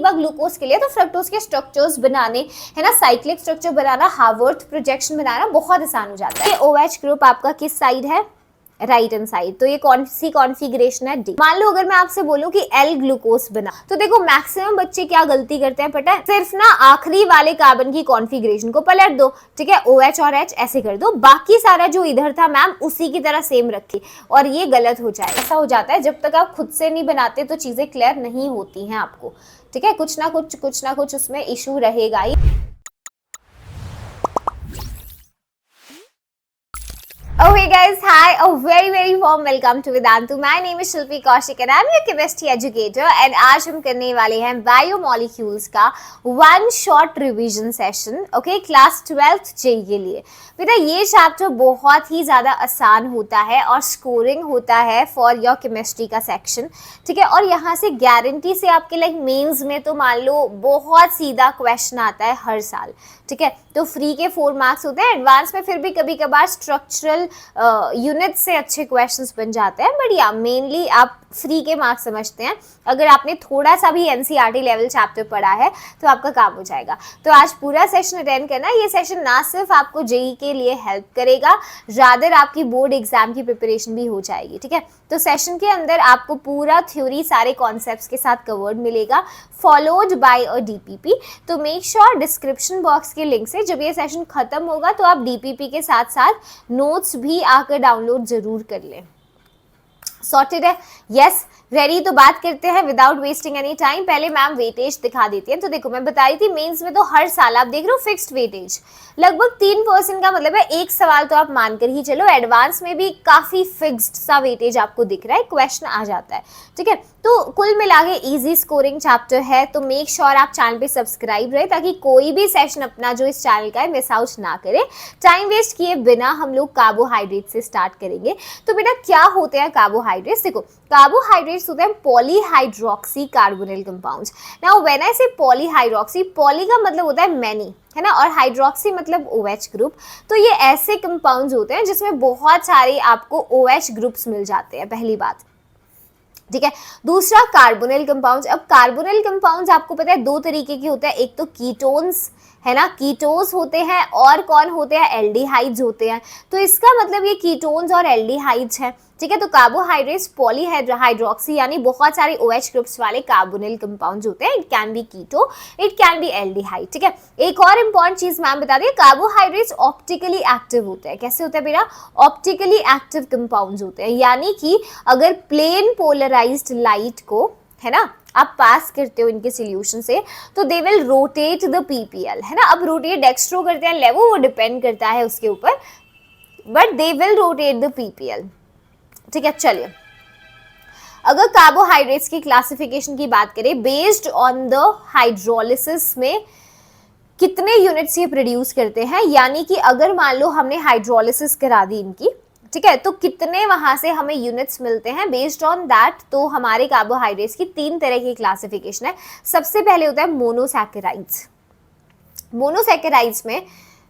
हुआ ग्लूकोज के लिए, तो फ्रक्टोज के स्ट्रक्चर्स बनाने, है ना, साइक्लिक स्ट्रक्चर बनाना, हार्वर्थ प्रोजेक्शन बनाना बहुत आसान हो जाता है। OH ग्रुप आपका किस साइड है? Right hand side. तो ये कौन सी कॉन्फ़िगरेशन है? डी। मान लो अगर मैं आपसे बोलूं कि L ग्लूकोज बना, तो देखो मैक्सिमम बच्चे क्या गलती करते हैं पता है? सिर्फ ना आखिरी वाले कार्बन की कॉन्फ़िगरेशन को पलट दो, ठीक है, OH और H ऐसे कर दो, बाकी सारा जो इधर था मैम उसी की तरह सेम रखी, और ये गलत हो जाए। ऐसा हो जाता है जब तक आप खुद से नहीं बनाते तो चीजें क्लियर नहीं होती हैं आपको, ठीक है, कुछ ना कुछ उसमें इशू रहेगा ही। Okay guys, hi, a very warm welcome to Vedantu. My name is Shilpi Kaushik and I'm your chemistry educator and आज हम करने वाले हैं बायोमोलिक्यूल्स का one short revision session, okay, class 12th JEE के लिए। बेटा ये चैप्टर बहुत ही ज़्यादा आसान होता है और स्कोरिंग होता है फॉर योर केमिस्ट्री का सेक्शन, ठीक है, और यहाँ से गारंटी से आपके लाइक मेंस में तो मान लो बहुत सीधा क्वेश्चन आता है हर साल, ठीक है, तो फ्री के 4 मार्क्स होते हैं, एडवांस में फिर भी कभी कभार स्ट्रक्चरल यूनिट से अच्छे क्वेश्चंस बन जाते हैं, बट या मेनली आप फ्री के मार्क्स समझते हैं। अगर आपने थोड़ा सा भी एनसीईआरटी लेवल चैप्टर पढ़ा है तो आपका काम हो जाएगा। तो आज पूरा सेशन अटेंड करना। ये सेशन ना सिर्फ आपको जेई के लिए हेल्प करेगा, रादर आपकी बोर्ड एग्जाम की प्रिपरेशन भी हो जाएगी, ठीक है। तो सेशन के अंदर आपको पूरा थ्योरी सारे कॉन्सेप्ट्स के साथ कवर्ड मिलेगा, फॉलोड बाय अ डीपीपी। तो मेक श्योर डिस्क्रिप्शन बॉक्स के लिंक से जब ये सेशन खत्म होगा तो आप डीपीपी के साथ साथ नोट्स भी आकर डाउनलोड जरूर कर लें। सॉर्टेड है? Yes, ready. तो बात करते हैं विदाउट वेस्टिंग एनी टाइम। पहले मैम वेटेज दिखा देती है। तो देखो मैं बता रही थी मेंस में तो हर साल आप देख रहे हो फिक्स्ड वेटेज लगभग 3% का, मतलब है एक सवाल तो आप मानकर ही चलो। एडवांस में भी काफी फिक्स्ड सा वेटेज आपको दिख रहा है, क्वेश्चन आ जाता है, ठीक है। तो कुल मिला के इजी स्कोरिंग चैप्टर है। तो मेक श्योर आप चैनल पे सब्सक्राइब रहे ताकि कोई भी सेशन अपना जो इस चैनल का है मिस आउट ना करे। टाइम वेस्ट किए बिना हम लोग कार्बोहाइड्रेट से स्टार्ट करेंगे। तो बेटा क्या होते हैं कार्बोहाइड्रेट्स? देखो कार्बोहाइड्रेट्स होते हैं polyhydroxy carbonyl compounds. Now when I से पॉलीहाइड्रोक्सी, पॉली का मतलब होता है मैनी, है ना, और हाइड्रोक्सी मतलब OH ग्रुप। तो ये ऐसे कंपाउंड्स होते हैं जिसमें बहुत सारे आपको OH ग्रुप्स मिल जाते हैं, पहली बात, ठीक है। दूसरा कार्बोनिल कंपाउंड्स। अब कार्बोनिल कंपाउंड्स आपको पता है 2 तरीके के होते हैं, एक तो कीटोन्स, है ना, कीटोन्स होते हैं, और कौन होते हैं? एल्डिहाइड्स होते हैं। तो इसका मतलब ये कीटोन्स और एल्डिहाइड्स हैं, ठीक है। तो कार्बोहाइड्रेट्स पॉलीहाइड्रोक्सी यानी बहुत सारे OH ग्रुप्स वाले कार्बोनिल कंपाउंड्स होते हैं। It can be keto, it can be aldehyde, ठीक है। एक और इंपॉर्टेंट चीज मैम बता दी, कार्बोहाइड्रेट्स ऑप्टिकली एक्टिव होते हैं। कैसे होते हैं बेटा? ऑप्टिकली एक्टिव कंपाउंड्स होते हैं, यानी कि अगर प्लेन पोलराइज्ड लाइट को, है ना, आप पास करते हो इनके सॉल्यूशन से तो they will rotate the PPL, है ना। अब रोटेट एक्सट्रो करते हैं लेवो, वो डिपेंड करता है उसके ऊपर, but they will rotate the PPL, ठीक है। चलिए अगर कार्बोहाइड्रेट्स की क्लासिफिकेशन की बात करें बेस्ड ऑन द हाइड्रोलिसिस में कितने यूनिट्स ये प्रोड्यूस करते हैं, यानी कि अगर मान लो हमने हाइड्रोलिसिस करा दी इनकी, ठीक है, तो कितने वहां से हमें यूनिट्स मिलते हैं बेस्ड ऑन दैट। तो हमारे कार्बोहाइड्रेट्स की 3 तरह की क्लासिफिकेशन है। सबसे पहले होता है मोनोसैकेराइड्स। मोनोसैकेराइड्स में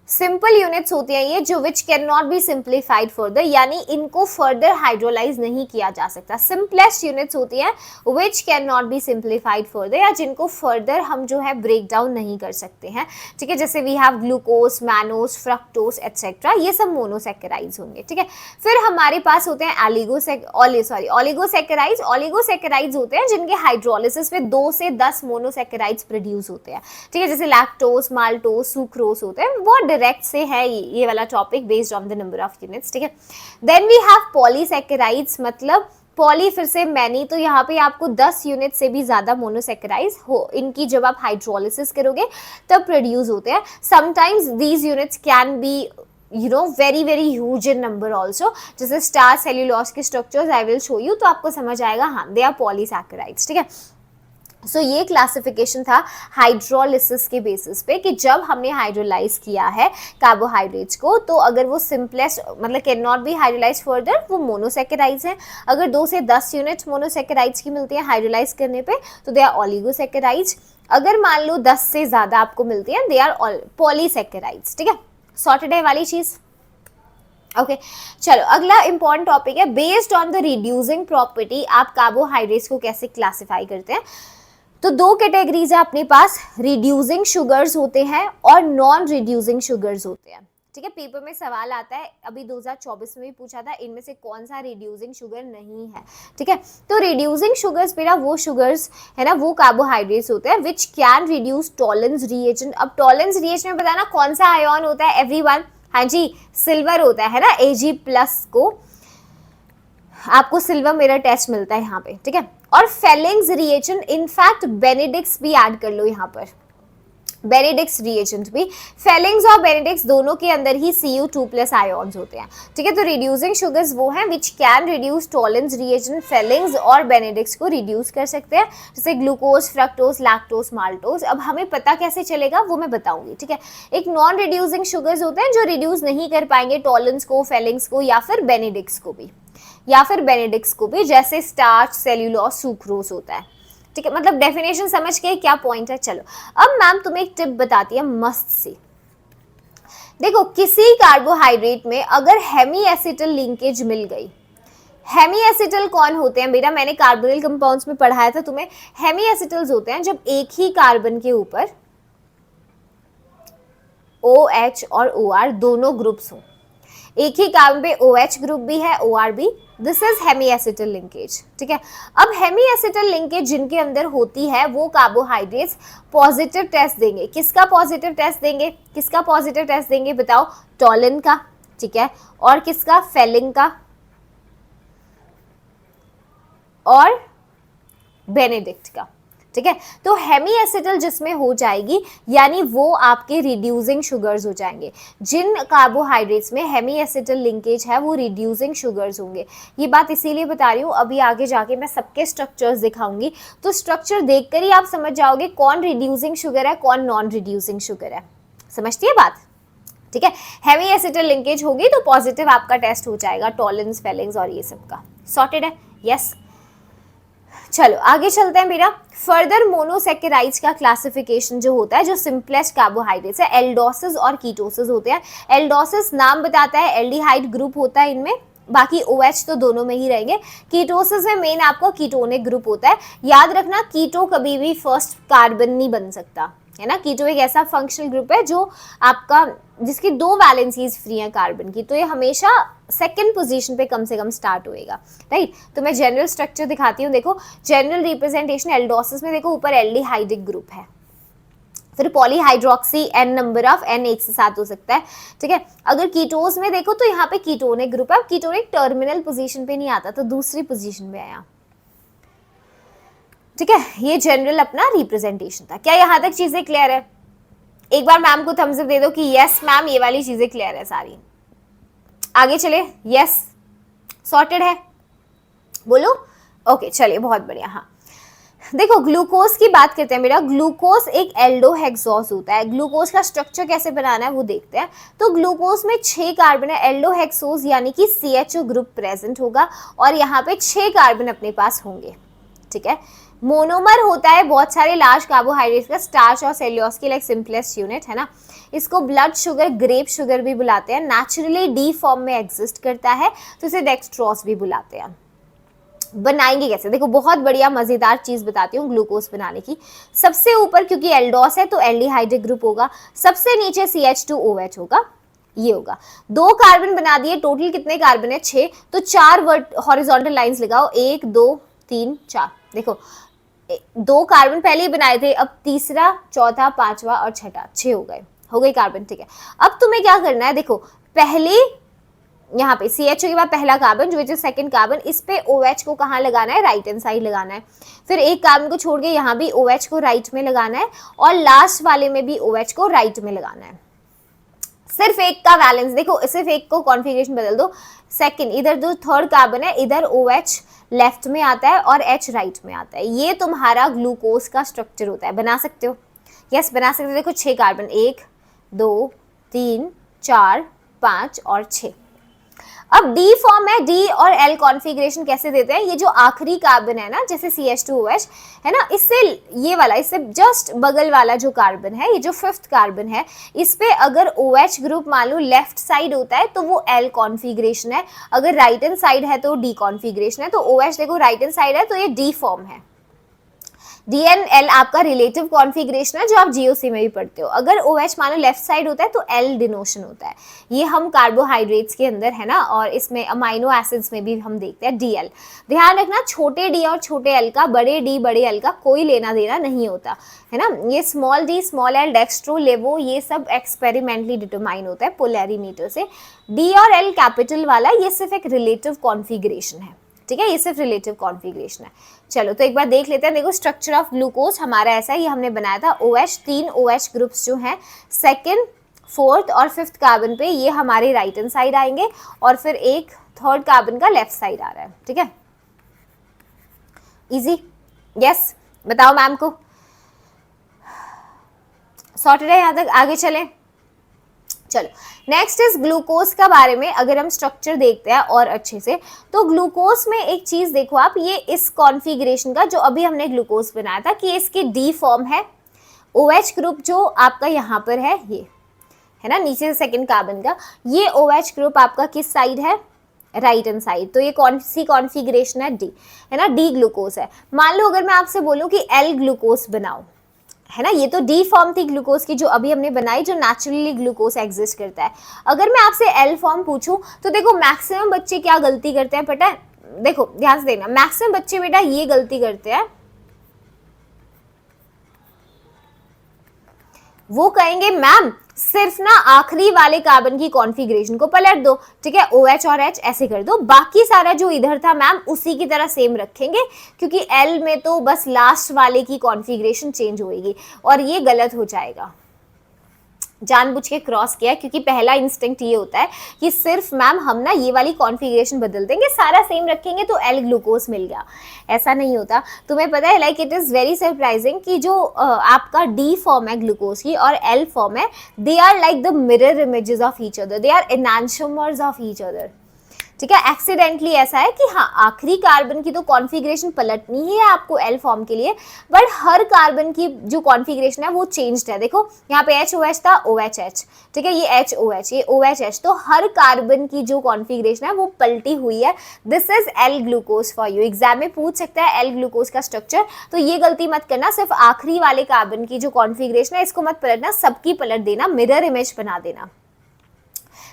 सिंपल यूनिट्स होती हैं ये जो which can not be simplified further, यानी इनको फर्दर हाइड्रोलाइज नहीं किया जा सकता। सिंपलेस्ट यूनिट्स होती हैं which can not be simplified further, या जिनको फर्दर हम जो है ब्रेक डाउन नहीं कर सकते हैं, ठीक है। जैसे we have glucose, mannose, fructose etcetera, ये सब मोनोसैकेराइड्स होंगे, ठीक है। फिर हमारे पास होते हैं ओलिगोसैकेराइड्स। ओलिगोसैकेराइड्स होते हैं जिनके हाइड्रोलिसिस में 2 से 10 मोनोसैकेराइड्स प्रोड्यूस होते हैं, ठीक है। जैसे लैक्टोज, माल्टोज, सुक्रोज होते हैं। वो डायरेक्ट से है ये वाला topic based on the number of units, ठीक है। देन वी हैव पॉलीसैकेराइड्स, मतलब पॉली फिर से मैनी, तो यहाँ पे आपको 10 यूनिट से भी ज्यादा मोनोसैकेराइड्स हो इनकी जब आप हाइड्रोलिसिस करोगे तब प्रोड्यूस होते हैं। Sometimes these units can be very huge in number also, जैसे स्टार सेल्यूलोज के structures I will show you, तो आपको समझ आएगा, हाँ दे आर पॉलीसैकेराइड्स, ठीक है। सो ये क्लासिफिकेशन था हाइड्रोलिसिस के बेसिस पे कि जब हमने हाइड्रोलाइज किया है कार्बोहाइड्रेट्स को तो अगर वो सिंपलेस्ट मतलब can not be hydrolyse further, वो मोनोसैकेराइड्स हैं। अगर 2 से 10 यूनिट्स मोनोसैकेराइड्स की मिलती है हाइड्रोलाइज करने पे तो दे आर ओलिगोसैकेराइड्स। अगर मान लो 10 से ज्यादा आपको मिलती है दे आर पॉलीसैकेराइड्स, ठीक है। सॉर्टेड है वाली चीज, ओके चलो अगला इंपॉर्टेंट टॉपिक है based on the reducing property आप कार्बोहाइड्रेट्स को कैसे क्लासिफाई करते हैं। तो दो कैटेगरीज है अपने पास, रिड्यूसिंग शुगर्स होते हैं और नॉन रिड्यूसिंग शुगर्स होते हैं। ठीक है, पेपर में सवाल आता है, अभी 2024 में भी पूछा था, इनमें से कौन सा रिड्यूसिंग शुगर नहीं है। ठीक है, तो रिड्यूसिंग शुगर्स मेरा वो शुगर्स है ना, वो कार्बोहाइड्रेट्स होते हैं which can reduce Tollens reagent. अब टॉलेंस रिएजेंट में बताना कौन सा आयन होता है एवरीवन? हाँ जी, सिल्वर होता है ना, Ag+ को आपको सिल्वर मिरर टेस्ट मिलता है यहाँ पे। ठीक है, और फेलिंग्स रिएजेंट, इनफैक्ट बेनेडिक्स भी ऐड कर लो यहाँ पर, बेनेडिक्स रिएजेंट भी, फेलिंग्स और बेनेडिक्स दोनों के अंदर ही Cu2+ आयन्स होते हैं। ठीक है, तो रिड्यूसिंग शुगर्स वो हैं which can reduce Tollens reagent, Fehling's और बेनेडिक्स को रिड्यूस कर सकते हैं, जैसे ग्लूकोज, फ्रक्टोज, लैक्टोज, माल्टोज। अब हमें पता कैसे चलेगा वो मैं बताऊंगी। ठीक है, एक नॉन रिड्यूसिंग शुगर्स होते हैं जो रिड्यूस नहीं कर पाएंगे टॉलेंस को, फेलिंग्स को या फिर बेनेडिक्स को भी, जैसे स्टार्च, सेल्यूलोज, सुक्रोज होता है। ठीक है, मतलब डेफिनेशन समझ के क्या पॉइंट है। चलो अब मैम तुम्हें एक टिप बताती है मस्त सी। देखो, किसी कार्बोहाइड्रेट में अगर हेमी एसिटल लिंकेज मिल गई, हेमी एसिटल कौन होते हैं बेटा? मैंने कार्बोनिल कंपाउंड्स में पढ़ाया था तुम्हें। हेमी एसिटल्स होते हैं जब एक ही कार्बन के ऊपर OH और OR दोनों ग्रुप्स हो, एक ही कार्बन पे OH ग्रुप भी है, OR भी, this is hemiacetal linkage. ठीक है, अब हेमी एसिटल लिंकेज जिनके अंदर होती है वो कार्बोहाइड्रेट्स पॉजिटिव टेस्ट देंगे। किसका पॉजिटिव टेस्ट देंगे बताओ? टॉलिन का। ठीक है, और किसका? फेलिंग का और बेनेडिक्ट का। ठीक है, तो हेमी एसिटल जिसमें हो जाएगी यानी वो आपके रिड्यूसिंग शुगर्स हो जाएंगे। जिन कार्बोहाइड्रेट्स में हेमी एसिटल लिंकेज है वो रिड्यूसिंग शुगर्स होंगे। ये बात इसीलिए बता रही हूँ, अभी आगे जाके मैं सबके स्ट्रक्चर्स दिखाऊंगी, तो स्ट्रक्चर देखकर ही आप समझ जाओगे कौन रिड्यूसिंग शुगर है, कौन नॉन रिड्यूसिंग शुगर है। समझती है बात? ठीक है, हेमी एसिटल लिंकेज होगी तो पॉजिटिव आपका टेस्ट हो जाएगा, टॉलेंस, फेलिंग्स और ये सब का। सॉर्टेड है? यस। चलो आगे चलते हैं मेरा। फर्दर मोनोसेकेराइड्स का क्लासिफिकेशन जो होता है, जो सिंपलेस्ट कार्बोहाइड्रेट्स है, एल्डोसिस और कीटोसिस होते हैं। एल्डोसिस नाम बताता है, एल्डिहाइड ग्रुप होता है इनमें, बाकी OH तो दोनों में ही रहेंगे। कीटोसिस में मेन आपका कीटोनिक ग्रुप होता है। याद रखना, कीटो कभी भी फर्स्ट कार्बन नहीं बन सकता है ना। कीटो एक ऐसा फंक्शनल ग्रुप है जो आपका, जिसकी 2 वैलेंसीज फ्री हैं कार्बन की, तो ये हमेशा सेकंड पोजीशन पे कम से कम स्टार्ट होएगा। राइट, तो मैं जनरल स्ट्रक्चर दिखाती हूँ। देखो, जनरल रिप्रेजेंटेशन एल्डोसिस में देखो ऊपर एल्डिहाइडिक ग्रुप है, फिर polyhydroxy, n number of n एक से साथ हो सकता है। ठीक है, अगर कीटोज में देखो तो यहाँ पे कीटोनिक ग्रुप है। कीटोनिक टर्मिनल पोजीशन पे नहीं आता, तो दूसरी पोजीशन पे आया। ठीक है, ये जनरल अपना रिप्रेजेंटेशन था। क्या यहाँ तक चीजें क्लियर है? एक बार मैम को थम्स अप दे दो कि यस मैम, ये वाली चीजें क्लियर है सारी। आगे चले। यस, सॉर्टेड है? बोलो। ओके, चलिए, बहुत बढ़िया। हाँ, देखो ग्लूकोज की बात करते हैं बेटा। ग्लूकोज एक एल्डोहेक्सोज होता है। ग्लूकोज का स्ट्रक्चर कैसे बनाना है वो देखते हैं। तो ग्लूकोज में 6 कार्बन है, एल्डोहेक्सोज यानी कि CHO ग्रुप प्रेजेंट होगा और यहाँ पे 6 कार्बन अपने पास होंगे। ठीक है, मोनोमर होता है बहुत सारे लार्ज कार्बोहाइड्रेट्स का, स्टार्च और सेल्यूलोज की लाइक सिंपलेस्ट यूनिट है ना। इसको ब्लड शुगर, ग्रेप शुगर भी बुलाते हैं। नेचुरली D फॉर्म में एग्जिस्ट करता है, तो इसे डेक्सट्रोज भी बुलाते हैं। बनाएंगे कैसे? देखो, बहुत बढ़िया मजेदार चीज बताती हूँ ग्लूकोज बनाने की। सबसे ऊपर क्योंकि एल्डोस है तो एल्डिहाइडिक ग्रुप होगा, सबसे नीचे CH2OH होगा, ये होगा। 2 कार्बन बना दिए, टोटल कितने कार्बन है? 6। तो 4 हॉरिजॉन्टल लाइंस लगाओ, 1 2 3 4। देखो 2 कार्बन पहले ही बनाए थे, अब तीसरा, चौथा, पांचवा और छठा, 6 हो गए कार्बन। ठीक है, अब तुम्हें क्या करना है? देखो, पहले यहाँ पे CHO के बाद पहला कार्बन जो है सेकंड कार्बन, इस पे OH को कहाँ लगाना है? राइट हैंड साइड लगाना है। फिर एक कार्बन को छोड़ के यहाँ भी OH को राइट में लगाना है और लास्ट वाले में भी OH को राइट में लगाना है। सिर्फ एक का वैलेंस, देखो सिर्फ एक को कॉन्फ़िगरेशन बदल दो। सेकंड, इधर जो थर्ड कार्बन है इधर OH लेफ्ट में आता है और H राइट में आता है। ये तुम्हारा ग्लूकोज का स्ट्रक्चर होता है। बना सकते हो? यस, बना सकते हो। देखो 6 कार्बन, 1 2 3 4 5 और 6। अब D फॉर्म है, D और L कॉन्फ़िगरेशन कैसे देते हैं? ये जो आखिरी कार्बन है ना, जैसे CH2OH है ना, इससे ये वाला, इससे जस्ट बगल वाला जो कार्बन है, ये जो 5th कार्बन है, इस पे अगर OH ग्रुप मान लो लेफ्ट साइड होता है तो वो L कॉन्फ़िगरेशन है, अगर राइट हैंड साइड है तो D कॉन्फ़िगरेशन है। तो OH देखो राइट हैंड साइड है तो ये D फॉर्म है। DNL आपका रिलेटिव कॉन्फ़िगरेशन है जो आप GOC में भी पढ़ते हो। अगर OH मानो लेफ्ट साइड होता है तो L डिनोशन होता है। ये हम कार्बोहाइड्रेट्स के अंदर है ना, और इसमें अमाइनो एसिड्स में भी हम देखते हैं DL। ध्यान रखना छोटे d और छोटे l का बड़े d बड़े l का कोई लेना देना नहीं होता है ना। ये small d small l dextro लेवो ये सब एक्सपेरिमेंटली डिटरमाइन होता है पोलैरीमीटर से। D और L कैपिटल वाला ये सिर्फ एक रिलेटिव कॉन्फ़िगरेशन है, ठीक है, ये सिर्फ रिलेटिव कॉन्फ़िगरेशन है। चलो तो एक बार देख लेते हैं। देखो स्ट्रक्चर ऑफ ग्लूकोज हमारा ऐसा है, ये हमने बनाया था OH, 3 OH ग्रुप्स जो हैं सेकंड, फोर्थ और फिफ्थ कार्बन पे ये हमारे राइट हैंड साइड आएंगे और फिर एक थर्ड कार्बन का लेफ्ट साइड आ रहा है, ठीक है। इजी, यस, बताओ मैम को। सॉर्टेड है यहाँ तक, आगे चलें। चलो नेक्स्ट इज ग्लूकोज का बारे में अगर हम स्ट्रक्चर देखते हैं और अच्छे से, तो ग्लूकोज में एक चीज देखो आप, ये इस कॉन्फ़िगरेशन का जो अभी हमने ग्लूकोज बनाया था कि इसकी डी फॉर्म है। OH ग्रुप जो आपका यहाँ पर है ये है ना, नीचे से सेकंड कार्बन का, ये OH ग्रुप आपका किस साइड है, राइट हैंड साइड। तो ये कौन सी कॉन्फ़िगरेशन है, डी है ना, डी ग्लूकोज है। मान लो अगर मैं आपसे बोलूँ कि L ग्लूकोज बनाओ, है ना, ये तो डी फॉर्म थी ग्लूकोज की जो अभी हमने बनाई, जो नेचुरली ग्लूकोज एग्जिस्ट करता है। अगर मैं आपसे L फॉर्म पूछूं तो देखो मैक्सिमम बच्चे क्या गलती करते हैं पता है, देखो ध्यान से देखना, मैक्सिमम बच्चे बेटा ये गलती करते हैं, वो कहेंगे मैम सिर्फ ना आखिरी वाले कार्बन की कॉन्फ़िगरेशन को पलट दो, ठीक है, OH और H ऐसे कर दो, बाकी सारा जो इधर था मैम उसी की तरह सेम रखेंगे, क्योंकि L में तो बस लास्ट वाले की कॉन्फ़िगरेशन चेंज होएगी, और ये गलत हो जाएगा। जानबूझ के क्रॉस किया क्योंकि पहला इंस्टिंक्ट ये होता है कि सिर्फ मैम हम ना ये वाली कॉन्फ़िगरेशन बदल देंगे, सारा सेम रखेंगे तो L ग्लूकोज मिल गया। ऐसा नहीं होता। तुम्हें पता है like it is very surprising कि जो आपका D फॉर्म है ग्लूकोज की और L फॉर्म है, they are like the mirror images of each other, they are enantiomers of each other, ठीक है। एक्सीडेंटली ऐसा है कि हाँ आखिरी कार्बन की तो कॉन्फ़िगरेशन पलटनी ही है आपको L फॉर्म के लिए, बट हर कार्बन की जो कॉन्फ़िगरेशन है वो चेंज्ड है। देखो यहाँ पे HOH था, OHH, ठीक है, ये HOH, ये OHH, तो हर कार्बन की जो कॉन्फ़िगरेशन है वो पलटी हुई है। This is L glucose for you. Exam में पूछ सकता है L ग्लूकोज का स्ट्रक्चर, तो ये गलती मत करना, सिर्फ आखिरी वाले कार्बन की जो कॉन्फ़िगरेशन है इसको मत पलटना, सबकी पलट देना, मिरर इमेज बना देना।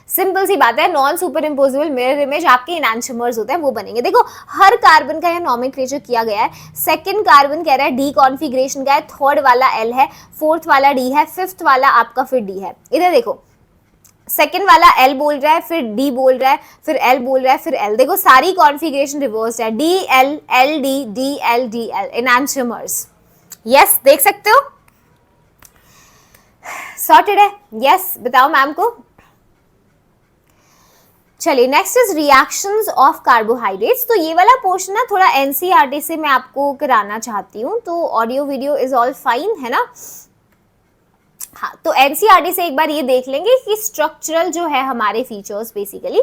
सिंपल सी बात है, non super imposable mirror image आपके एनांशोमर्स होते हैं वो बनेंगे। देखो हर कार्बन का यह नॉमेनक्लेचर किया गया है। सेकंड कार्बन कह रहा है डी कॉन्फ़िगरेशन का है, थर्ड वाला L है, फोर्थ वाला D है, फिफ्थ वाला आपका फिर D है। इधर देखो सेकंड वाला L बोल रहा है, फिर D बोल रहा है, फिर L बोल रहा है, फिर L। देखो सारी कॉन्फ़िगरेशन रिवर्स है, DL LD DL DL enantiomers. Yes देख सकते हो, सॉर्टेड है। यस बताओ मैम को। चलिए next is reactions of carbohydrates. तो ये वाला पोर्शन ना थोड़ा NCERT से मैं आपको कराना चाहती हूँ, तो audio video is all fine है ना। हाँ तो NCERT से एक बार ये देख लेंगे कि स्ट्रक्चरल जो है हमारे फीचर्स बेसिकली,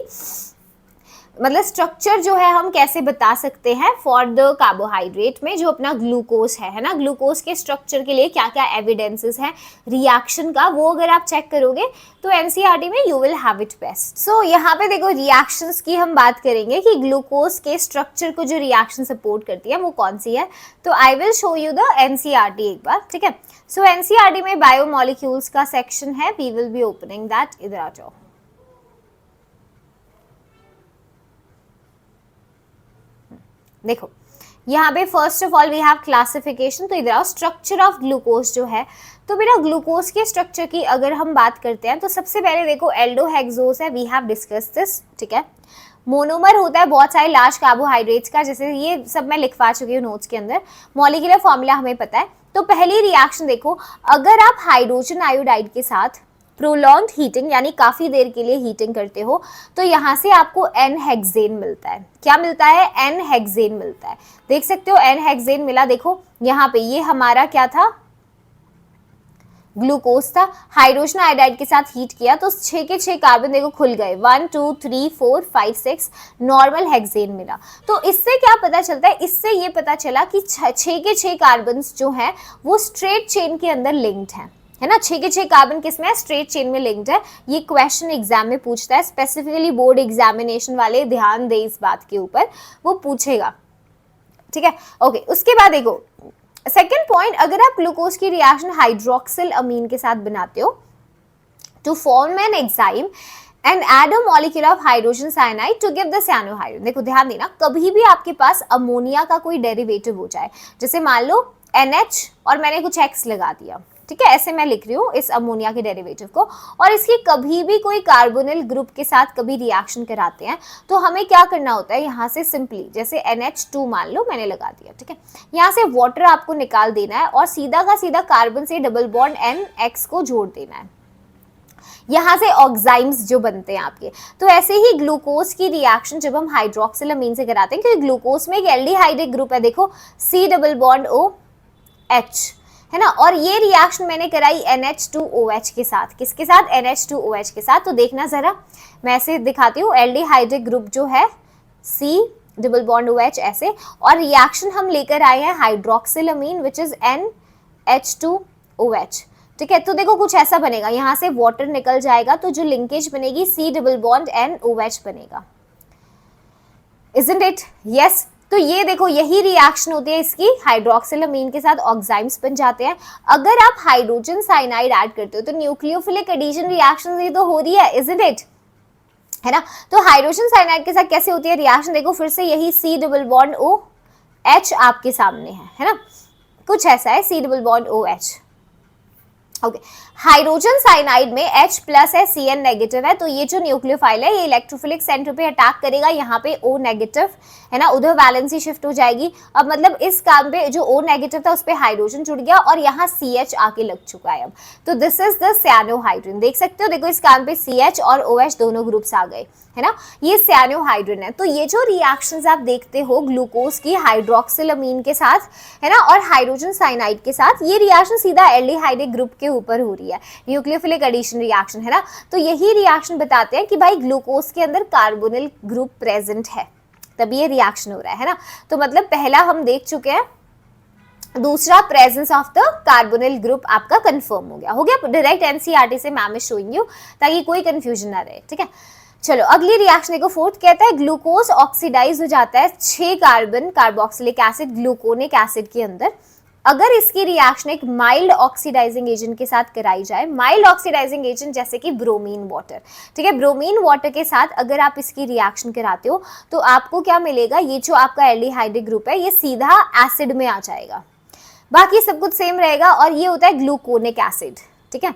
मतलब स्ट्रक्चर जो है हम कैसे बता सकते हैं फॉर द कार्बोहाइड्रेट में जो अपना ग्लूकोज है ना, ग्लूकोज के स्ट्रक्चर के लिए क्या क्या एविडेंसेस हैं रिएक्शन का, वो अगर आप चेक करोगे तो NCERT में you will have it best. So यहाँ पे देखो रिएक्शंस की हम बात करेंगे कि ग्लूकोज के स्ट्रक्चर को जो रिएक्शन सपोर्ट करती है वो कौन सी है, तो I will show you the NCERT एक बार, ठीक है। सो NCERT में बायोमोलिक्यूल्स का सेक्शन है, we will be opening that, इधर आ जाओ। देखो यहाँ पे first of all we have classification, तो इधर आओ। स्ट्रक्चर ऑफ ग्लूकोज जो है, तो बेटा ग्लूकोज के स्ट्रक्चर की अगर हम बात करते हैं तो सबसे पहले देखो एल्डोहेक्सोस है, वी हैव डिस्कस दिस, ठीक है। मोनोमर होता है बहुत सारे लार्ज कार्बोहाइड्रेट्स का, जैसे ये सब मैं लिखवा चुकी हूँ नोट्स के अंदर, मॉलिक्यूलर फॉर्मूला हमें पता है। तो पहली रिएक्शन देखो, अगर आप हाइड्रोजन आयोडाइड के साथ प्रोलॉन्ग हीटिंग यानी काफ़ी देर के लिए हीटिंग करते हो तो यहाँ से आपको N-हेक्सेन मिलता है। क्या मिलता है? N-हेक्सेन मिलता है। देख सकते हो N-हेक्सेन मिला। देखो यहाँ पे ये हमारा क्या था, ग्लूकोज था, हाइड्रोजन आयोडाइड के साथ हीट किया तो 6 के 6 कार्बन देखो खुल गए, 1 2 3 4 5 6 नॉर्मल हेक्सेन मिला। तो इससे क्या पता चलता है, इससे ये पता चला कि 6 के 6 कार्बन जो हैं वो स्ट्रेट चेन के अंदर लिंक्ड हैं, है ना। 6 के 6 कार्बन किस में है? स्ट्रेट चेन में लिंक्ड है। ये क्वेश्चन एग्जाम में पूछता है, स्पेसिफिकली बोर्ड एग्जामिनेशन वाले ध्यान दे इस बात के ऊपर, वो पूछेगा, ठीक है। ओके उसके बाद देखो सेकेंड पॉइंट, अगर आप ग्लूकोज की रिएक्शन हाइड्रोक्सिल अमीन के साथ बनाते हो to form an enzyme and add a molecule of hydrogen cyanide to give the cyanohydrin. देखो ध्यान देना, कभी भी आपके पास अमोनिया का कोई डेरिवेटिव हो जाए, जैसे मान लो NH और मैंने कुछ X लगा दिया, ठीक है, ऐसे मैं लिख रही हूँ इस अमोनिया के डेरिवेटिव को, और इसकी कभी भी कोई कार्बोनिल ग्रुप के साथ कभी रिएक्शन कराते हैं, तो हमें क्या करना होता है, यहाँ से सिंपली जैसे NH2 मान लो मैंने लगा दिया, ठीक है, यहाँ से वाटर आपको निकाल देना है और सीधा का सीधा कार्बन से डबल बॉन्ड NX को जोड़ देना है, यहाँ से ऑक्साइम्स जो बनते हैं आपके। तो ऐसे ही ग्लूकोज की रिएक्शन जब हम हाइड्रोक्सिल अमीन से कराते हैं, क्योंकि ग्लूकोज में एक एल्डिहाइड ग्रुप है, देखो C डबल बॉन्ड OH है ना, और ये रिएक्शन मैंने कराई NH2OH के साथ, किसके साथ, NH2OH के साथ। तो देखना जरा, मैं ऐसे दिखाती हूँ, एल्डिहाइड ग्रुप जो है C डबल बॉन्ड OH ऐसे, और रिएक्शन हम लेकर आए हैं hydroxyl Amin which is NH2OH, ठीक है। तो देखो कुछ ऐसा बनेगा, यहाँ से वाटर निकल जाएगा, तो जो लिंकेज बनेगी C डबल बॉन्ड NOH बनेगा, isn't it? Yes. तो ये देखो यही रिएक्शन होती है इसकी, हाइड्रोक्सिल अमीन के साथ ऑक्साइम्स बन जाते हैं। अगर आप हाइड्रोजन साइनाइड ऐड करते हो तो न्यूक्लियोफिलिक एडिशन रिएक्शन ये तो हो रही है, isn't it? है ना। तो हाइड्रोजन साइनाइड के साथ कैसे होती है रिएक्शन, देखो फिर से यही C डबल बॉन्ड OH आपके सामने है ना, कुछ ऐसा है C double bond OH, okay. Hydrogen cyanide में H प्लस है, Cn नेगेटिव है, तो ये जो न्यूक्लियोफाइल है ये इलेक्ट्रोफिलिक सेंटर पे अटैक करेगा, यहाँ पे O नेगेटिव है ना, उधर वैलेंसी शिफ्ट हो जाएगी। अब मतलब इस काम पे जो O नेगेटिव था उस पे हाइड्रोजन जुड़ गया और यहाँ CH आके लग चुका है अब, तो दिस इज द साइनोहाइड्रिन। देख सकते हो, देखो इस काम पे CH और OH दोनों ग्रुप्स आ गए है ना, ये साइनोहाइड्रिन है। तो ये जो रिएक्शंस आप देखते हो ग्लूकोज की हाइड्रोक्सिल अमीन के साथ है ना और हाइड्रोजन साइनाइड के साथ, ये रिएक्शन सीधा एल्डिहाइड ग्रुप के ऊपर हो रही है, न्यूक्लियोफिलिक एडिशन रिएक्शन है ना। तो यही रिएक्शन बताते हैं कि भाई ग्लूकोज के अंदर कार्बोनिल ग्रुप प्रेजेंट है, तभी ये रिएक्शन हो रहा है ना। तो मतलब पहला हम देख चुके हैं, दूसरा presence of the carbonyl group आपका कंफर्म हो गया डायरेक्ट एनसीईआरटी से मैम इज शोइंग यू, ताकि कोई कंफ्यूजन ना रहे, ठीक है। चलो अगली रिएक्शन देखो, फोर्थ कहता है ग्लूकोज ऑक्सीडाइज हो जाता है 6 carbon carboxylic acid gluconic acid के अंदर, अगर इसकी रिएक्शन एक माइल्ड ऑक्सीडाइजिंग एजेंट के साथ कराई जाए, माइल्ड ऑक्सीडाइजिंग एजेंट जैसे कि ब्रोमीन वाटर, ठीक है, ब्रोमीन वाटर के साथ अगर आप इसकी रिएक्शन कराते हो तो आपको क्या मिलेगा, ये जो आपका एल्डिहाइड ग्रुप है ये सीधा एसिड में आ जाएगा, बाकी सब कुछ सेम रहेगा, और ये होता है ग्लूकोनिक एसिड, ठीक है।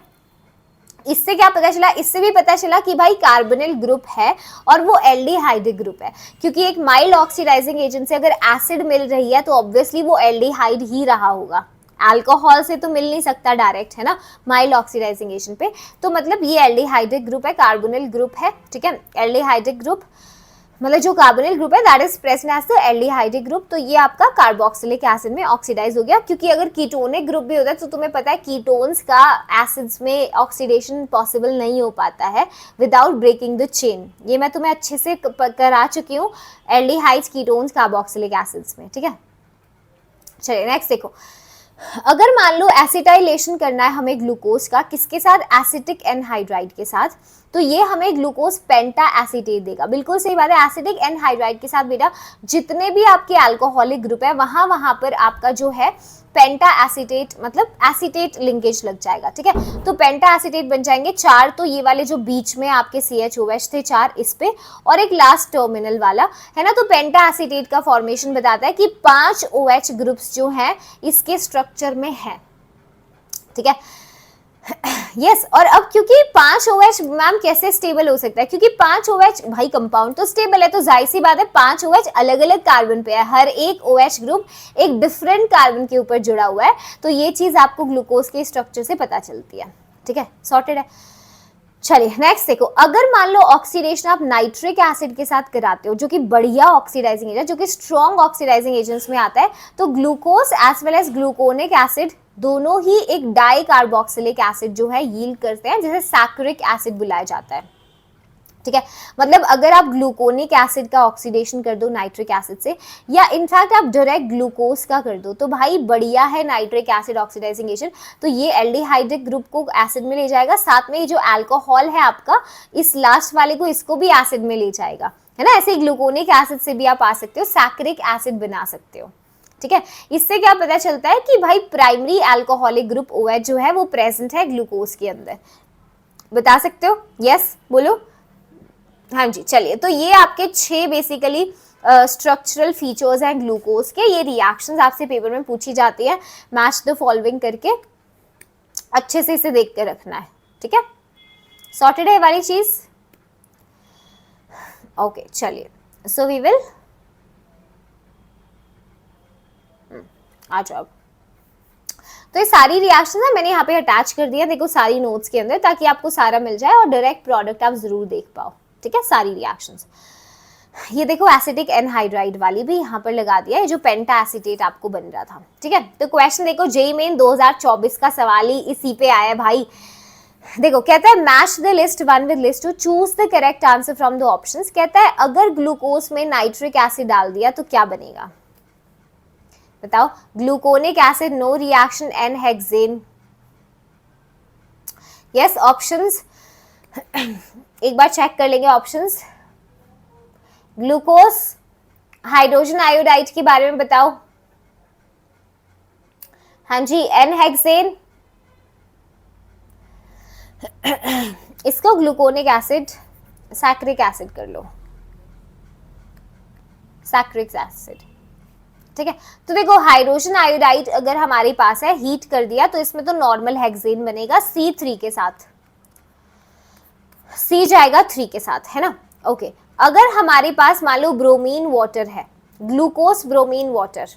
इससे क्या पता चला, इससे भी पता चला कि भाई कार्बोनिल ग्रुप है और वो एल्डिहाइड ग्रुप है, क्योंकि एक माइल्ड ऑक्सीडाइजिंग एजेंट से अगर एसिड मिल रही है तो ऑब्वियसली वो एल्डिहाइड ही रहा होगा, अल्कोहल से तो मिल नहीं सकता डायरेक्ट, है ना, माइल्ड ऑक्सीडाइजिंग एजेंट पे। तो मतलब ये एल्डिहाइड ग्रुप है, कार्बोनिल ग्रुप है, ठीक है, एल्डिहाइड ग्रुप मतलब जो कार्बोनिल ग्रुप है that is present as the aldehyde group, तो ये आपका कार्बोक्सिलिक एसिड में ऑक्सीडाइज हो गया, क्योंकि अगर कीटोनिक ग्रुप भी होता है तो तुम्हें पता है कीटोन्स का एसिड्स में ऑक्सीडेशन पॉसिबल नहीं हो पाता है विदाउट ब्रेकिंग द चेन, ये मैं तुम्हें अच्छे से करा चुकी हूँ, एल्डिहाइड्स कीटोन्स कार्बोक्सिलिक एसिड्स में, ठीक है। चलिए नेक्स्ट देखो, अगर मान लो एसिटाइलेशन करना है हमें ग्लूकोज का, किसके साथ, एसिटिक एनहाइड्राइड के साथ, तो ये हमें ग्लूकोज पेंटा एसिटेट देगा, बिल्कुल सही बात है, एसिटिक एनहाइड्राइड के साथ बेटा जितने भी आपके अल्कोहलिक ग्रुप है वहां पर आपका जो है पेंटा एसिटेट मतलब एसिटेट लिंकेज लग जाएगा, ठीक है। तो पेंटा एसिटेट बन जाएंगे 4, तो ये वाले जो बीच में आपके CHOH थे 4 इस पे, और एक लास्ट टर्मिनल वाला है ना, तो पेंटा एसिटेट का फॉर्मेशन बताता है कि 5 OH ग्रुप्स जो हैं इसके स्ट्रक्चर में है, ठीक है। यस और अब क्योंकि 5 OH मैम कैसे स्टेबल हो सकता है, क्योंकि 5 OH भाई कंपाउंड तो स्टेबल है, तो जाहिर सी बात है 5 OH अलग अलग कार्बन पे है, हर एक OH ग्रुप एक डिफरेंट कार्बन के ऊपर जुड़ा हुआ है, तो ये चीज आपको ग्लूकोज के स्ट्रक्चर से पता चलती है, ठीक है, सॉर्टेड है। चलिए नेक्स्ट देखो, अगर मान लो ऑक्सीडेशन आप नाइट्रिक एसिड के साथ कराते हो जो कि बढ़िया ऑक्सीडाइजिंग एजेंट, जो कि स्ट्रॉन्ग ऑक्सीडाइजिंग एजेंट्स में आता है, तो glucose as well as gluconic acid दोनों ही एक डाई कार्बोक्सिलिक एसिड जो है यील्ड करते हैं, जिसे सैक्रिक एसिड बुलाया जाता है, ठीक है। मतलब अगर आप ग्लूकोनिक एसिड का ऑक्सीडेशन कर दो नाइट्रिक एसिड से, या इनफैक्ट आप डायरेक्ट ग्लूकोज का कर दो, तो भाई बढ़िया है नाइट्रिक एसिड ऑक्सीडाइजिंग एजेंट, तो ये एल्डिहाइड ग्रुप को एसिड में ले जाएगा, साथ में ये जो अल्कोहल है आपका इस लास्ट वाले को इसको भी एसिड में ले जाएगा, है ना। ऐसे ग्लूकोनिक एसिड से भी आप आ सकते हो, सैक्रिक एसिड बना सकते हो, ठीक है, इससे क्या पता चलता है कि भाई प्राइमरी अल्कोहलिक ग्रुप OH जो है वो प्रेजेंट है ग्लूकोज के अंदर। बता सकते हो? यस बोलो। हाँ जी, चलिए, तो ये आपके 6 बेसिकली स्ट्रक्चरल फीचर्स हैं ग्लूकोज के। ये रिएक्शंस आपसे पेपर में पूछी जाती है, मैच द फॉलोइंग करके अच्छे से इसे देख के रखना है, ठीक है। सॉर्टेड है वाली चीज। ओके चलिए, सो वी विल आ जाओ। तो ये सारी रिएक्शंस है मैंने यहाँ पे अटैच कर दिया, देखो सारी नोट्स के अंदर, ताकि आपको सारा मिल जाए और डायरेक्ट प्रोडक्ट आप जरूर देख पाओ, ठीक है। सारी रिएक्शंस ये देखो, एसिटिक एनहाइड्राइड वाली भी यहाँ पर लगा दिया है, जो पेंटा एसिटेट आपको बन रहा था, ठीक है। तो क्वेश्चन देखो, जेईई मेन 2024 का सवाल ही इसी पे आया भाई। देखो कहता है match the list 1 with list 2, choose the correct answer from the options. कहता है अगर ग्लूकोज में नाइट्रिक एसिड डाल दिया तो क्या बनेगा, बताओ। Gluconic acid, no reaction, n hexane. Yes, options एक बार चेक कर लेंगे ऑप्शंस। ग्लूकोज, हाइड्रोजन आयोडाइड के बारे में बताओ। हाँ जी, एन हेक्सेन। इसको ग्लूकोनिक एसिड, सैक्रिक एसिड कर लो, सैक्रिक एसिड, ठीक है। तो देखो हाइड्रोजन आयोडाइड अगर हमारे पास है, हीट कर दिया तो इसमें तो नॉर्मल हेक्सेन बनेगा C3 के साथ, C जाएगा 3 के साथ, है ना। ओके, अगर हमारे पास मान लो ब्रोमीन वाटर है, ग्लूकोज ब्रोमीन वाटर,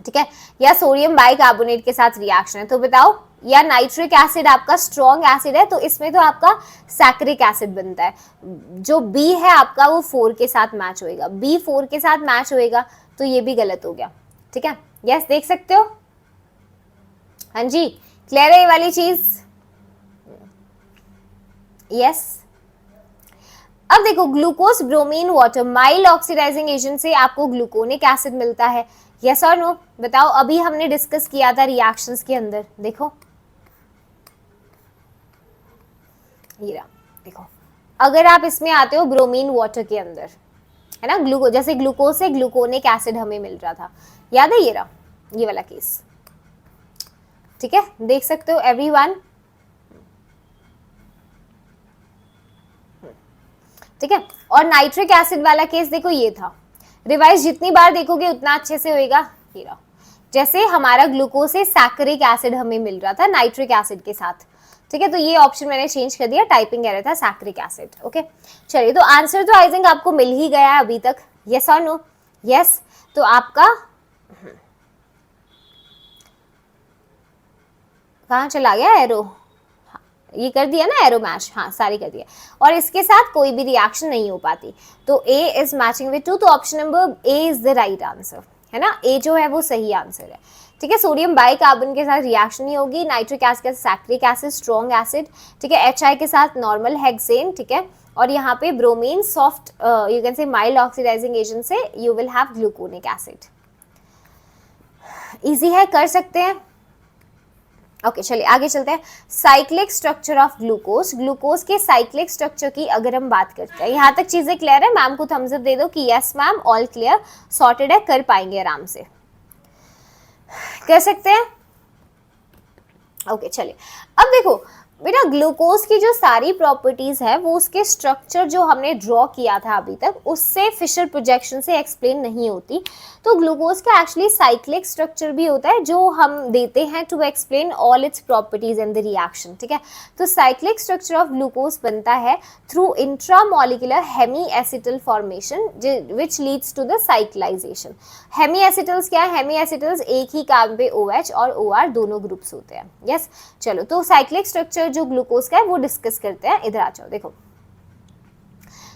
ठीक है, या सोडियम बाइकार्बोनेट के साथ रिएक्शन है, तो बताओ, या नाइट्रिक एसिड आपका स्ट्रॉन्ग एसिड है, तो इसमें तो आपका सैक्रिक एसिड बनता है। जो B है आपका वो 4 के साथ मैच होएगा, B 4 के साथ मैच होएगा, तो ये भी गलत हो गया, ठीक है। यस, देख सकते हो। हाँ जी, क्लियर है ये वाली चीज। यस, अब देखो glucose bromine water, mild oxidising agent से आपको ग्लूकोनिक एसिड मिलता है, यस और नो बताओ। अभी हमने डिस्कस किया था रिएक्शंस के अंदर, देखो ये रहा, देखो अगर आप इसमें आते हो ब्रोमीन वाटर के अंदर, है ना, ग्लूकोज, जैसे ग्लूकोज से ग्लूकोनिक एसिड हमें मिल रहा था, याद है, ये रहा ये वाला केस, ठीक है, देख सकते हो एवरीवन, ठीक है। और नाइट्रिक एसिड वाला केस देखो ये था, रिवाइज जितनी बार देखोगे उतना अच्छे से होएगा। ये रहा, जैसे हमारा ग्लूकोज से सैक्रिक एसिड हमें मिल रहा था नाइट्रिक एसिड के साथ, ठीक है। तो ये ऑप्शन मैंने चेंज कर दिया, टाइपिंग एरर था, सैक्रिक एसिड। ओके चलिए, तो आंसर तो आई थिंक आपको मिल ही गया है अभी तक, यस और नो। यस, तो आपका कहाँ चला गया एरो, ये कर दिया ना एरो मैच, हाँ सारी कर दिया, और इसके साथ कोई भी रिएक्शन नहीं हो पाती, तो ए इज मैचिंग विद 2, तो option number A is the right answer, है ना, ए जो है वो सही आंसर है, ठीक है। सोडियम बाइकार्बन के साथ रिएक्शन नहीं होगी, नाइट्रिक एसिड के साथ सैक्रिक एसिड स्ट्रॉन्ग एसिड, ठीक है, HI के साथ नॉर्मल हेक्सेन, ठीक है, और यहाँ पे bromine soft you can say mild oxidising agent से you will have gluconic acid. Easy है, कर सकते हैं। ओके चलिए आगे चलते हैं। Cyclic structure of glucose, glucose के साइक्लिक स्ट्रक्चर की अगर हम बात करते हैं, यहाँ तक चीजें क्लियर है, मैम को थम्स अप दे दो कि yes ma'am all clear, sorted है, कर पाएंगे आराम से, कर सकते हैं। ओके चलिए, अब देखो बेटा ग्लूकोज की जो सारी प्रॉपर्टीज है वो उसके स्ट्रक्चर जो हमने ड्रॉ किया था अभी तक उससे फिशर प्रोजेक्शन से एक्सप्लेन नहीं होती, तो ग्लूकोज का एक्चुअली साइक्लिक स्ट्रक्चर भी होता है जो हम देते हैं to explain all its properties and the reaction, ठीक है। तो साइक्लिक स्ट्रक्चर ऑफ ग्लूकोज बनता है through intramolecular hemi acetal formation which leads to the cyclization. Hemi acetals क्या है, हेमी एसिटल्स एक ही कार्बन पे OH और OR दोनों ग्रुप्स होते हैं, यस। चलो, तो साइक्लिक स्ट्रक्चर जो ग्लूकोज का है वो डिस्कस करते हैं, इधर आ जाओ। देखो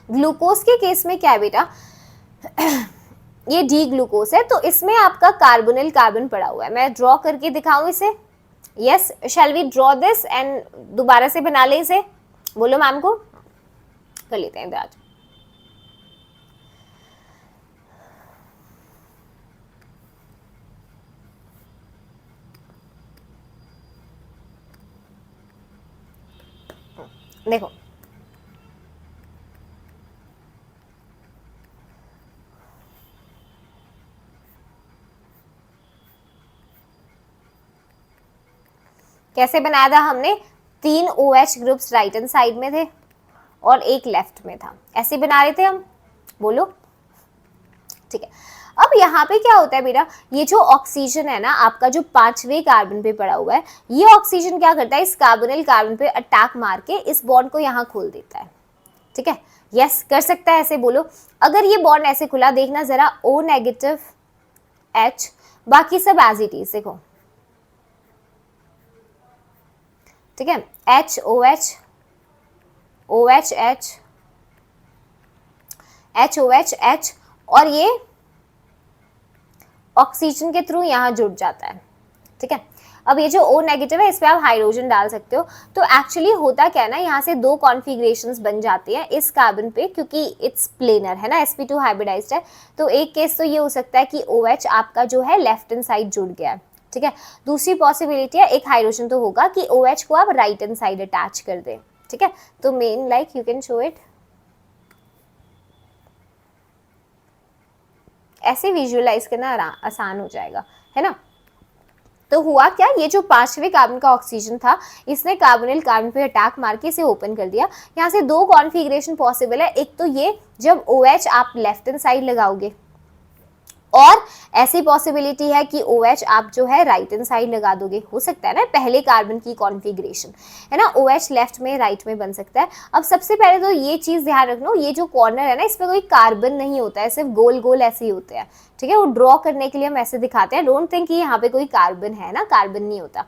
ग्लूकोज के केस में क्या है बेटा, ये डी ग्लूकोज है, तो इसमें आपका कार्बोनिल कार्बन पड़ा हुआ है, मैं ड्रॉ करके दिखाऊं इसे, yes, shall we draw this and दोबारा से बना ले इसे, बोलो मैम को, कर लेते हैं इधर आ जाओ। देखो कैसे बनाया था हमने, 3 OH groups right hand side में थे और एक लेफ्ट में था, ऐसे बना रहे थे हम, बोलो। ठीक है, अब यहाँ पे क्या होता है बेटा, ये जो ऑक्सीजन है ना आपका जो 5वें कार्बन पे पड़ा हुआ है, ये ऑक्सीजन क्या करता है, इस कार्बोनिल कार्बन पे अटैक मार के इस बॉन्ड को यहाँ खोल देता है। ठीक है, यस कर सकता है ऐसे, बोलो। अगर ये बॉन्ड ऐसे खुला, देखना जरा, O नेगेटिव H, बाकी सब एज इट इज, देखो। ठीक है, HOH, OH H, HOH H, और ये ऑक्सीजन के थ्रू यहां जुड़ जाता है। ठीक है, अब ये जो O नेगेटिव है इस पे आप हाइड्रोजन डाल सकते हो। तो एक्चुअली होता क्या है ना, यहाँ से 2 कॉन्फ़िगरेशंस बन जाती हैं इस कार्बन पे, क्योंकि इट्स प्लेनर है ना, sp2 हाइब्रिडाइज्ड है। तो एक केस तो ये हो सकता है कि OH आपका जो है लेफ्ट हैंड साइड जुड़ गया है। ठीक है, दूसरी पॉसिबिलिटी है, एक हाइड्रोजन तो होगा कि OH को आप राइट हैंड साइड अटैच कर दें। ठीक है, तो main like you can show it, ऐसे विजुअलाइज करना आसान हो जाएगा, है ना। तो हुआ क्या, ये जो 5वें कार्बन का ऑक्सीजन था, इसने कार्बोनिल कार्बन पे अटैक मार के इसे ओपन कर दिया। यहाँ से 2 कॉन्फ़िगरेशन पॉसिबल है, एक तो ये जब OH आप लेफ्ट हैंड साइड लगाओगे, और ऐसी पॉसिबिलिटी है कि OH आप जो है राइट हैंड साइड लगा दोगे, हो सकता है ना, पहले कार्बन की कॉन्फ़िगरेशन है ना, OH लेफ्ट में राइट में बन सकता है। अब सबसे पहले तो ये चीज़ ध्यान रखना, ये जो कॉर्नर है ना, इसमें कोई कार्बन नहीं होता है, सिर्फ गोल गोल ऐसे ही होते हैं। ठीक है, वो ड्रॉ करने के लिए हम ऐसे दिखाते हैं, डोंट थिंक कि यहाँ पे कोई कार्बन है ना, कार्बन नहीं होता।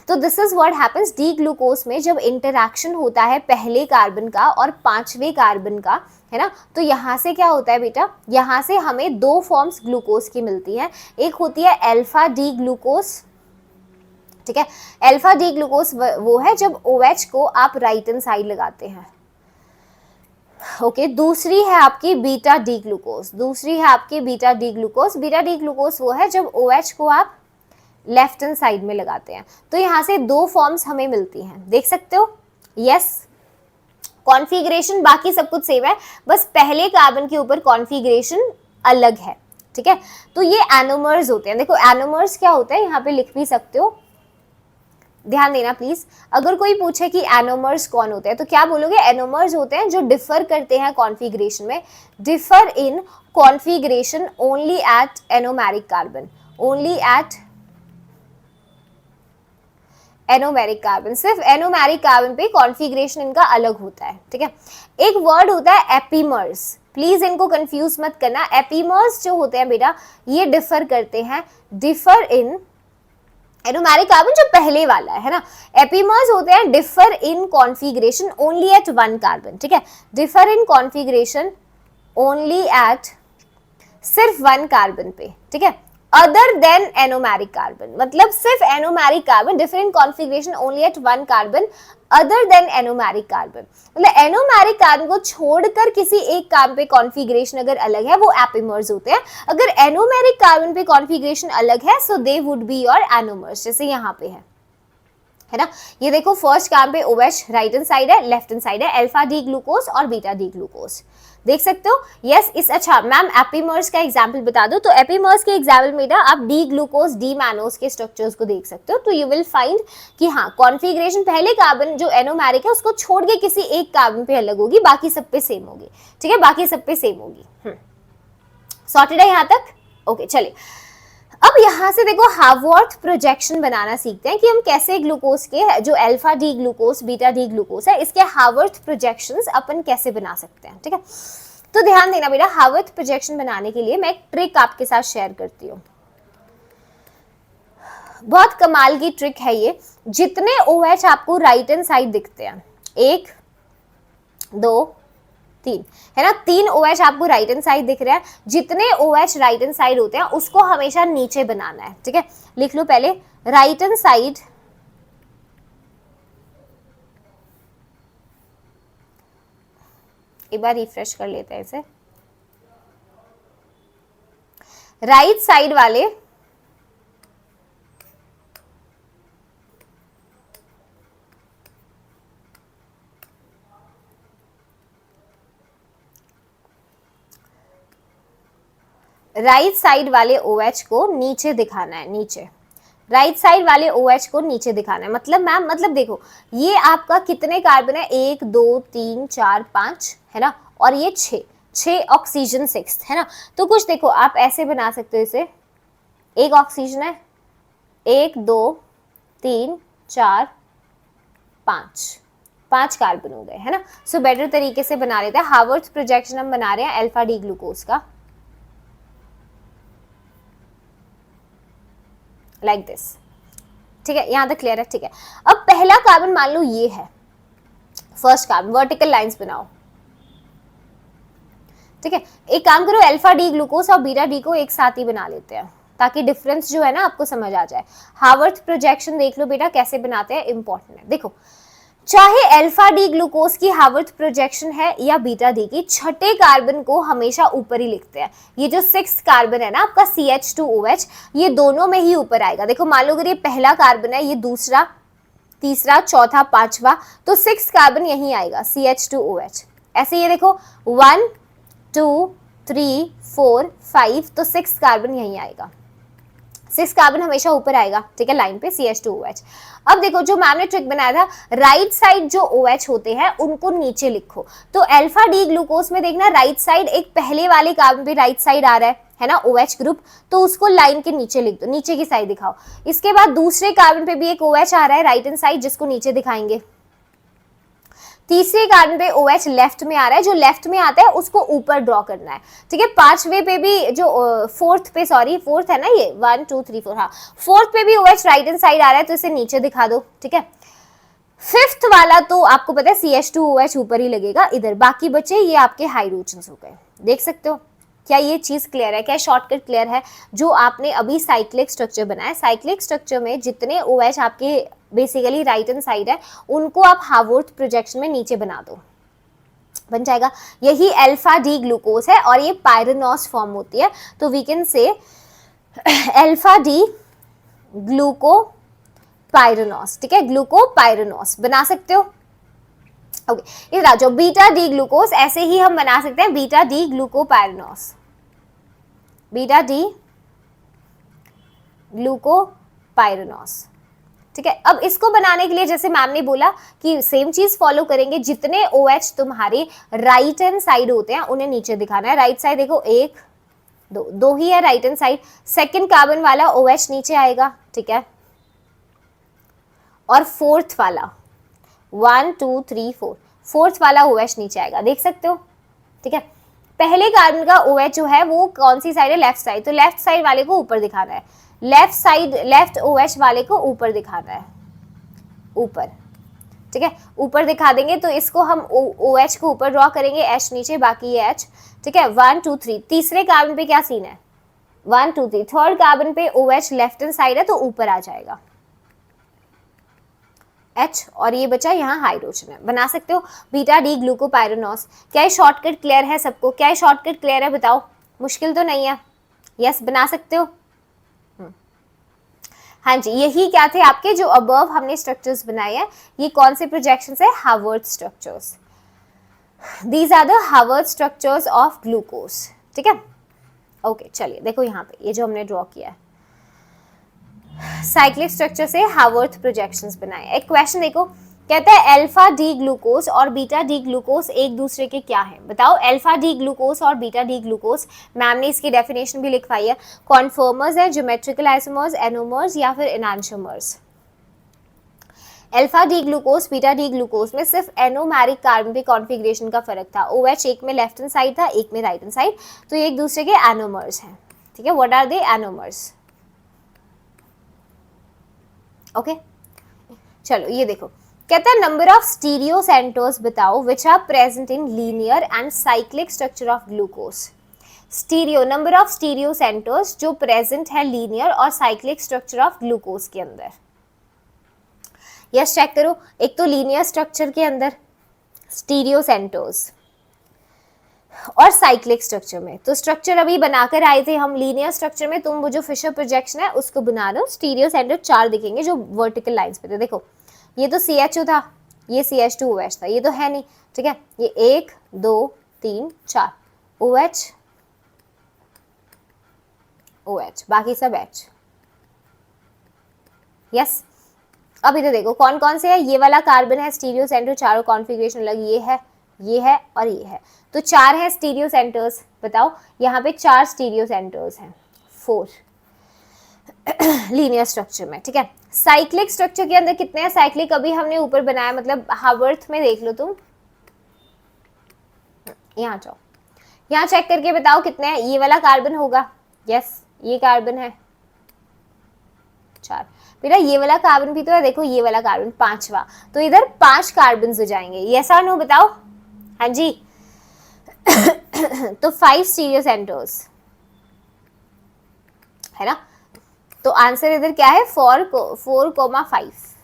तो this is what happens, D glucose में जब इंटरैक्शन होता है पहले कार्बन का और 5वें कार्बन का, है ना, तो यहाँ से क्या होता है बेटा, यहाँ से हमें 2 फॉर्म्स ग्लूकोज की मिलती हैं। एक होती है अल्फा डी ग्लूकोज। ठीक है, अल्फा डी ग्लूकोज वो है जब OH को आप राइट हैंड साइड लगाते हैं। ओके, दूसरी है आपकी बीटा डी ग्लूकोज, दूसरी है आपकी beta D glucose. Beta D glucose वो है जब OH को आप लेफ्ट हैंड साइड में लगाते हैं। तो यहाँ से 2 फॉर्म्स हमें मिलती हैं, देख सकते हो। यस, कॉन्फ़िगरेशन बाकी सब कुछ सेम है, बस पहले कार्बन के ऊपर कॉन्फ़िगरेशन अलग है। ठीक है, तो ये एनोमर्स होते हैं। देखो एनोमर्स क्या होता है, यहाँ पे लिख भी सकते हो, ध्यान देना प्लीज। अगर कोई पूछे कि एनोमर्स कौन होते हैं तो क्या बोलोगे, एनोमर्स होते हैं जो डिफर करते हैं कॉन्फ़िगरेशन में, differ in configuration only at anomeric carbon, only at anomeric carbon, सिर्फ एनोमेरिक कार्बन पे कॉन्फ़िगरेशन इनका अलग होता है। ठीक है, एक वर्ड होता है एपीमर्स, प्लीज इनको कंफ्यूज मत करना। एपीमर्स जो होते हैं बेटा, ये डिफर करते हैं, डिफर इन एनोमेरिक कार्बन जो पहले वाला है ना, एपीमर्स होते हैं differ in configuration only at 1 carbon. ठीक है, differ in configuration only at सिर्फ 1 कार्बन पे। ठीक है, अदर देन एनोमेरिक कार्बन, मतलब सिर्फ anomeric carbon, different configuration only at 1 carbon other than anomeric carbon, मतलब एनोमेरिक कार्बन को छोड़कर किसी एक कार्बन पे कॉन्फ़िगरेशन अगर अलग है वो एपीमर्स होते हैं। अगर एनोमेरिक कार्बन पे कॉन्फ़िगरेशन अलग है so they would be your anomers, जैसे यहाँ पे है ना। ये देखो फर्स्ट कार्बन पे OH राइट हैंड साइड है, लेफ्ट हैंड साइड है, अल्फा डी ग्लूकोज और बीटा डी ग्लूकोज, देख सकते हो। यस, इस अच्छा मैम एपीमर्स का एग्जांपल बता दो, तो एपीमर्स के एग्जांपल में ना आप डी ग्लूकोज डी मैनोज के स्ट्रक्चर्स को देख सकते हो। तो यू विल फाइंड कि हाँ कॉन्फ़िगरेशन पहले कार्बन जो एनोमेरिक है उसको छोड़ के किसी एक कार्बन पे अलग होगी, बाकी सब पे सेम होगी। ठीक है, बाकी सब पे सेम होगी। सॉर्टेड है यहाँ तक? ओके, चलिए अब यहाँ से देखो हावर्थ प्रोजेक्शन बनाना सीखते हैं कि हम कैसे ग्लूकोज के जो alpha D glucose beta D glucose है इसके हावर्थ प्रोजेक्शंस अपन कैसे बना सकते हैं। ठीक है, तो ध्यान देना बेटा, हावर्थ प्रोजेक्शन बनाने के लिए मैं एक ट्रिक आपके साथ शेयर करती हूँ। बहुत कमाल की ट्रिक है ये। जितने OH आपको राइट हैंड साइड दिखते हैं, 1 2 3 है ना, 3 OH आपको राइट हैंड साइड दिख रहे हैं, जितने OH राइट हैंड साइड होते हैं उसको हमेशा नीचे बनाना है। ठीक है, लिख लो पहले राइट हैंड साइड एक बार रिफ्रेश कर लेते हैं इसे, राइट साइड वाले राइट साइड वाले OH को नीचे दिखाना है, नीचे। राइट साइड वाले OH को नीचे दिखाना है। मतलब मैम, मतलब देखो ये आपका कितने कार्बन है, 1 2 3 4 5 है ना, और ये 6 ऑक्सीजन 6 है ना। तो कुछ देखो आप ऐसे बना सकते हो इसे, एक ऑक्सीजन है, 1 2 3 4 5 कार्बन हो गए है ना। सो बेटर तरीके से बना लेते हैं। हार्वर्थ प्रोजेक्शन हम बना रहे हैं अल्फा डी ग्लूकोज का, लाइक दिस। ठीक है, यहां तक क्लियर है। ठीक है, अब पहला कार्बन मान लो ये है फर्स्ट कार्बन, वर्टिकल लाइंस बनाओ। ठीक है, एक काम करो, अल्फा डी ग्लूकोज और बीटा डी को एक साथ ही बना लेते हैं ताकि डिफरेंस जो है ना आपको समझ आ जाए। हार्वर्थ प्रोजेक्शन देख लो बेटा कैसे बनाते हैं, इंपॉर्टेंट है। देखो, चाहे अल्फा डी ग्लूकोज की हार्वर्थ प्रोजेक्शन है या बीटा डी की, छठे कार्बन को हमेशा ऊपर ही लिखते हैं। ये जो 6 कार्बन है ना आपका CH2OH, ये दोनों में ही ऊपर आएगा। देखो मान लो अगर ये पहला कार्बन है, ये दूसरा, तीसरा, चौथा, पांचवा, तो 6 कार्बन यहीं आएगा CH2OH। ऐसे ये देखो 1 2 3 4 5, तो 6 कार्बन यहीं आएगा, 6 कार्बन हमेशा ऊपर आएगा। ठीक है, लाइन पे CH2OH। अब देखो जो मैम ने ट्रिक बनाया था, राइट साइड जो OH होते हैं उनको नीचे लिखो। तो अल्फा डी ग्लूकोज में देखना राइट साइड, एक पहले वाले कार्बन पे राइट साइड आ रहा है ना OH ग्रुप, तो उसको लाइन के नीचे लिख दो, नीचे की साइड दिखाओ। इसके बाद दूसरे कार्बन पे भी एक OH आ रहा है राइट हैंड साइड, जिसको नीचे दिखाएंगे। तीसरे कार्बन पे OH लेफ्ट में आ रहा है, जो लेफ्ट में आता है उसको ऊपर ड्रॉ करना है। ठीक है, पांचवे पे भी जो फोर्थ है ना, ये 1 2 3 4, हाँ फोर्थ पे भी OH राइट हैंड साइड आ रहा है, तो इसे नीचे दिखा दो। ठीक है, फिफ्थ वाला तो आपको पता है CH2OH ऊपर ही लगेगा इधर, बाकी बचे ये आपके हाइड्रोजन्स हो गए। देख सकते हो, क्या ये चीज क्लियर है, क्या शॉर्टकट क्लियर है? जो आपने अभी साइक्लिक स्ट्रक्चर बनाया, साइक्लिक स्ट्रक्चर में जितने OH आपके बेसिकली राइट हैंड साइड है, उनको आप हार्वर्थ प्रोजेक्शन में नीचे बना दो, बन जाएगा। यही अल्फा डी ग्लूकोज है और ये पायरेनॉस फॉर्म होती है, तो we can say alpha D gluco pyranose. ठीक है, ग्लूको पायरेनॉस बना सकते हो। ओके, इधर आ जाओ, बीटा डी ग्लूकोज ऐसे ही हम बना सकते हैं, beta D gluco पायरेनॉस, beta D gluco pyranose. ठीक है, अब इसको बनाने के लिए जैसे मैम ने बोला कि सेम चीज फॉलो करेंगे, जितने OH तुम्हारे राइट हैंड साइड होते हैं उन्हें नीचे दिखाना है। राइट साइड देखो 1 2 ही है right hand side, second carbon वाला OH नीचे आएगा। ठीक है, और फोर्थ वाला 1 2 3 4, फोर्थ वाला OH नीचे आएगा, देख सकते हो। ठीक है, पहले कार्बन का OH जो है वो कौन सी साइड है, लेफ्ट साइड, तो लेफ्ट साइड वाले को ऊपर दिखाना है, लेफ्ट साइड लेफ्ट OH वाले को ऊपर दिखाना है, ऊपर। ठीक है, ऊपर दिखा देंगे तो इसको हम OH को ऊपर ड्रॉ करेंगे, H नीचे, बाकी ये H। ठीक है, 1 2 3, तीसरे कार्बन पे क्या सीन है, 1 2 3, थर्ड कार्बन पे OH लेफ्ट हैंड साइड है तो ऊपर आ जाएगा H, और ये बचा यहाँ हाइड्रोजन है। बना सकते हो बीटा डी ग्लूकोपायरेनॉस। क्या ये शॉर्टकट क्लियर है सबको? क्या ये शॉर्टकट क्लियर है बताओ, मुश्किल तो नहीं है? यस, बना सकते हो। हाँ जी, यही क्या थे आपके जो अबव हमने स्ट्रक्चर्स बनाए हैं, ये कौन से प्रोजेक्शंस है, Haworth structures. These are the Haworth structures of glucose. ठीक है, ओके चलिए देखो यहाँ पे ये जो हमने ड्रॉ किया है, साइक्लिक स्ट्रक्चर से हार्वर्थ प्रोजेक्शंस बनाए। एक क्वेश्चन देखो, कहता है अल्फा डी ग्लूकोज और बीटा डी ग्लूकोज एक दूसरे के क्या हैं? बताओ, अल्फा डी ग्लूकोज और बीटा डी ग्लूकोज, मैम ने इसकी डेफिनेशन भी लिखवाई है। कॉन्फर्मर्स है, ज्योमेट्रिकल आइसोमर्स, एनोमर्स या फिर enantiomers. Alpha D glucose beta D glucose में सिर्फ एनोमेरिक कार्बन के कॉन्फ़िगरेशन का फर्क था। OH एक में लेफ्ट हैंड साइड था, एक में राइट हैंड साइड, तो ये एक दूसरे के एनोमर्स हैं। ठीक है, what are they? Anomers. Okay, चलो ये देखो, कहता है नंबर ऑफ स्टीरियो सेंटर्स बताओ which are present in linear and cyclic structure of glucose. Stereo, number of stereo centres जो प्रेजेंट है लीनियर और साइक्लिक स्ट्रक्चर ऑफ ग्लूकोज के अंदर। यस, चेक करो, एक तो लीनियर स्ट्रक्चर के अंदर स्टीरियो सेंटर्स और साइक्लिक स्ट्रक्चर में। तो स्ट्रक्चर अभी बनाकर आए थे हम, लीनियर स्ट्रक्चर में तुम वो जो फिशर प्रोजेक्शन है उसको बना रहे हो। स्टीरियो सेंटर 4 दिखेंगे जो वर्टिकल लाइंस पे थे। देखो ये तो CHO था, ये CH2OH था, ये तो है नहीं। ठीक है, ये 1 2 3 4 OH OH, बाकी सब H। यस। अभी तो देखो कौन कौन से है, ये वाला कार्बन है स्टीरियो सेंटर, चारों कॉन्फ़िगरेशन अलग, ये है और ये है, तो 4 है स्टीरियो सेंटर्स। बताओ यहाँ पे 4 स्टीरियो सेंटर्स हैं, 4 लीनियर स्ट्रक्चर में, ठीक है। साइक्लिक स्ट्रक्चर के अंदर कितने हैं? साइक्लिक अभी हमने ऊपर बनाया, मतलब हावर्थ में देख लो तुम, यहाँ जाओ, यहाँ चेक करके बताओ कितने हैं। ये वाला कार्बन होगा, यस ये कार्बन है 4, बेटा ये वाला कार्बन भी तो है, देखो ये वाला कार्बन 5वां, तो इधर 5 कार्बन हो जाएंगे, यस और नो बताओ। हाँ जी तो 5 स्टीरियो सेंटर्स है ना, तो आंसर इधर क्या है 4,5,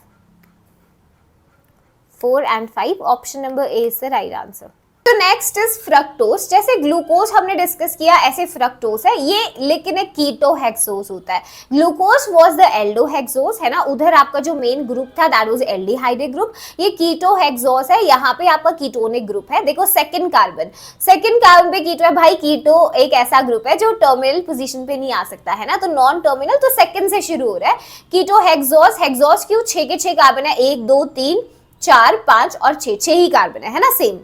4 and 5, option number A is the right answer. तो नेक्स्ट इज फ्रक्टोज। जैसे ग्लूकोज हमने डिस्कस किया, ऐसे फ्रक्टोज है ये, लेकिन एक कीटोहेक्सोज होता है। ग्लूकोज वाज द एल्डोहेक्सोज है ना, उधर आपका जो मेन ग्रुप था दैट वाज एल्डिहाइड ग्रुप, ये कीटोहेक्सोज है, यहाँ पे आपका कीटोनिक ग्रुप है। देखो सेकंड कार्बन पे कीटो है भाई, कीटो एक ऐसा ग्रुप है जो टर्मिनल पोजीशन पे नहीं आ सकता है ना, तो नॉन टर्मिनल, तो सेकंड से शुरू हो रहा है। कीटोहेक्सोज, हेक्सोज क्यों, 6 के 6 कार्बन है, 1 2 3 4 5 और 6 ही कार्बन है ना, सेम।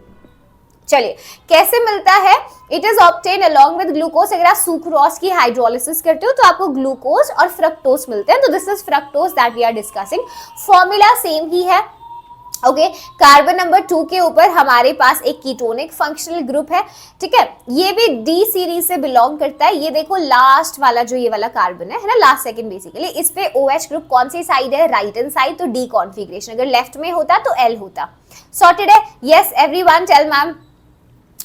चलिए कैसे मिलता है, it is obtain along with glucose. अगर आप सुक्रोज की हाइड्रोलिसिस करते हो तो आपको ग्लूकोज और फ्रक्टोज मिलते हैं, तो this is fructose that we are discussing. Formula same ही है, ओके। कार्बन नंबर 2 के ऊपर हमारे पास एक कीटोनिक फंक्शनल ग्रुप है, ठीक है, ये भी डी सीरीज से बिलोंग करता है। ये देखो लास्ट वाला जो ये वाला कार्बन है ना, लास्ट सेकंड बेसिकली, इस पे OH ग्रुप कौन सी साइड है, राइट हैंड साइड, तो डी कॉन्फिगरेशन, अगर लेफ्ट में होता तो L होता। सॉर्टेड है, यस एवरीवन टेल मैम।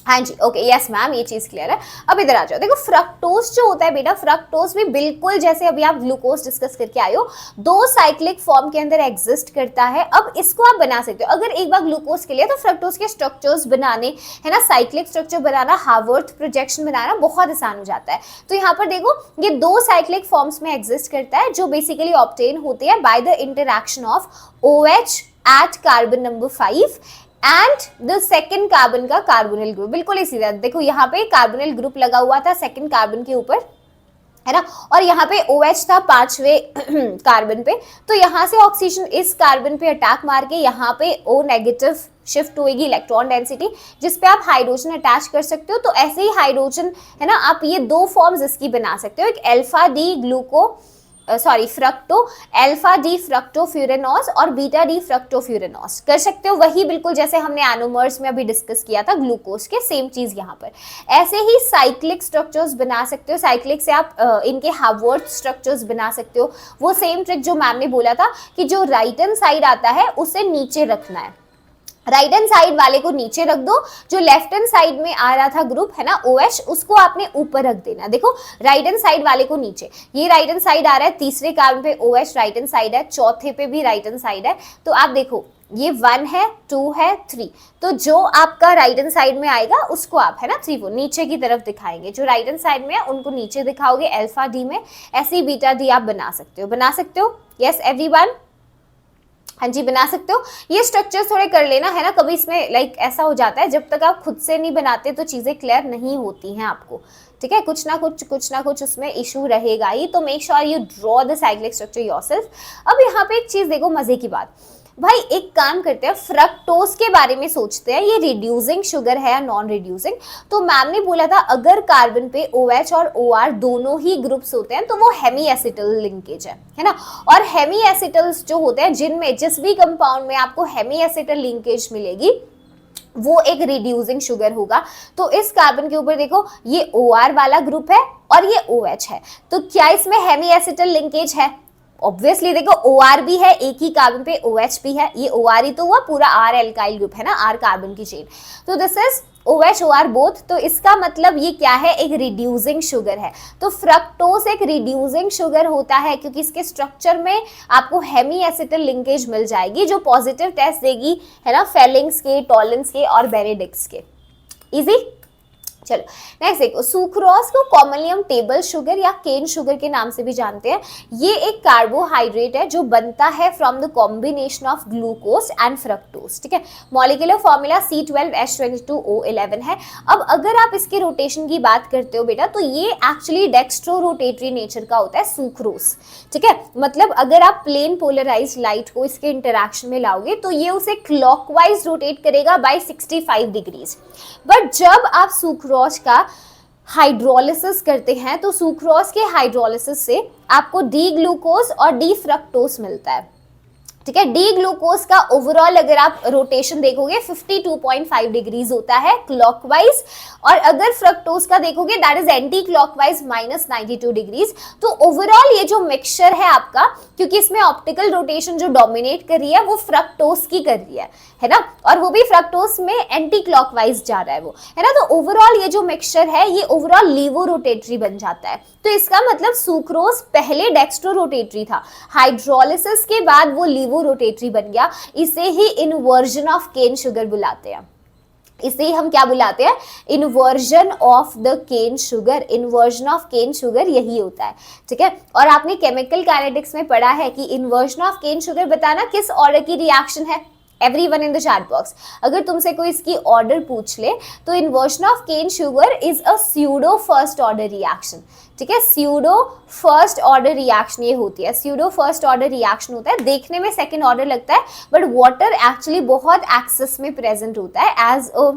हाँ जी, ओके, यस मैम, ये चीज क्लियर है। अब इधर आ जाओ, देखो फ्रक्टोज जो होता है बेटा, फ्रक्टोज भी बिल्कुल जैसे अभी आप ग्लूकोज डिस्कस करके आए हो, 2 साइक्लिक फॉर्म के अंदर एग्जिस्ट करता है। अब इसको आप बना सकते हो, अगर एक बार ग्लूकोज के लिए, तो फ्रक्टोज के स्ट्रक्चर्स बनाने है ना, साइक्लिक स्ट्रक्चर बनाना, हावर्थ प्रोजेक्शन बनाना बहुत आसान हो जाता है। तो यहाँ पर देखो ये 2 साइक्लिक फॉर्म्स में एग्जिस्ट करता है, जो बेसिकली ऑब्टेन होते हैं by the interaction of OH at carbon number 5 and the second carbon का कार्बोनिल ग्रुप। बिल्कुल इसी तरह देखो यहाँ पे कार्बोनिल ग्रुप लगा हुआ था सेकेंड कार्बन के ऊपर, है ना, और यहाँ पे OH था 5वें कार्बन पे, तो यहाँ से ऑक्सीजन इस कार्बन पे अटैक मार के यहाँ पे O नेगेटिव शिफ्ट होगी इलेक्ट्रॉन डेंसिटी, जिसपे आप हाइड्रोजन अटैच कर सकते हो। तो ऐसे ही हाइड्रोजन है ना, आप ये 2 फॉर्म्स इसकी बना सकते हो, एक alpha D ग्लूको fructo, alpha D फ्रक्टोफ्यूरेनॉस और बीटा डी फ्रक्टोफ्यूरेनॉस कर सकते हो, वही बिल्कुल जैसे हमने एनोमर्स में अभी डिस्कस किया था ग्लूकोज के, सेम चीज यहाँ पर। ऐसे ही साइक्लिक स्ट्रक्चर्स बना सकते हो, साइक्लिक से आप इनके हावर्थ स्ट्रक्चर्स बना सकते हो। वो सेम ट्रिक जो मैम ने बोला था कि जो राइट हैंड साइड आता है उसे नीचे रखना है, राइट हैंड साइड वाले को नीचे रख दो, जो लेफ्ट हैंड साइड में आ रहा था ग्रुप है ना OH, उसको आपने ऊपर रख देना। देखो राइट हैंड साइड वाले को नीचे, ये राइट हैंड साइड आ रहा है, तीसरे कार्बन पे OH राइट हैंड साइड है, चौथे पे भी राइट हैंड साइड है, तो आप देखो ये 1 है 2 है 3, तो जो आपका राइट हैंड साइड में आएगा उसको आप है ना 3 4 नीचे की तरफ दिखाएंगे, जो राइट हैंड साइड में है उनको नीचे दिखाओगे अल्फा डी में। ऐसी बीटा डी आप बना सकते हो, यस एवरीवन, हाँ जी बना सकते हो। ये स्ट्रक्चर थोड़े कर लेना है ना, कभी इसमें लाइक ऐसा हो जाता है जब तक आप खुद से नहीं बनाते तो चीज़ें क्लियर नहीं होती हैं आपको, ठीक है, कुछ ना कुछ उसमें इशू रहेगा ही, तो make sure you draw the cyclic structure yourself. अब यहाँ पे एक चीज़ देखो मजे की बात, भाई एक काम करते हैं, फ्रक्टोज के बारे में सोचते हैं, ये रिड्यूसिंग शुगर है या नॉन रिड्यूसिंग। तो मैम ने बोला था अगर कार्बन पे OH और OR दोनों ही ग्रुप्स होते हैं तो वो हेमी एसिटल लिंकेज है ना, और हेमी एसिटल्स जो होते हैं जिनमें जिस भी कंपाउंड में आपको हेमी एसिटल लिंकेज मिलेगी वो एक रिड्यूसिंग शुगर होगा। तो इस कार्बन के ऊपर देखो ये OR वाला ग्रुप है और ये OH है, तो क्या इसमें हेमी एसिटल लिंकेज है? ऑब्वियसली देखो OR भी है, एक ही कार्बन पे OH भी है, ये OR ही तो हुआ, पूरा R एल्काइल ग्रुप है ना, R कार्बन की चेन, तो this is OH OR both, तो इसका मतलब ये क्या है, एक रिड्यूसिंग शुगर है। तो फ्रक्टोज एक रिड्यूसिंग शुगर होता है क्योंकि इसके स्ट्रक्चर में आपको हेमी एसिटल लिंकेज मिल जाएगी जो पॉजिटिव टेस्ट देगी है ना, फेलिंग्स के, टॉलेंस के और बेनेडिक्ट्स के। इजी, चलो नेक्स्ट देखो, सुक्रोज को कॉमनली हम टेबल शुगर या केन शुगर के नाम से भी जानते हैं। ये एक कार्बोहाइड्रेट है जो बनता है from the combination of glucose and fructose, ठीक है। मॉलिक्यूलर फॉर्मूला C12H22O11 है। अब अगर आप इसके रोटेशन की बात करते हो बेटा, तो ये एक्चुअली डेक्स्ट्रो रोटेटरी नेचर का होता है सुक्रोज, ठीक है। मतलब अगर आप प्लेन पोलराइज लाइट को इसके इंटरेक्शन में लाओगे तो ये उसे क्लॉकवाइज रोटेट करेगा बाय 65 डिग्रीज। बट जब आप सुक्रोज का हाइड्रोलिसिस करते हैं तो सुक्रोज के हाइड्रोलिसिस से आपको डी ग्लूकोज और डी फ्रक्टोज मिलता है, ठीक है। डी ग्लूकोज का ओवरऑल अगर आप रोटेशन देखोगे 52.5 डिग्रीज होता है क्लॉकवाइज, और अगर फ्रक्टोज का देखोगे that is anti clockwise -92 degrees. तो ओवरऑल ये जो मिक्सचर है आपका, क्योंकि इसमें ऑप्टिकल रोटेशन जो डोमिनेट कर रही है वो फ्रक्टोज की कर रही है ना, और वो भी फ्रक्टोज में एंटी क्लॉकवाइज जा रहा है वो, है ना। तो ओवरऑल ये जो मिक्सचर है ये ओवरऑल लीवो रोटेटरी बन जाता है। तो इसका मतलब सुक्रोज पहले डेक्स्ट्रो रोटेटरी था, हाइड्रोलिसिस के बाद वो लीवो रोटेटरी बन गया। इसे ही इन्वर्जन ऑफ केन शुगर बुलाते हैं। इसे ही हम क्या बुलाते हैं? Inversion of the cane sugar. Inversion of cane sugar यही होता है, ठीक है। और आपने केमिकल काइनेटिक्स में पढ़ा है कि इन्वर्जन ऑफ केन शुगर बताना किस ऑर्डर की रिएक्शन है। Everyone in the chat box, अगर तुमसे कोई इसकी ऑर्डर पूछ ले तो inversion of cane sugar is a pseudo first order reaction, ठीक है। स्यूडो फर्स्ट ऑर्डर रिएक्शन ये होती है, स्यूडो फर्स्ट ऑर्डर रिएक्शन होता है। देखने में सेकंड ऑर्डर लगता है बट वाटर एक्चुअली बहुत एक्सेस में प्रेजेंट होता है एज अ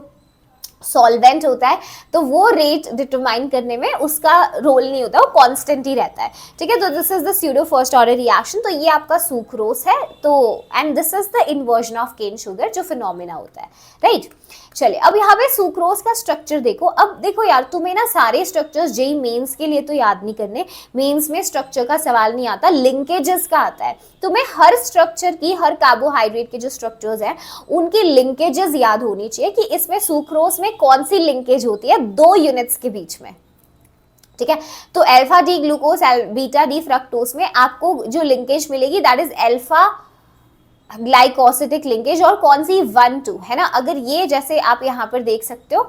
सॉल्वेंट होता है, तो वो रेट डिटरमाइन करने में उसका रोल नहीं होता, वो कांस्टेंट ही रहता है, ठीक है। तो this is the pseudo first order reaction. तो ये आपका सुक्रोज है, तो and this is the inversion of cane sugar जो फिनोमिना होता है, राइट। चलिए अब यहाँ पे सुक्रोज का स्ट्रक्चर देखो। अब देखो यार, तुम्हें ना सारे स्ट्रक्चर्स जेई मेंस के लिए तो याद नहीं करने, मेंस में स्ट्रक्चर का सवाल नहीं आता, लिंकेजेस का आता है। तुम्हें हर स्ट्रक्चर की, हर कार्बोहाइड्रेट के जो स्ट्रक्चर्स हैं उनकी लिंकेजेस याद होनी चाहिए कि इसमें सुक्रोज में कौन सी लिंकेज होती है 2 यूनिट्स के बीच में, ठीक है। तो alpha D glucose beta D fructose में आपको जो लिंकेज मिलेगी that is alpha glycosidic linkage, और कौन सी 1-2 है ना। अगर ये जैसे आप यहाँ पर देख सकते हो,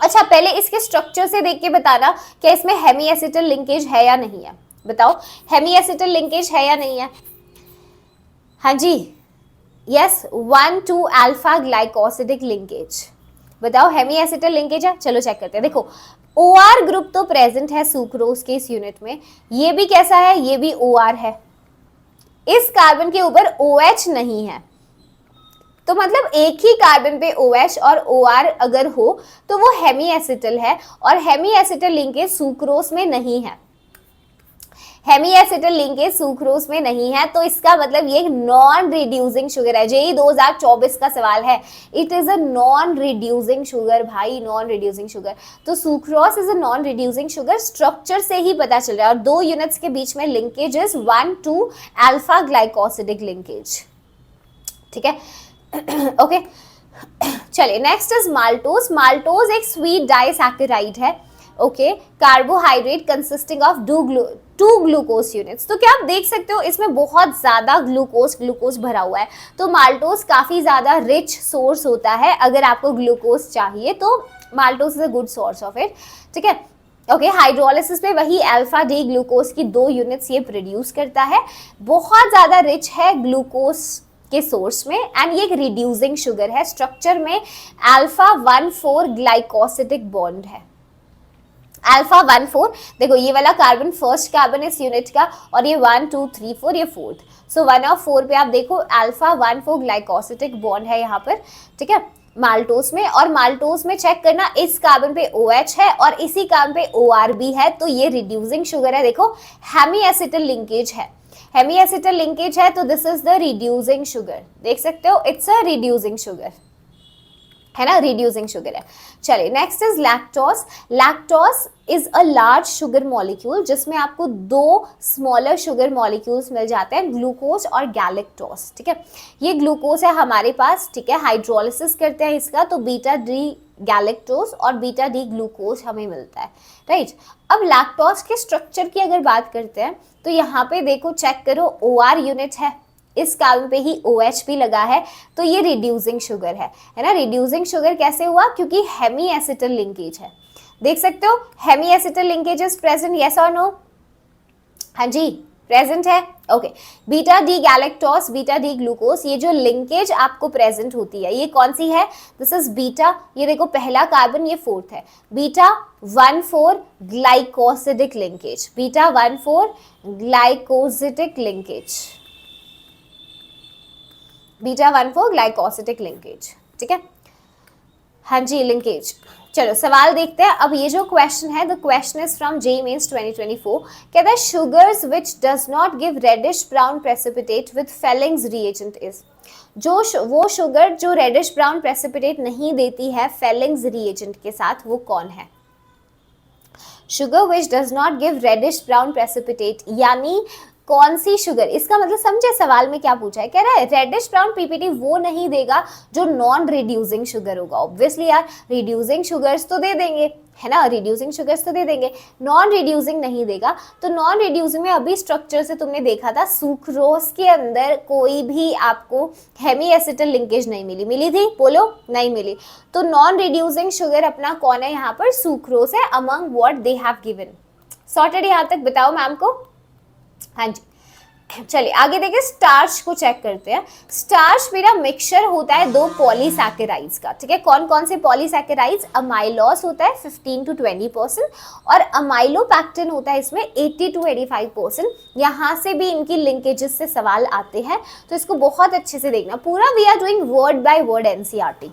अच्छा पहले इसके स्ट्रक्चर से देख के बताना क्या इसमें हेमी एसिटल लिंकेज है या नहीं है, बताओ हेमी एसिटल लिंकेज है या नहीं है। हाँ जी, यस 1-2 अल्फा ग्लाइकोसिडिक लिंकेज, बताओ हेमी एसिटल लिंकेज है। चलो चेक करते हैं। देखो OR ग्रुप तो प्रेजेंट है सुक्रोज के इस यूनिट में, ये भी कैसा है, ये भी OR है। इस कार्बन के ऊपर OH नहीं है, तो मतलब एक ही कार्बन पे OH और OR अगर हो तो वो हेमी एसिटल है, और हेमी एसिटल लिंकेज सुक्रोज में नहीं है। हेमी एसिटल लिंकेज सुक्रोज में नहीं है, तो इसका मतलब ये नॉन रिड्यूसिंग शुगर है। जेई 2024 का सवाल है, it is a non reducing sugar भाई, नॉन रिड्यूसिंग शुगर। तो sucrose is a non reducing sugar, structure से ही पता चल रहा है। और 2 यूनिट्स के बीच में linkage is 1-2 alpha glycosidic linkage, ठीक है। ओके चलिए नेक्स्ट इज माल्टोज। माल्टोज एक स्वीट डाइसैकेराइड है, okay, carbohydrate consisting of 2 glucose units. तो क्या आप देख सकते हो इसमें बहुत ज्यादा ग्लूकोज भरा हुआ है, तो माल्टोज काफी ज्यादा रिच सोर्स होता है। अगर आपको ग्लूकोज चाहिए तो maltose is a good source of it, ठीक है। ओके, हाइड्रोलिसिस पे वही अल्फा डी ग्लूकोज की 2 यूनिट्स ये प्रोड्यूस करता है, बहुत ज्यादा रिच है ग्लूकोज के सोर्स में, एंड ये एक रिड्यूसिंग शुगर है। स्ट्रक्चर में अल्फा 1,4 ग्लाइकोसिडिक बॉन्ड है, अल्फा 1,4। देखो ये वाला कार्बन फर्स्ट कार्बन इस यूनिट का, और ये 1, 2, 3, 4 ये फोर्थ। सो 1 और 4 पे आप देखो अल्फा 1,4 ग्लाइकोसिडिक बॉन्ड है यहाँ पर, ठीक है, माल्टोज में। और माल्टोज में चेक करना, इस कार्बन पे OH है और इसी कार्बन पे OR भी है, तो ये रिड्यूसिंग शुगर है। देखो हेमी एसिटल लिंकेज है, हेमी एसिटल लिंकेज है, तो this is the reducing sugar. देख सकते हो इट्स अ रिड्यूसिंग शुगर, है ना, रिड्यूसिंग शुगर है। चलिए next is lactose. Lactose is a large sugar molecule जिसमें आपको 2 स्मॉलर शुगर मॉलिक्यूल्स मिल जाते हैं, ग्लूकोज और गैलेक्टोज, ठीक है। ये ग्लूकोज है हमारे पास, ठीक है, हाइड्रोलिसिस करते हैं इसका, तो बीटा डी गैलेक्टोज और बीटा डी ग्लूकोज हमें मिलता है, राइट। अब लैक्टोज के स्ट्रक्चर की अगर बात करते हैं तो यहाँ पे देखो चेक करो OR यूनिट है, इस कार्बन पे ही OH भी लगा है, तो ये रिड्यूसिंग शुगर है ना। रिड्यूसिंग शुगर कैसे हुआ, क्योंकि हेमी एसिटल लिंकेज है। देख सकते हो hemiacetal linkage is present, yes और नो? हाँ जी प्रेजेंट है। Okay, beta D galactose, beta D glucose, ये जो लिंकेज आपको प्रेजेंट होती है ये कौन सी है? दिस इज बीटा, ये देखो पहला कार्बन, ये फोर्थ है, beta 1,4 glycosidic linkage, beta 1,4 glycosidic linkage, beta 1,4 glycosidic linkage, ठीक है। हाँ जी लिंकेज। चलो सवाल देखते हैं। अब ये जो क्वेश्चन है, the question is from JEE Mains 2024, कहता है sugars which does not give reddish brown precipitate with Fehling's reagent is, वो शुगर जो रेडिश ब्राउन प्रेसिपिटेट नहीं देती है फेलिंग्स रिएजेंट के साथ, वो कौन है? Sugar which does not give reddish brown precipitate यानी कौन सी शुगर? इसका मतलब समझे सवाल में क्या पूछा है, कह रहा है रेडिश ब्राउन पीपीटी वो नहीं देगा जो नॉन रिड्यूसिंग शुगर होगा। ऑब्वियसली यार रिड्यूसिंग शुगर्स तो दे देंगे, है ना, रिड्यूसिंग शुगर्स तो दे देंगे, नॉन रिड्यूसिंग नहीं देगा। तो नॉन रिड्यूसिंग में अभी स्ट्रक्चर से तुमने देखा था सुक्रोज के अंदर कोई भी आपको हेमी एसिटल लिंकेज नहीं मिली, मिली थी? बोलो नहीं मिली। तो नॉन रिड्यूसिंग शुगर अपना कौन है यहाँ पर? सुक्रोज है, among what they have given. Sorted यहाँ तक बताओ मैम को? हाँ जी चलिए आगे देखिए, स्टार्च को चेक करते हैं। स्टार्च मेरा मिक्सचर होता है दो पॉलीसैकेराइड्स का, ठीक है। कौन कौन से पॉलीसैकेराइड्स? अमाइलोस होता है 15 to 20% और अमाइलोपैक्टिन होता है इसमें 80 to 85%। यहाँ से भी इनकी लिंकेजेस से सवाल आते हैं, तो इसको बहुत अच्छे से देखना पूरा। We are doing word by word NCERT।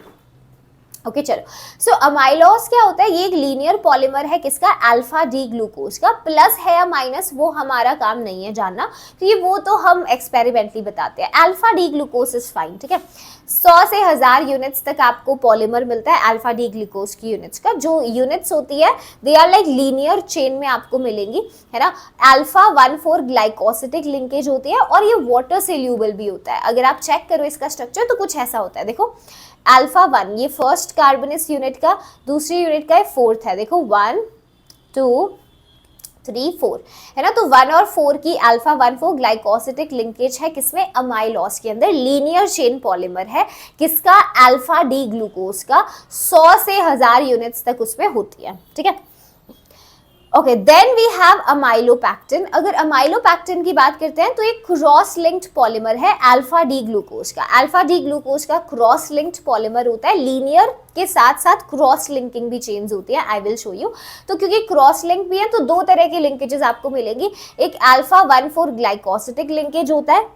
Okay चलो, सो अमाइलोस क्या होता है? ये एक लीनियर पॉलीमर है किसका? अल्फा डी ग्लूकोज का। प्लस है या माइनस वो हमारा काम नहीं है जानना, क्योंकि वो तो हम एक्सपेरिमेंटली बताते हैं। Alpha D glucose is fine, ठीक है। 100 से 1000 यूनिट्स तक आपको पॉलीमर मिलता है अल्फा डी ग्लूकोज की यूनिट्स का। जो यूनिट्स होती है they are like linear chain में आपको मिलेंगी, है ना। अल्फा 1,4 ग्लाइकोसिडिक लिंकेज होती है और ये वाटर सोल्यूबल भी होता है। अगर आप चेक करो इसका स्ट्रक्चर तो कुछ ऐसा होता है, देखो अल्फा 1 ये फर्स्ट कार्बन इस यूनिट का, दूसरी यूनिट का फोर्थ है, देखो 1 2 3 4, है ना। तो 1 और 4 की अल्फा 1,4 ग्लाइकोसिडिक लिंकेज है किसमें? अमाइलोस के अंदर। लीनियर चेन पॉलीमर है किसका? अल्फा डी ग्लूकोज का। 100 से 1000 यूनिट्स तक उसमें होती है, ठीक है। Okay then we have amylopectin. अगर अमाइलोपैक्टिन की बात करते हैं तो एक क्रॉस लिंक्ड पॉलीमर है अल्फा डी ग्लूकोज का। अल्फा डी ग्लूकोज का क्रॉस लिंक्ड पॉलीमर होता है, लीनियर के साथ साथ क्रॉस लिंकिंग भी चेन्स होती है। I will show you. तो क्योंकि क्रॉस लिंक भी है तो दो तरह की लिंकेजेस आपको मिलेंगी। एक अल्फा 1,4 ग्लाइकोसिडिक लिंकेज होता है,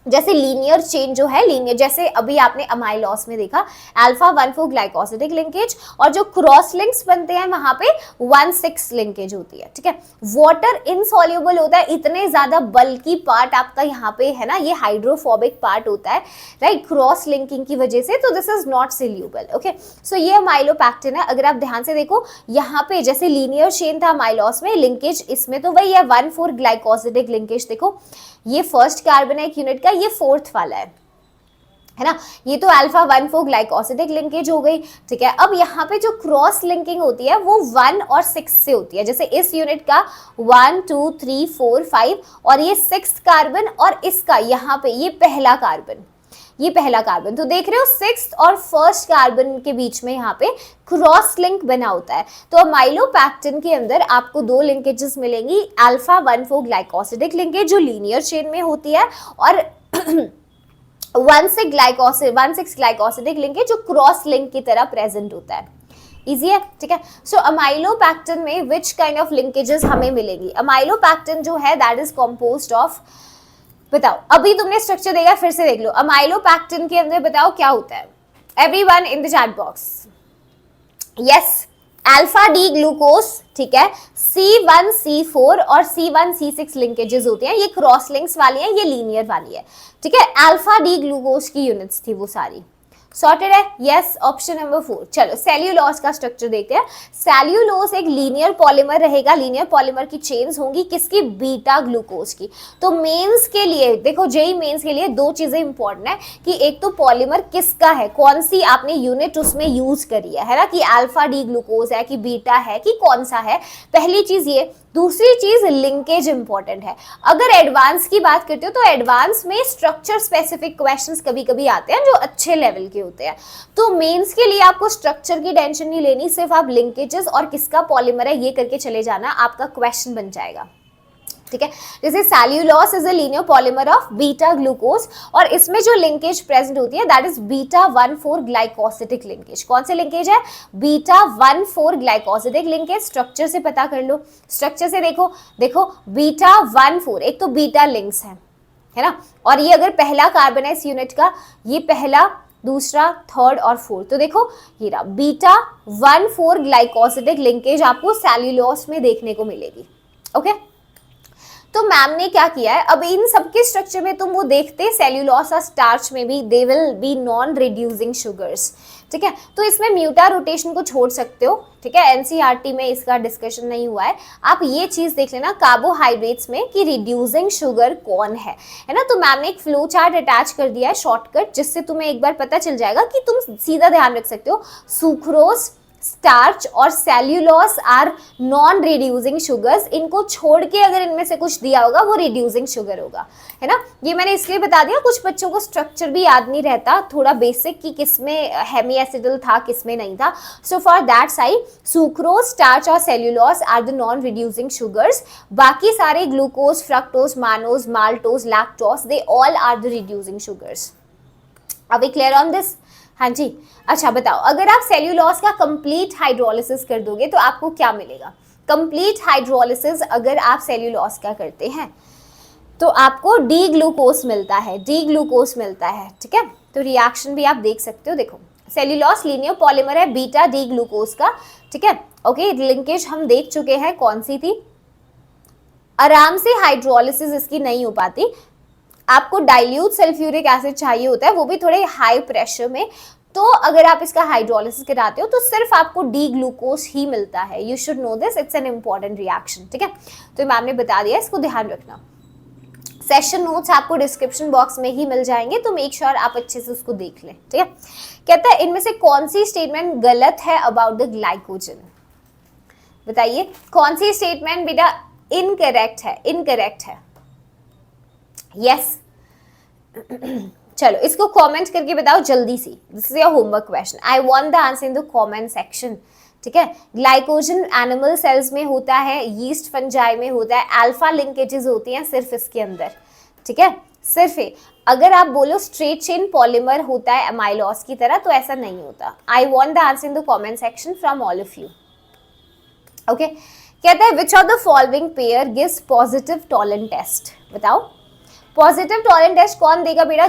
जैसे लीनियर चेन जो है, लीनियर जैसे अभी आपने अमाइलोस में देखा अल्फा 1,4 ग्लाइकोसिडिक लिंकेज, और जो क्रॉस लिंक्स बनते हैं वहां पे 1,6 लिंकेज होती है, ठीक है। वाटर इनसॉल्युबल होता है, इतने ज्यादा बल्कि पार्ट आपका यहाँ पे है ना, ये हाइड्रोफोबिक पार्ट होता है, राइट, क्रॉस लिंकिंग की वजह से। तो this is not soluble, okay. So ये अमाइलोपैक्टिन है। अगर आप ध्यान से देखो यहाँ पे जैसे लीनियर चेन था अमाइलोस में, लिंकेज इसमें तो वही है 1,4 ग्लाइकोसिडिक लिंकेज। देखो ये फर्स्ट कार्बन है एक यूनिट का, ये फोर्थ वाला है ना। ये तो अल्फा 1,4 ग्लाइकोसिडिक लिंकेज हो गई, ठीक है। अब यहाँ पे जो क्रॉस लिंकिंग होती है वो 1 और 6 से होती है। जैसे इस यूनिट का 1 2 3 4 5 और ये 6th कार्बन, और इसका यहाँ पे ये पहला कार्बन, ये पहला कार्बन। तो देख रहे हो 6th और 1st कार्बन के बीच में यहाँ पे क्रॉस लिंक बना होता है। तो अमाइलोपैक्टिन के अंदर आपको दो लिंकेजेस मिलेंगी, अल्फा 1,4 ग्लाइकोसिडिक लिंकेज जो लीनियर चेन में होती है, और 1,6 ग्लाइकोसिडिक लिंकेज जो क्रॉस लिंक की तरह प्रेजेंट होता है। इजी है, ठीक है। सो अमाइलोपैक्टिन में विच काइंड ऑफ लिंकेजेस हमें मिलेंगी? अमाइलोपैक्टिन जो है दैट इज कंपोज्ड ऑफ, बताओ अभी तुमने स्ट्रक्चर देखा फिर से देख लो। अमाइलोपैक्टिन के अंदर बताओ क्या होता है? Everyone in the chat box. Yes, alpha D glucose, ठीक है। C1C4 और C1C6 लिंकेजेस होती हैं, ये क्रॉस लिंक्स वाली हैं, ये लीनियर वाली है, ठीक है। अल्फा डी ग्लूकोज की यूनिट्स थी वो सारी। सॉर्टेड है, यस, ऑप्शन नंबर 4। चलो सेल्यूलोज का स्ट्रक्चर देखते हैं। सेल्यूलोज एक लीनियर पॉलीमर रहेगा, लीनियर पॉलीमर की चेन्स होंगी किसकी, बीटा ग्लूकोज की। तो मेंस के लिए देखो, जेई मेंस के लिए दो चीजें इंपॉर्टेंट है कि एक तो पॉलीमर किसका है, कौन सी आपने यूनिट उसमें यूज करी है ना, कि अल्फा डी ग्लूकोज है कि बीटा है कि कौन सा है, पहली चीज ये। दूसरी चीज लिंकेज इंपॉर्टेंट है। अगर एडवांस की बात करते हो तो एडवांस में स्ट्रक्चर स्पेसिफिक क्वेश्चंस कभी कभी आते हैं जो अच्छे लेवल के होते हैं। तो मेंस के लिए आपको स्ट्रक्चर की टेंशन नहीं लेनी, सिर्फ आप लिंकेजेस और किसका पॉलीमर है ये करके चले जाना, आपका क्वेश्चन बन जाएगा। ठीक है, जैसे cellulose is a linear polymer of beta glucose, और इसमें जो लिंकेज प्रेजेंट होती है that is beta 1,4 glycosidic linkage. कौन से लिंकेज है, बीटा 1,4 ग्लाइकोसिडिक लिंकेज। स्ट्रक्चर से पता कर लो, स्ट्रक्चर से देखो, देखो बीटा 1,4 एक तो बीटा लिंक्स है ना, और ये अगर पहला कार्बन है इस यूनिट का, ये पहला, दूसरा, थर्ड और फोर्थ, तो देखो ये रहा बीटा 1,4 ग्लाइकोसिडिक लिंकेज आपको सेल्यूलोज में देखने को मिलेगी। ओके, तो मैम ने क्या किया है, अब इन सबके स्ट्रक्चर में तुम वो देखते सेल्यूलोज और स्टार्च में भी they will be non reducing sugars. ठीक है, तो इसमें म्यूटा रोटेशन को छोड़ सकते हो। ठीक है, एनसीईआरटी में इसका डिस्कशन नहीं हुआ है, आप ये चीज देख लेना कार्बोहाइड्रेट्स में कि रिड्यूसिंग शुगर कौन है ना। तो मैम ने एक फ्लो चार्ट अटैच कर दिया है शॉर्टकट, जिससे तुम्हें एक बार पता चल जाएगा कि तुम सीधा ध्यान रख सकते हो सुक्रोज, स्टार्च और cellulose are non reducing sugars. इनको छोड़ के अगर इनमें से कुछ दिया होगा वो रिड्यूसिंग शुगर होगा, है ना। ये मैंने इसलिए बता दिया, कुछ बच्चों को स्ट्रक्चर भी याद नहीं रहता, थोड़ा बेसिक कि किसमें हेमी एसिडल था किसमें नहीं था। So for that side sucrose, starch और cellulose are the non reducing sugars. बाकी सारे glucose, fructose, mannose, maltose, lactose, they all are the reducing sugars. Are we clear on this? हाँ जी। अच्छा बताओ, अगर आप सेल्यूलोज का कंप्लीट हाइड्रोलिसिस कर दोगे तो आपको क्या मिलेगा? कंप्लीट हाइड्रोलिसिस अगर आप सेल्यूलोज का करते हैं तो आपको डी ग्लूकोज मिलता है, डी ग्लूकोज मिलता है। ठीक है, तो रिएक्शन भी आप देख सकते हो। देखो सेल्यूलोज लीनियर पॉलीमर है बीटा डी ग्लूकोज का। ठीक है, ओके, लिंकेज हम देख चुके हैं कौन सी थी। आराम से हाइड्रोलिसिस इसकी नहीं हो पाती, आपको डाइल्यूट सल्फ्यूरिक एसिड चाहिए होता है, वो भी थोड़े हाई प्रेशर में। तो अगर आप इसका हाइड्रोलिसिस कराते हो तो सिर्फ आपको डी ग्लूकोज ही मिलता है। You should know this, it's an important reaction. ठीक है, तो मैम ने बता दिया, इसको ध्यान रखना। सेशन नोट्स आपको डिस्क्रिप्शन बॉक्स में ही मिल जाएंगे, तो मेक श्योर आप अच्छे से उसको देख लें। ठीक है, कहता है इनमें से कौन सी स्टेटमेंट गलत है अबाउट द ग्लाइकोजन? बताइए कौन सी स्टेटमेंट बेटा इनकरेक्ट है? इनकरेक्ट है, यस। चलो इसको कमेंट करके बताओ जल्दी सी, this is your homework question. I want the answer in the comment section. ठीक है, ग्लाइकोजन एनिमल सेल्स में होता है, यीस्ट फंजाई में होता है, अल्फा लिंकेजेस होती हैं सिर्फ इसके अंदर। ठीक है, सिर्फ अगर आप बोलो स्ट्रेट चेन पॉलीमर होता है अमाइलोज की तरह, तो ऐसा नहीं होता। I want the answer in the comment section from all of you. Okay, कहता है which of the following pair gives positive Tollen test? बताओ पॉजिटिव टॉलन टेस्ट कौन देगा बेटा?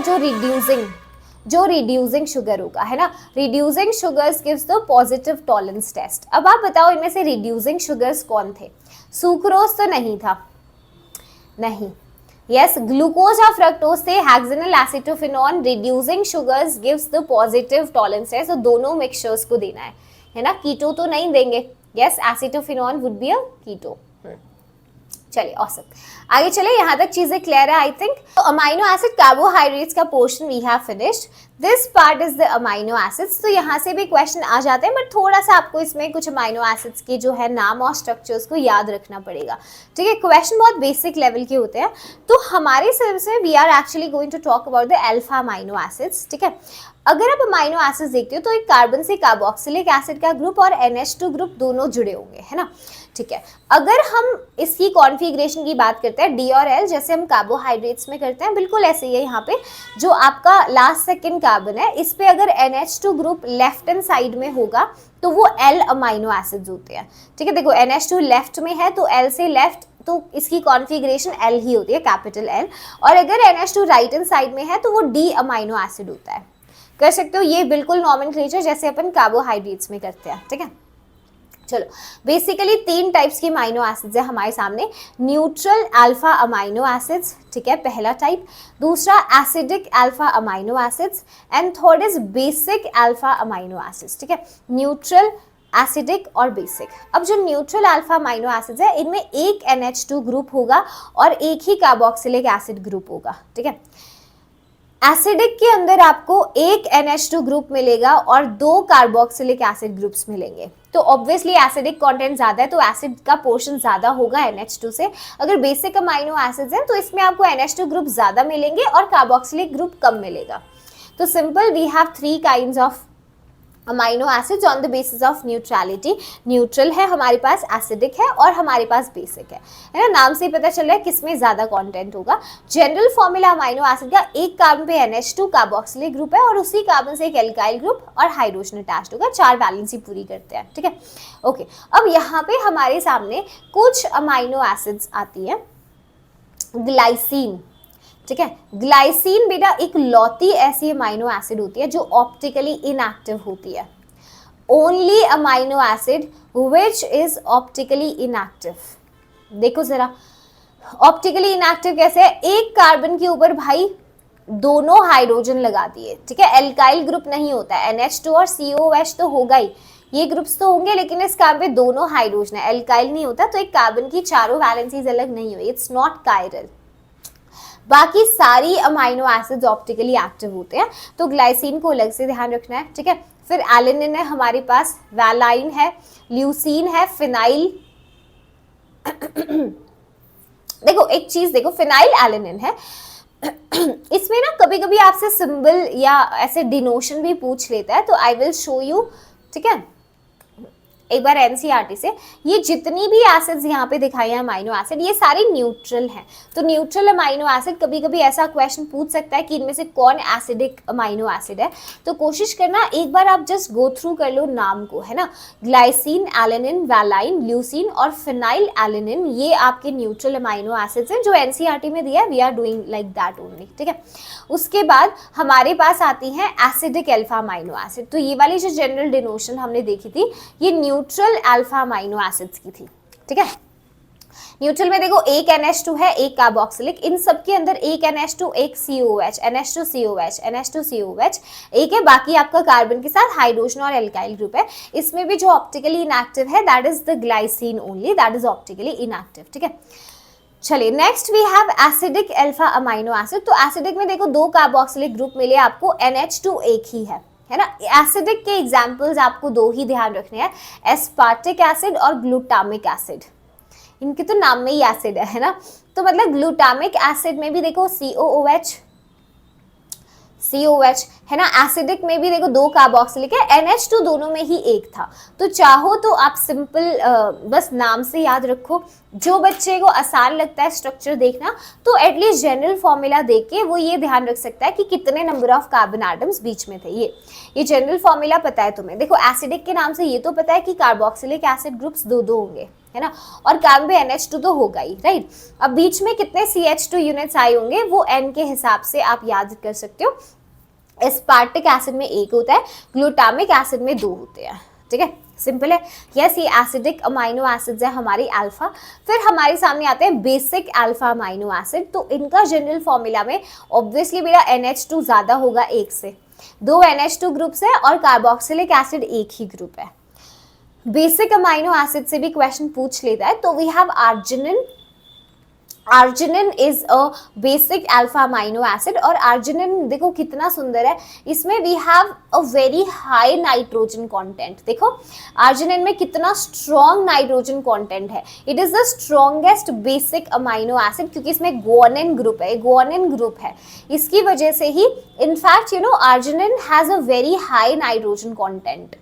जो रिड्यूसिंग शुगर होगा, है ना। Reducing sugars gives the positive tolerance test. अब आप बताओ इनमें से रिड्यूसिंग शुगर्स कौन थे? सुक्रोज तो नहीं था, नहीं। यस, ग्लूकोज और फ्रक्टोज थे। Hexanal acetophenone reducing sugars gives the positive tolerance test. तो दोनों मिक्सचर्स को देना है ना, कीटो तो नहीं देंगे। Yes, acetophenone would be a keto. चलिए ऑसम, आगे चले, यहाँ तक चीजें क्लियर है आई थिंक। तो अमाइनो एसिड कार्बोहाइड्रेट्स का portion we have finished, this part is the amino acids. तो यहाँ से भी क्वेश्चन आ जाते हैं, बट थोड़ा सा आपको इसमें कुछ अमाइनो एसिड्स के जो है नाम और स्ट्रक्चर्स को याद रखना पड़ेगा। ठीक है, क्वेश्चन बहुत बेसिक लेवल के होते हैं। तो हमारे सिलेबस में we are actually going to talk about the alpha amino acids. ठीक है, अगर आप अमाइनो एसिड्स देखते हो तो एक कार्बन से कार्बोक्सिलिक एसिड का ग्रुप और NH2 ग्रुप दोनों जुड़े होंगे, है ना। ठीक है, अगर हम इसकी कॉन्फ़िगरेशन की बात करते हैं, डी और एल, जैसे हम कार्बोहाइड्रेट्स में करते हैं, बिल्कुल ऐसे ही है। यहाँ पे जो आपका लास्ट सेकंड कार्बन है, इस पे अगर NH2 group left hand side में होगा तो वो L अमाइनो एसिड्स होते हैं। ठीक है, देखो NH2 लेफ्ट में है तो L से लेफ्ट, तो इसकी कॉन्फ़िगरेशन L ही होती है, कैपिटल L। और अगर NH2 राइट हैंड साइड में है तो वो D अमाइनो एसिड होता है। कर सकते हो, ये बिल्कुल नॉमेनक्लेचर जैसे अपन कार्बोहाइड्रेट्स में करते हैं। ठीक है, चलो, बेसिकली 3 टाइप्स की अमाइनो एसिड्स है हमारे सामने। न्यूट्रल अल्फा अमाइनो एसिड्स, ठीक है, पहला टाइप। दूसरा acidic alpha amino acids and third is basic alpha amino acids, ठीक है। न्यूट्रल, एसिडिक और बेसिक। अब जो न्यूट्रल अल्फा अमाइनो एसिड्स है इनमें एक NH2 ग्रुप होगा और एक ही कार्बोक्सिलिक एसिड ग्रुप होगा, ठीक है। एसिडिक के अंदर आपको एक NH2 ग्रुप मिलेगा और 2 कार्बोक्सिलिक एसिड ग्रुप्स मिलेंगे। तो ऑब्वियसली एसिडिक कंटेंट ज्यादा है तो एसिड का पोर्शन ज्यादा होगा NH2 से। अगर बेसिक अमाइनो एसिड्स हैं तो इसमें आपको NH2 ग्रुप ज्यादा मिलेंगे और कार्बोक्सिलिक ग्रुप कम मिलेगा। तो simple, we have 3 kinds of amino acids on the basis of neutrality. Neutral है हमारे पास, एसिडिक है और हमारे पास बेसिक है ना। नाम से ही पता चल रहा है किसमें ज्यादा कंटेंट होगा। जनरल फॉर्मूला अमाइनो एसिड का, एक कार्बन पे NH2 कार्बोक्सिलिक ग्रुप है और उसी कार्बन से एक एल्काइल ग्रुप और हाइड्रोजन अटैच्ड होगा, 4 वैलेंसी पूरी करते हैं, ठीक है। ओके, अब यहाँ पे हमारे सामने कुछ अमाइनो एसिड्स आती है। ग्लाइसिन, ठीक है। ग्लाइसिन बेटा एक लौती ऐसी अमाइनो एसिड होती है जो ऑप्टिकली इनएक्टिव होती है। Only amino acid which is optically inactive. देखो जरा, ऑप्टिकली इनएक्टिव कैसे है? एक कार्बन के ऊपर भाई दोनों हाइड्रोजन लगा दिए, ठीक है। एल्काइल ग्रुप नहीं होता है, NH2 और COOH तो होगा ही, ये ग्रुप्स तो होंगे, लेकिन इस कार्बन पे दोनों हाइड्रोजन है, एल्काइल नहीं होता, तो एक कार्बन की चारों वैलेंसीज अलग नहीं हुई, इट्स नॉट कायरल। बाकी सारी अमाइनो एसिड्स ऑप्टिकली एक्टिव होते हैं, तो ग्लाइसिन को अलग से ध्यान रखना है, ठीक है। फिर एलिनिन है हमारे पास, वैलाइन है, ल्यूसीन है, फिनाइल देखो एक चीज देखो, फिनाइल एलिनिन है इसमें ना कभी कभी आपसे सिंबल या ऐसे डिनोशन भी पूछ लेता है, तो आई विल शो यू, ठीक है, एक बार NCERT से। ये जितनी भी एसिड्स यहाँ पे दिखाई है अमाइनो एसिड, ये सारी न्यूट्रल हैं। तो न्यूट्रल अमाइनो एसिड, कभी कभी ऐसा क्वेश्चन पूछ सकता है कि इनमें से कौन एसिडिक अमाइनो एसिड है, तो कोशिश करना एक बार आप जस्ट गो थ्रू कर लो नाम को, है ना। ग्लाइसिन, एलिनिन, वैलाइन, ल्यूसीन और फिनाइल एलिनिन, ये आपके न्यूट्रल अमाइनो एसिड्स हैं जो NCERT में दिया है। We are doing like that only, ठीक है। उसके बाद हमारे पास आती है एसिडिक अल्फा अमाइनो एसिड। तो ये वाली जो जनरल डिनोशन हमने देखी थी, ये न्यूट्रल अल्फा अमाइनो एसिड्स की थी, ठीक है। न्यूट्रल में देखो एक NH2 है, एक कार्बोक्सिलिक, इन सब के अंदर एक NH2, एक COOH, NH2 COOH, NH2 COOH एक है, बाकी आपका कार्बन के साथ हाइड्रोजन और एल्काइल ग्रुप है। इसमें भी जो ऑप्टिकली इनएक्टिव है that is the glycine only, that is optically inactive, ठीक है। चलिए next we have acidic alpha amino acid. तो एसिडिक में देखो 2 कार्बोक्सिलिक ग्रुप मिले आपको, NH2 एक ही है ना। एसिडिक के एग्जांपल्स आपको 2 ही ध्यान रखने हैं, एस्पार्टिक एसिड और ग्लूटामिक एसिड। इनके तो नाम में ही एसिड है ना। तो मतलब ग्लूटामिक एसिड में भी देखो COOH है ना। एसिडिक में भी देखो 2 कार्बोक्सिलिक है, NH2 दोनों में ही एक था। तो चाहो तो आप सिंपल बस नाम से याद रखो। जो बच्चे को आसान लगता है स्ट्रक्चर देखना, तो एटलीस्ट जनरल फॉर्मूला देख के वो ये ध्यान रख सकता है कि कितने नंबर ऑफ कार्बन एटम्स बीच में थे। ये जनरल फॉर्मूला पता है तुम्हें। देखो एसिडिक के नाम से ये तो पता है कि कार्बोक्सिलिक एसिड ग्रुप्स 2 होंगे, है ना, और कार्बन पे NH2 तो होगा ही, राइट। अब बीच में कितने CH2 यूनिट्स आए होंगे वो N के हिसाब से आप याद कर सकते हो। एस्पार्टिक एसिड में 1 होता है, ग्लूटामिक एसिड में 2 होते हैं, ठीक है, सिंपल है। यस, ये एसिडिक अमाइनो एसिड्स है हमारी अल्फा। फिर हमारे सामने आते हैं बेसिक अल्फा अमाइनो एसिड। तो इनका जनरल फॉर्मूला में ऑब्वियसली मेरा NH2 ज्यादा होगा 1 से, 2 NH2 ग्रुप्स है और कार्बोक्सिलिक एसिड एक ही ग्रुप है। बेसिक अमाइनो एसिड से भी क्वेश्चन पूछ लेता है। तो we have arginine. Arginine is a basic alpha amino acid, और आर्जिनिन देखो कितना सुंदर है, इसमें we have a very high nitrogen content. देखो आर्जिनिन में कितना स्ट्रॉन्ग नाइट्रोजन कंटेंट है। It is the strongest basic amino acid, क्योंकि इसमें गुआनिन ग्रुप है, गुआनिन ग्रुप है, इसकी वजह से ही in fact you know arginine has a very high nitrogen content,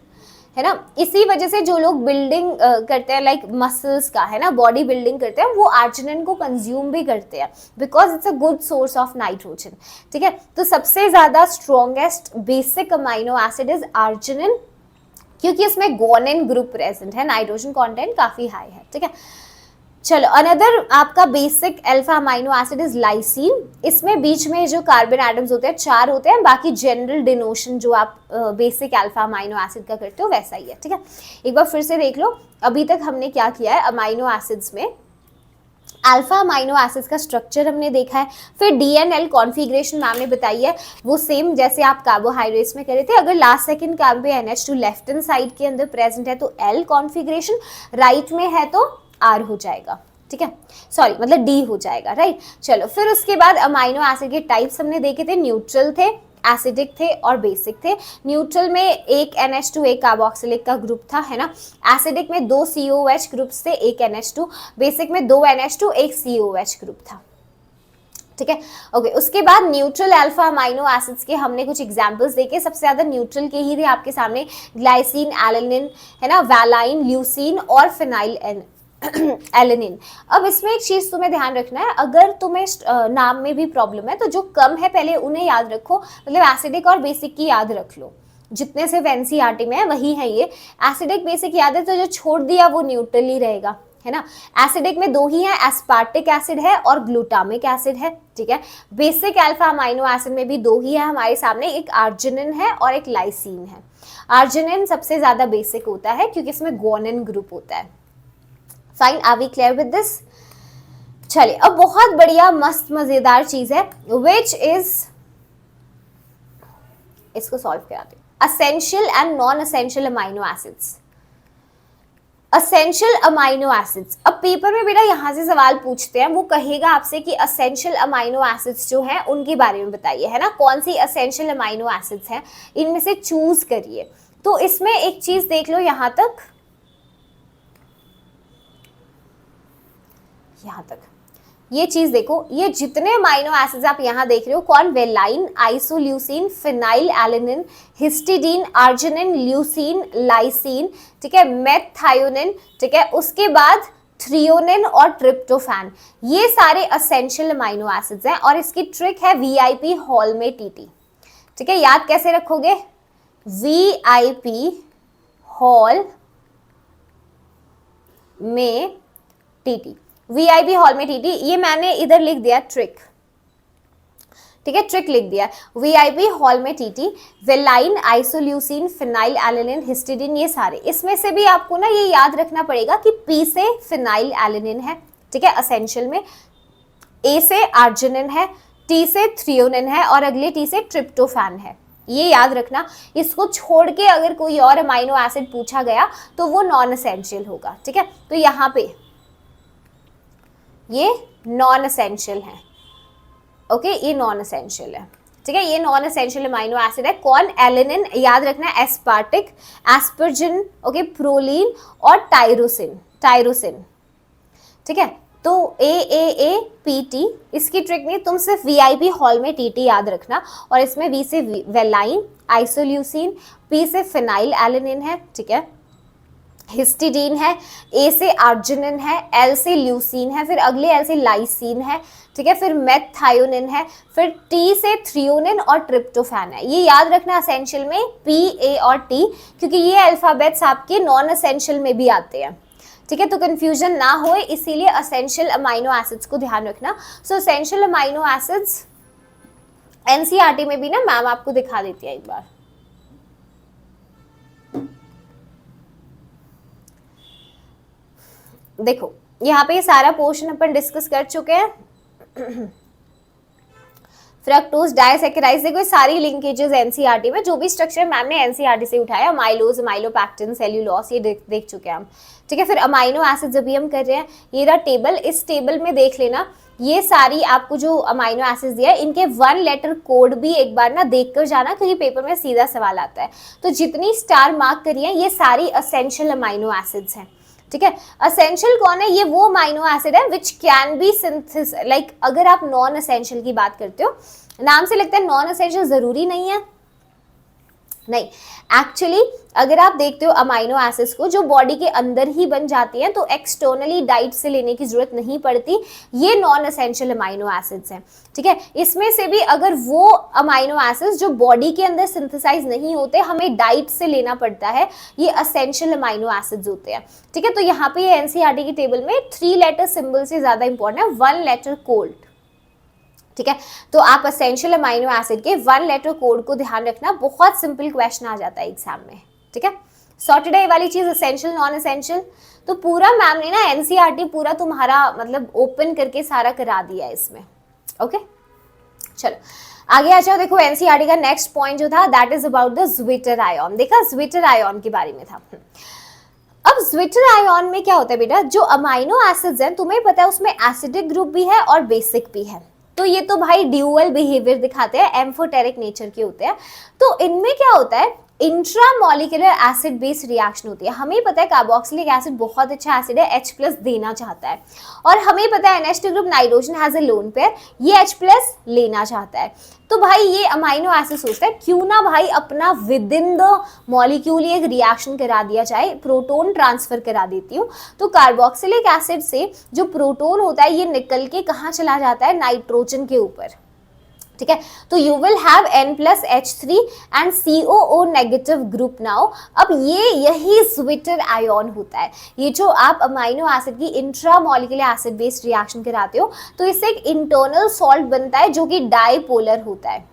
है ना। इसी वजह से जो लोग बिल्डिंग करते हैं लाइक मसल्स का, है ना, बॉडी बिल्डिंग करते हैं, वो आर्जिनिन को कंज्यूम भी करते हैं because it's a good source of nitrogen, ठीक है। तो सबसे ज्यादा strongest basic amino acid is arginine, क्योंकि इसमें गुआनिन ग्रुप प्रेजेंट है, नाइट्रोजन कंटेंट काफी हाई है, ठीक है। चलो अनदर आपका basic alpha amino acid is lysine. इसमें बीच में जो कार्बन एटम्स होते हैं 4 होते हैं, बाकी जनरल डिनोशन जो आप बेसिक अल्फा अमाइनो एसिड का करते हो वैसा ही है, ठीक है। एक बार फिर से देख लो, अभी तक हमने क्या किया है, अमाइनो एसिड्स में अल्फा अमाइनो एसिड्स का स्ट्रक्चर हमने देखा है, फिर डीएनएल कॉन्फ़िगरेशन मैम ने बताई है, वो सेम जैसे आप कार्बोहाइड्रेट्स में करे थे। अगर लास्ट सेकंड कार्बन पे NH2 लेफ्ट हैंड साइड के अंदर प्रेजेंट है तो L कॉन्फ़िगरेशन, राइट में है तो R हो जाएगा, ठीक है, सॉरी मतलब D हो जाएगा, राइट। चलो फिर उसके बाद अमाइनो एसिड के टाइप्स हमने देखे थे, न्यूट्रल थे, एसिडिक थे और बेसिक थे। न्यूट्रल में एक NH2 एक कार्बोक्सिलिक का ग्रुप था, है ना। एसिडिक में 2 COH ग्रुप्स थे, एक NH2। बेसिक में 2 NH2 एक COH ग्रुप था, ठीक है, ओके। उसके बाद न्यूट्रल अल्फा अमाइनो एसिड्स के हमने कुछ एग्जांपल्स देखे, सबसे ज्यादा न्यूट्रल के ही थे आपके सामने, ग्लाइसिन, एलेनिन, है ना, वैलाइन, ल्यूसीन और फिनाइल एलेनिन। अब इसमें एक चीज तुम्हें ध्यान रखना है, अगर तुम्हें नाम में भी प्रॉब्लम है तो जो कम है पहले उन्हें याद रखो, मतलब एसिडिक और बेसिक की याद रख लो, जितने से एनसीईआरटी में है वही है ये। एसिडिक बेसिक याद है तो जो छोड़ दिया वो न्यूट्रल ही रहेगा, है ना। एसिडिक में 2 ही है, एस्पार्टिक एसिड है और ग्लूटामिक एसिड है, ठीक है। बेसिक अल्फा अमाइनो एसिड में भी 2 ही है हमारे सामने, एक आर्जिनिन है और एक लाइसिन है। आर्जिनिन सबसे ज्यादा बेसिक होता है क्योंकि इसमें ग्वानिन ग्रुप होता है। Fine, are we clear with this? चलिए अब बहुत बढ़िया मस्त मजेदार चीज है, विच इज, इसको सॉल्व कराते हैं, essential and non essential amino acids. Essential amino acids, अब पेपर में बेटा यहां से सवाल पूछते हैं, वो कहेगा आपसे कि असेंशियल अमाइनो एसिड्स जो हैं उनके बारे में बताइए, है ना, कौन सी असेंशियल अमाइनो एसिड्स हैं, इनमें से चूज करिए। तो इसमें एक चीज देख लो, यहां तक ये चीज देखो, ये जितने अमाइनो एसिड्स आप यहां देख रहे हो, कौन, valine, isoleucine, phenyl alanine, histidine, arginine, leucine, lysine, ठीक है, मेथायोनिन, ठीक है, उसके बाद थ्रियोनिन और ट्रिप्टोफैन, ये सारे असेंशियल अमाइनो एसिड्स हैं। और इसकी ट्रिक है VIP हॉल में TT, ठीक है, याद कैसे रखोगे, VIP हॉल में TT, VIP हॉल में TT, ये मैंने इधर लिख दिया ट्रिक, ठीक है, ट्रिक लिख दिया, VIP हॉल में TT, valine, isoleucine, phenyl alanine, histidine, ये सारे। इसमें से भी आपको ना ये याद रखना पड़ेगा कि P से फिनाइल एलेनिन है, ठीक है, असेंशियल में, A से आर्जिनिन है, T से थ्रियोनिन है और अगले T से ट्रिप्टोफैन है, ये याद रखना। इसको छोड़ के अगर कोई और अमाइनो एसिड पूछा गया तो वो नॉन असेंशियल होगा, ठीक है। तो यहाँ पे ये नॉन असेंशियल है, ओके, ये नॉन असेंशियल है, ठीक है, ये नॉन असेंशियल अमाइनो एसिड है। कौन, एलेनिन, याद रखना है, एस्पार्टिक, एस्पर्जिन, ओके, प्रोलीन और टायरोसिन, ठीक है। तो AAAPT, इसकी ट्रिक नहीं, तुम सिर्फ VIP हॉल में TT याद रखना, और इसमें V से वेलाइन, आइसोल्यूसिन, P से फिनाइल एलेनिन है, ठीक है, हिस्टिडीन है, A से आर्जिनिन है, L से ल्यूसीन है, फिर अगले L से लाइसिन है, ठीक है, फिर मेथायोनिन है, फिर T से थ्रियोनिन और ट्रिप्टोफैन है। ये याद रखना असेंशियल में P, A और T, क्योंकि ये अल्फाबेट्स आपके नॉन असेंशियल में भी आते हैं, ठीक है, तो कंफ्यूजन ना हो, इसीलिए असेंशियल अमाइनो एसिड्स को ध्यान रखना। सो असेंशियल अमाइनो एसिड्स NCERT में भी ना मैम आपको दिखा देती है एक बार, देखो यहाँ पे सारा पोर्शन अपन डिस्कस कर चुके हैं। फ्रक्टोज, डाइसैकेराइड्स, देखो सारी लिंकेजेस एनसीईआरटी में, जो भी स्ट्रक्चर मैम ने एनसीईआरटी से उठाया, माइलोज, माइलोपैक्टिन, सेल्यूलोस, ये देख चुके हैं हम, ठीक है। फिर अमाइनो एसिड्स अभी हम कर रहे हैं, ये रहा टेबल, इस टेबल में देख लेना, ये सारी आपको जो अमाइनो एसिड्स दिया है इनके 1 लेटर कोड भी एक बार ना देख कर जाना, क्योंकि पेपर में सीधा सवाल आता है। तो जितनी स्टार मार्क करी है ये सारी असेंशियल अमाइनो एसिड्स हैं, ठीक है। असेंशियल कौन है, ये वो अमाइनो एसिड है which can be synthesis, like अगर आप नॉन असेंशियल की बात करते हो, नाम से लगता है नॉन असेंशियल, जरूरी नहीं है, नहीं, एक्चुअली अगर आप देखते हो अमाइनो एसिड्स को जो बॉडी के अंदर ही बन जाती हैं तो एक्सटर्नली डाइट से लेने की जरूरत नहीं पड़ती, ये नॉन एसेंशियल अमाइनो एसिड्स हैं, ठीक है। इसमें से भी अगर वो अमाइनो एसिड्स जो बॉडी के अंदर सिंथेसाइज नहीं होते, हमें डाइट से लेना पड़ता है, ये असेंशियल अमाइनो एसिड्स होते हैं, ठीक है। तो यहाँ पे ये एनसीईआरटी की टेबल में 3 लेटर सिंबल से ज्यादा इंपॉर्टेंट है 1 लेटर कोड, ठीक है। तो आप असेंशियल अमाइनो एसिड के 1 लेटर कोड को ध्यान रखना, बहुत सिंपल क्वेश्चन आ जाता है एग्जाम में, ठीक है। सॉर्टेड है वाली चीज, असेंशियल नॉन एसेंशियल, तो पूरा मैम ने ना एनसीईआरटी पूरा तुम्हारा मतलब ओपन करके सारा करा दिया है इसमें, ओके। चलो आगे आ जाओ, देखो एनसीईआरटी का नेक्स्ट पॉइंट जो था that is about the zwitter ion. देखा ज्विटर आयन के बारे में था। अब ज्विटर आयन में क्या होता है बेटा, जो अमाइनो एसिड्स हैं तुम्हें पता है उसमें एसिडिक ग्रुप भी है और बेसिक भी है, तो ये तो भाई ड्यूअल बिहेवियर दिखाते हैं, एम्फोटेरिक नेचर के होते हैं। तो इनमें क्या होता है, इंट्रामोलिकुलर एसिड बेस्ड रिएक्शन होती है। हमें पता है कार्बोक्सिलिक एसिड बहुत अच्छा एसिड है, H+ देना चाहता है, और हमें पता है NH2 group nitrogen has a lone pair, ये H+ लेना चाहता है। तो भाई ये अमाइनो एसिड सोचता है क्यों ना भाई अपना विद इन द मॉलिक्यूल एक रिएक्शन करा दिया जाए, प्रोटोन ट्रांसफर करा देती हूँ। तो कार्बोक्सिलिक एसिड से जो प्रोटोन होता है ये निकल के कहाँ चला जाता है, नाइट्रोजन के ऊपर, ठीक है। तो you will have N+H3 and COO negative group now. अब ये यही ज्विटर आयन होता है, ये जो आप अमाइनो एसिड की इंट्रामोलिकुलर एसिड बेस्ड रिएक्शन कराते हो तो इससे एक इंटरनल सॉल्ट बनता है जो कि डाइपोलर होता है।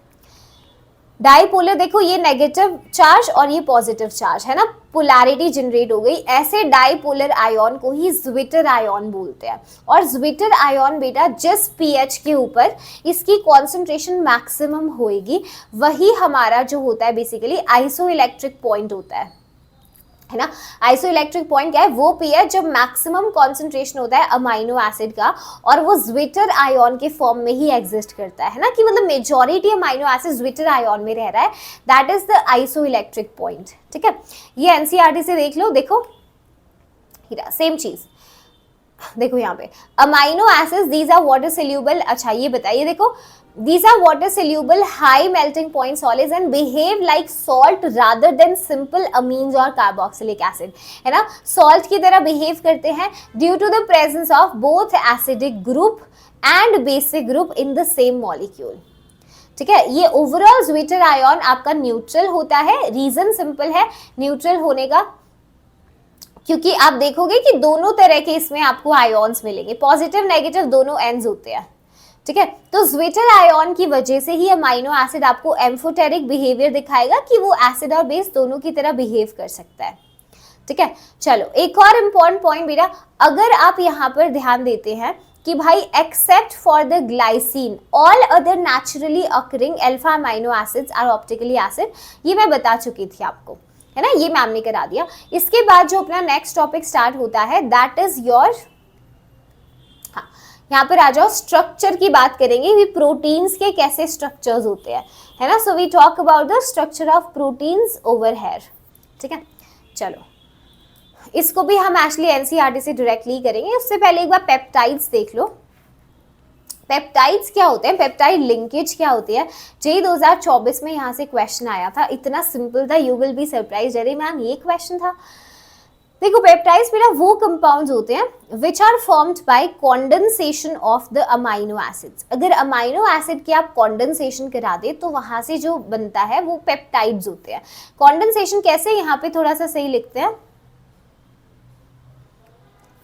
डाइपोलर देखो, ये नेगेटिव चार्ज और ये पॉजिटिव चार्ज है ना, पोलैरिटी जनरेट हो गई। ऐसे डाइपोलर आयन को ही ज्विटर आयन बोलते हैं। और ज्विटर आयन बेटा जिस पीएच के ऊपर इसकी कॉन्सेंट्रेशन मैक्सिमम होएगी वही हमारा जो होता है बेसिकली आइसोइलेक्ट्रिक पॉइंट होता है ना। आइसोइलेक्ट्रिक पॉइंट क्या है, वो पीएच जब मैक्सिमम कॉन्सेंट्रेशन होता है अमाइनो एसिड का, और वो ज्विटर आयन के फॉर्म में ही एग्जिस्ट करता है ना, कि मतलब majority amino acid zwitter ion में रह रहा है, that is the isoelectric point, ठीक है। ये एनसीईआरटी से देख लो, देखो हीरा सेम चीज, देखो यहाँ पे amino acids these are water soluble. अच्छा ये बताइए, देखो these are water soluble high melting point solids and behave like salt rather than simple amines or carboxylic acid, है ना, salt की तरह behave करते हैं due to the presence of both acidic group and basic group in the same molecule, ठीक है। ये overall zwitter ion आपका न्यूट्रल होता है, रीजन सिंपल है न्यूट्रल होने का, क्योंकि आप देखोगे कि दोनों तरह के इसमें आपको आयन्स मिलेंगे, पॉजिटिव नेगेटिव दोनों एंड्स होते हैं, ठीक है। तो ज्विटर आयन की वजह से ही अमाइनो एसिड आपको एम्फोटेरिक बिहेवियर दिखाएगा कि वो एसिड और बेस दोनों की तरह बिहेव कर सकता है, ठीक है। चलो एक और इम्पॉर्टेंट पॉइंट बेटा, अगर आप यहाँ पर ध्यान देते हैं कि भाई except for the glycine all other naturally occurring alpha amino acids are optically acid, ये मैं बता चुकी थी आपको, है ना, ये मैम ने करा दिया। इसके बाद जो अपना नेक्स्ट टॉपिक स्टार्ट होता है दैट इज योर, यहाँ पर आ जाओ, स्ट्रक्चर की बात करेंगे कि प्रोटीन्स के कैसे स्ट्रक्चर्स होते हैं, है ना। So we talk about the structure of proteins over here, ठीक है। चलो इसको भी हम एक्चुअली एनसीईआरटी से डायरेक्टली करेंगे, उससे पहले एक बार पेप्टाइड्स देख लो। पेप्टाइड्स क्या होते हैं, पेप्टाइड लिंकेज क्या होती है, जेई 2024 में यहाँ से क्वेश्चन आया था, इतना सिंपल था, यू विल बी सरप्राइज, अरे मैम ये क्वेश्चन था। देखो पेप्टाइड्स बेटा वो कंपाउंड्स होते हैं which are formed by condensation of the amino acids. अगर अमाइनो एसिड की आप कॉन्डेंसेशन करा दे तो वहां से जो बनता है वो पेप्टाइड्स होते हैं। कॉन्डेंसेशन कैसे, यहाँ पे थोड़ा सा सही लिखते हैं,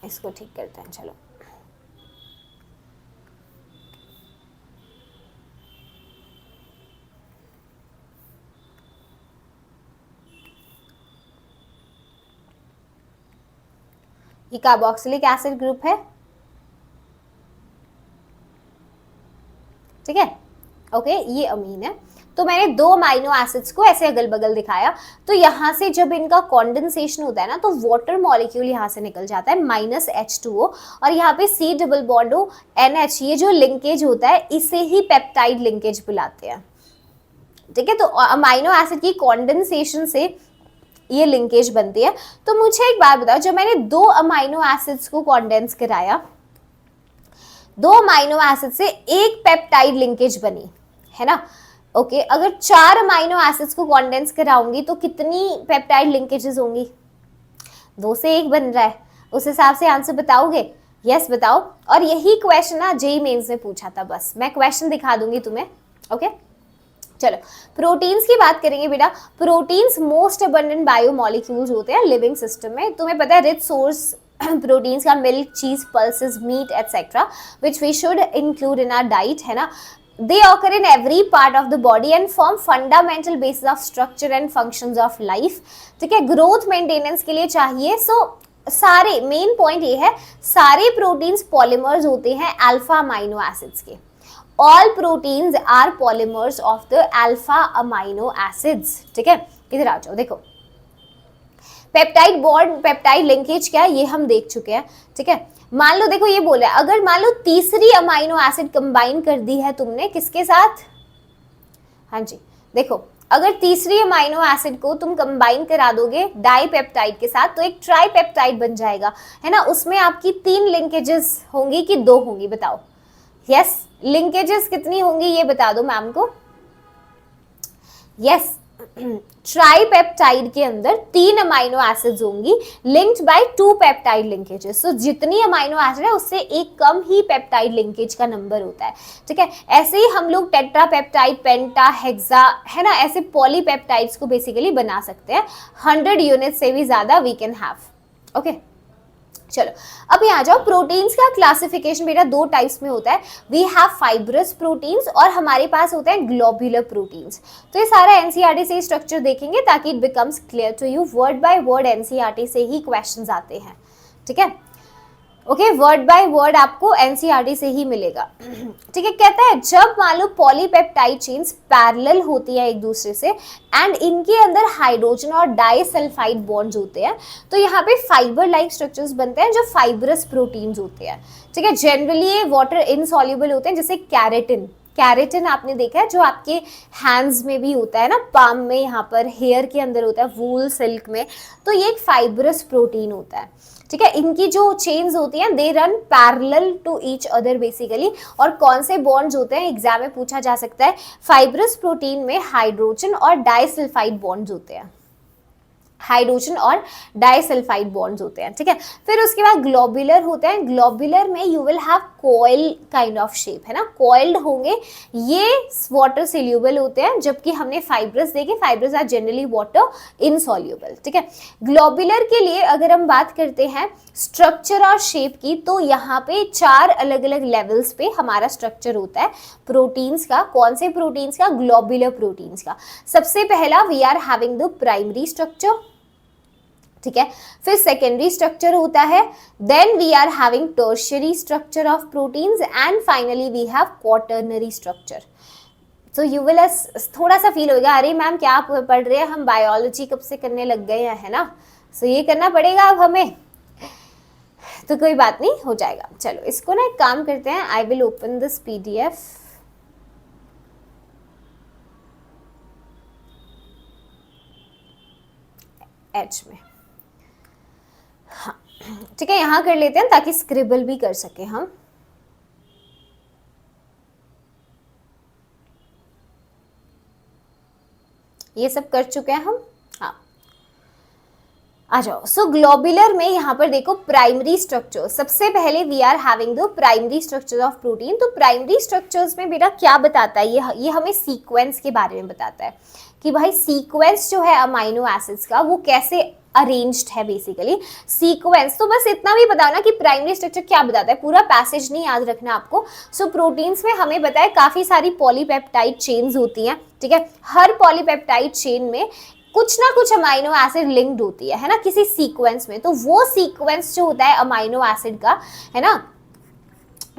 इसको ठीक करते हैं। चलो ये कार्बोक्सिलिक एसिड ग्रुप है, ठीक है, ओके, ये अमीन है। तो मैंने 2 अमाइनो एसिड्स को ऐसे अगल बगल दिखाया, तो यहाँ से जब इनका कॉन्डेंसेशन होता है ना तो वाटर मॉलिक्यूल यहाँ से निकल जाता है -H2O, और यहाँ पे C double bond O NH, ये जो लिंकेज होता है इसे ही पेप्टाइड लिंकेज बुलाते हैं, ठीक है। तो अमाइनो एसिड की कॉन्डेंसेशन से ये लिंकेज बनती है। तो मुझे एक बात बताओ, जब मैंने 2 अमाइनो एसिड्स को कॉन्डेंस कराया, 2 अमाइनो एसिड से एक पेप्टाइड लिंकेज बनी, है ना, ओके अगर 4 अमाइनो एसिड्स को कॉन्डेंस कराऊंगी तो कितनी पेप्टाइड लिंकेजेस होंगी? 2 से 1 बन रहा है, उस हिसाब से आंसर बताओगे? यस बताओ। और यही क्वेश्चन ना जेईई मेंस में पूछा था, बस मैं क्वेश्चन दिखा दूंगी तुम्हें। ओके चलो प्रोटीन्स की बात करेंगे बेटा। प्रोटीन्स मोस्ट अबंडेंट बायोमोलिक्यूल्स होते हैं लिविंग सिस्टम में। तुम्हें पता है रिच सोर्स प्रोटीन्स का milk, cheese, pulses, meat etcetera which we should include in our diet, है ना। They occur in every part of the body and form fundamental basis of structure and functions of life। ठीक है, growth maintenance के लिए चाहिए। सो सारे main point ये है, सारे प्रोटीन्स पॉलीमर्स होते हैं अल्फा अमाइनो एसिड्स के। All proteins are polymers of the alpha amino acids. ठीक है, इधर आ जाओ, देखो पेप्टाइड बॉन्ड, पेप्टाइड लिंकेज क्या है ये हम देख चुके हैं। ठीक है, मान लो देखो ये बोला है, अगर मान लो तीसरी अमाइनो एसिड कंबाइन कर दी है तुमने किसके साथ? हाँ जी, देखो अगर तीसरी अमाइनो एसिड को तुम कंबाइन करा दोगे डाइपेप्टाइड के साथ तो एक ट्राइपेप्टाइड बन जाएगा, है ना। उसमें आपकी 3 लिंकेजेस होंगी कि 2 होंगी, बताओ? यस, लिंकेजेस कितनी होंगी ये बता दो मैम को। यस, ट्राइपेप्टाइड के अंदर 3 अमाइनो एसिड्स होंगी लिंक्ड बाय 2 पेप्टाइड लिंकेजेस। सो जितनी अमाइनो एसिड है उससे एक कम ही पेप्टाइड लिंकेज का नंबर होता है। ठीक है, ऐसे ही हम लोग टेट्रापेप्टाइड, पेंटा, हेक्सा, है ना, ऐसे पॉलीपेप्टाइड्स को बेसिकली बना सकते हैं। 100 यूनिट से भी ज्यादा वी कैन हैव। ओके चलो अब यहाँ जाओ। प्रोटीन्स का क्लासिफिकेशन बेटा 2 टाइप्स में होता है। वी हैव फाइब्रस प्रोटीन्स और हमारे पास होते हैं ग्लोब्यूलर प्रोटीन्स। तो ये सारा एनसीईआरटी से स्ट्रक्चर देखेंगे ताकि it becomes clear to you. Word by word NCERT से ही क्वेश्चंस आते हैं। ठीक है, ओके वर्ड बाय वर्ड आपको एनसीईआरटी से ही मिलेगा। ठीक है, कहता है जब मान लो पॉलीपेप्टाइड चेन्स पैरेलल होती है एक दूसरे से एंड इनके अंदर हाइड्रोजन और डाइसल्फाइड बॉन्ड्स होते हैं तो यहाँ पे फाइबर लाइक स्ट्रक्चर्स बनते हैं जो फाइब्रस प्रोटीन्स होते हैं। ठीक है, जनरली ये वाटर इनसॉल्युबल होते हैं, जैसे कैरेटिन। कैरेटिन आपने देखा है जो आपके हैंड्स में भी होता है ना, पाम में, यहाँ पर हेयर के अंदर होता है, वूल, सिल्क में, तो ये एक फाइब्रस प्रोटीन होता है। ठीक है, इनकी जो चेन्स होती हैं they run parallel to each other basically. और कौन से बॉन्ड्स होते हैं एग्जाम में पूछा जा सकता है। फाइब्रस प्रोटीन में हाइड्रोजन और डाइसल्फाइड बॉन्ड्स होते हैं, हाइड्रोजन और डाइसल्फाइड बॉन्ड्स होते हैं। ठीक है, फिर उसके बाद ग्लोब्यूलर होते हैं। ग्लोब्यूलर में you will have coil kind of shape, है ना, कॉइल्ड होंगे। ये वाटर सोल्यूबल होते हैं, जबकि हमने फाइब्रस देखे, fibrous are generally water insoluble. ठीक है, ग्लोब्यूलर के लिए अगर हम बात करते हैं स्ट्रक्चर और शेप की तो यहाँ पे 4 अलग अलग लेवल्स पे हमारा स्ट्रक्चर होता है प्रोटीन्स का। कौन से प्रोटीन्स का? ग्लोब्यूलर प्रोटीन्स का। सबसे पहला we are having the primary structure. ठीक है, फिर सेकेंडरी स्ट्रक्चर होता है, then we are having tertiary structure of proteins and finally we have quaternary structure. तो यू विल थोड़ा सा फील होगा अरे मैम क्या पढ़ रहे हैं, हम बायोलॉजी कब से करने लग गए हैं, है ना। सो ये करना पड़ेगा अब हमें, तो कोई बात नहीं, हो जाएगा। चलो इसको ना एक काम करते हैं, I will open this PDF। H में, हाँ ठीक है, यहाँ कर लेते हैं ताकि स्क्रिबल भी कर सके हम। ये सब कर चुके हैं हम, हाँ आ जाओ। सो ग्लोब्यूलर में यहाँ पर देखो प्राइमरी स्ट्रक्चर, सबसे पहले we are having the primary structure of protein. तो प्राइमरी स्ट्रक्चर्स में बेटा क्या बताता है, ये हमें सीक्वेंस के बारे में बताता है कि भाई सीक्वेंस जो है अमाइनो एसिड्स का वो कैसे अरेंज्ड है बेसिकली। सीक्वेंस तो बस इतना भी बताओ ना कि प्राइमरी स्ट्रक्चर क्या बताता है, पूरा पैसेज नहीं याद रखना आपको। सो प्रोटीन्स में हमें पता है काफी सारी पॉलीपेप्टाइड चेन्स होती हैं। ठीक है, हर पॉलीपेप्टाइड चेन में कुछ ना कुछ अमाइनो एसिड लिंक्ड होती है ना, किसी सीक्वेंस में। तो वो सीक्वेंस जो होता है अमाइनो एसिड का, है ना,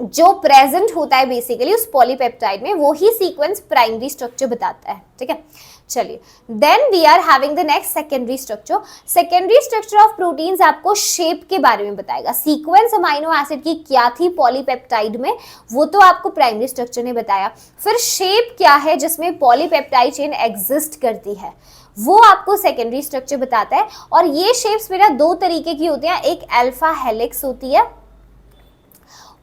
जो प्रेजेंट होता है बेसिकली उस पॉलीपेप्टाइड में, वो ही सीक्वेंस प्राइमरी स्ट्रक्चर बताता है। ठीक है, चलिए then we are having the next secondary structure. Secondary structure of proteins आपको शेप के बारे में बताएगा। सीक्वेंस अमाइनो एसिड की क्या थी पॉलीपेप्टाइड में, वो तो आपको प्राइमरी स्ट्रक्चर ने बताया। फिर शेप क्या है जिसमें पॉलीपेप्टाइड चेन एग्जिस्ट करती है, वो आपको सेकेंडरी स्ट्रक्चर बताता है। और ये शेप्स बेटा 2 तरीके की होती हैं, एक अल्फा हेलिक्स होती है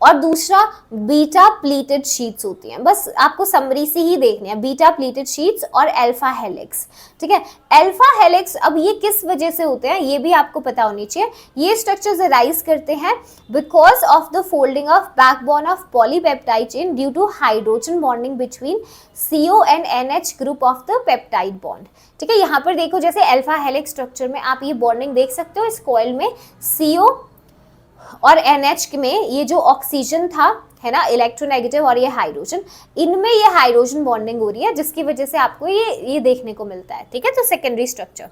और दूसरा बीटा प्लीटेड शीट्स होती हैं। बस आपको समरी से ही देखनी है, बीटा प्लीटेड शीट्स और अल्फा हेलिक्स। ठीक है, अल्फा हेलिक्स अब ये किस वजह से होते हैं ये भी आपको पता होनी चाहिए। ये स्ट्रक्चर्स अराइज करते हैं because of the folding of backbone of polypeptide chain due to hydrogen bonding between CO and NH group of the peptide bond. ठीक है, यहाँ पर देखो जैसे अल्फा हेलिक्स स्ट्रक्चर में आप ये बॉन्डिंग देख सकते हो, इस कॉइल में CO और NH में ये जो ऑक्सीजन था है ना, इलेक्ट्रोनेगेटिव, और ये हाइड्रोजन, इनमें ये हाइड्रोजन बॉन्डिंग हो रही है जिसकी वजह से आपको ये देखने को मिलता है। ठीक है, तो सेकेंडरी स्ट्रक्चर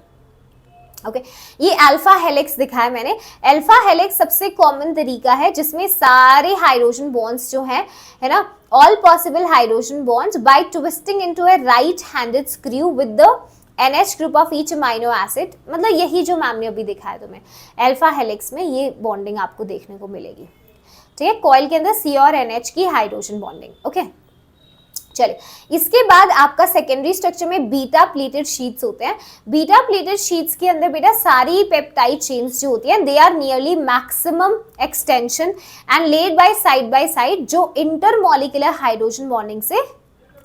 ओके ये अल्फा हेलिक्स दिखाया मैंने। अल्फा हेलिक्स सबसे कॉमन तरीका है जिसमें सारे हाइड्रोजन बॉन्ड्स जो हैं है ना, all possible hydrogen bonds by twisting into a right handed screw with the NH group of each amino acid, मतलब यही जो मैम ने अभी दिखाया तुम्हें, अल्फा हेलिक्स में ये बॉन्डिंग आपको देखने को मिलेगी। ठीक है, कॉइल के अंदर C और NH की हाइड्रोजन बॉन्डिंग। ओके चलिए, इसके बाद आपका सेकेंडरी स्ट्रक्चर में बीटा प्लीटेड शीट्स होते हैं। बीटा प्लीटेड शीट्स के अंदर बेटा सारी पेप्टाइड चेन्स जो होती हैं they are nearly maximum extension and laid by side जो इंटरमॉलिक्यूलर हाइड्रोजन बॉन्डिंग से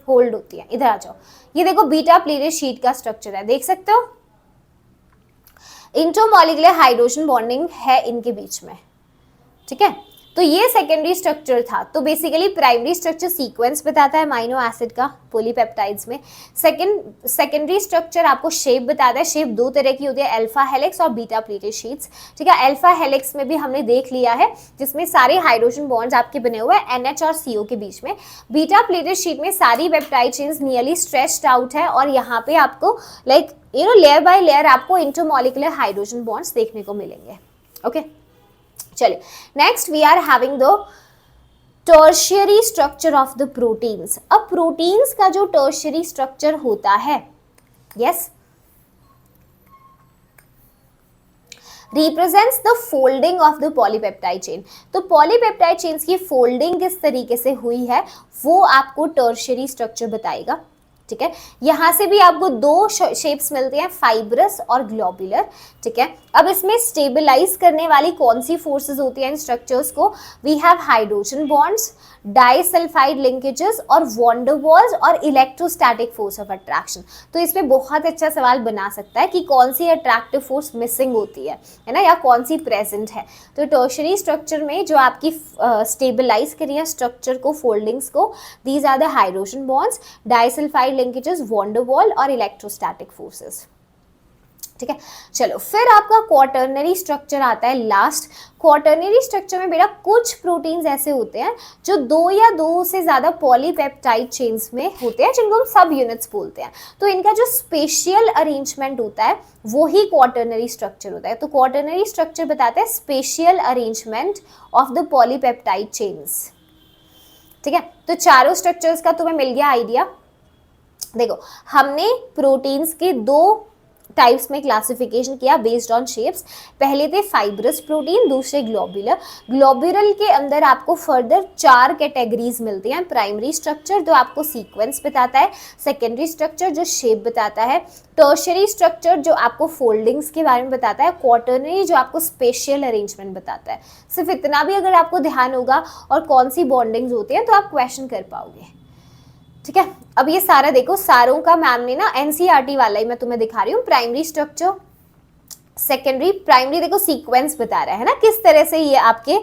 होल्ड होती है। इधर आ जाओ, ये देखो बीटा प्लीटेड शीट का स्ट्रक्चर है, देख सकते हो इंटरमॉलिक्यूलर हाइड्रोजन बॉन्डिंग है इनके बीच में। ठीक है, तो ये सेकेंडरी स्ट्रक्चर था। तो बेसिकली प्राइमरी स्ट्रक्चर सीक्वेंस बताता है अमाइनो एसिड का पॉलीपेप्टाइड्स में। सेकेंडरी स्ट्रक्चर आपको शेप बताता है। शेप दो तरह की होती है, अल्फा हेलिक्स और बीटा प्लीटेड शीट्स। ठीक है, अल्फा हेलिक्स में भी हमने देख लिया है जिसमें सारे हाइड्रोजन बॉन्ड्स आपके बने हुए हैं NH और CO के बीच में। बीटा प्लीटेड शीट में सारी peptide chains nearly stretched out है और यहाँ पे आपको लाइक लेयर बाय लेयर आपको इंटरमॉलिक्यूलर हाइड्रोजन बॉन्ड्स देखने को मिलेंगे। ओके चलिए, next we are having the tertiary structure of the proteins. अब प्रोटीन्स का जो टर्शियरी स्ट्रक्चर होता है, yes, represents the folding of the polypeptide chain. तो पॉलीपेप्टाइड चेन्स की फोल्डिंग किस तरीके से हुई है वो आपको टर्शियरी स्ट्रक्चर बताएगा। ठीक है, यहां से भी आपको दो शेप्स मिलते हैं, फाइब्रस और ग्लोबुलर। ठीक है, अब इसमें स्टेबलाइज करने वाली कौन सी फोर्सेस होती हैं इन स्ट्रक्चर्स को? We have hydrogen bonds, disulphide linkages और वॉन्डरवॉल्स और इलेक्ट्रोस्टैटिक फोर्स ऑफ अट्रैक्शन। तो इसमें बहुत अच्छा सवाल बना सकता है कि कौन सी अट्रैक्टिव फोर्स मिसिंग होती है ना, या कौन सी प्रेजेंट है। तो टर्शियरी स्ट्रक्चर में जो आपकी स्टेबलाइज करी है स्ट्रक्चर को, फोल्डिंग्स को, these are the hydrogen bonds, disulphide linkages, van der Waal और इलेक्ट्रोस्टैटिक फोर्सेस। ठीक है, चलो फिर आपका क्वाटर्नरी स्ट्रक्चर आता है लास्ट। क्वाटर्नरी स्ट्रक्चर में बेटा कुछ प्रोटीन्स ऐसे होते हैं जो दो या दो से ज्यादा पॉलीपेप्टाइड चेन्स में होते हैं जिनको हम सब यूनिट्स बोलते हैं। तो इनका जो स्पेशियल अरेंजमेंट होता है वो ही क्वाटर्नरी स्ट्रक्चर होता है। तो क्वाटर्नरी स्ट्रक्चर बताते हैं spatial arrangement of the polypeptide chains. ठीक है, तो चारों स्ट्रक्चर्स का तुम्हें मिल गया आइडिया। देखो, हमने प्रोटीन्स के दो टाइप्स में क्लासिफिकेशन किया बेस्ड ऑन शेप्स। पहले थे फाइब्रस प्रोटीन, दूसरे ग्लोबुलर। ग्लोबुलर के अंदर आपको फर्दर 4 कैटेगरीज मिलती हैं। प्राइमरी स्ट्रक्चर जो आपको सीक्वेंस बताता है, सेकेंडरी स्ट्रक्चर जो शेप बताता है, टर्शियरी स्ट्रक्चर जो आपको फोल्डिंग्स के बारे में बताता है, क्वाटर्नरी जो आपको स्पेशियल अरेंजमेंट बताता है। सिर्फ इतना भी अगर आपको ध्यान होगा और कौन सी बॉन्डिंग्स होती हैं तो आप क्वेश्चन कर पाओगे। ठीक है, अब ये सारा देखो, सारों का मैम ने ना NCERT वाला ही मैं तुम्हें दिखा रही हूँ। प्राइमरी स्ट्रक्चर, सेकेंडरी, प्राइमरी देखो सीक्वेंस बता रहा है ना किस तरह से ये आपके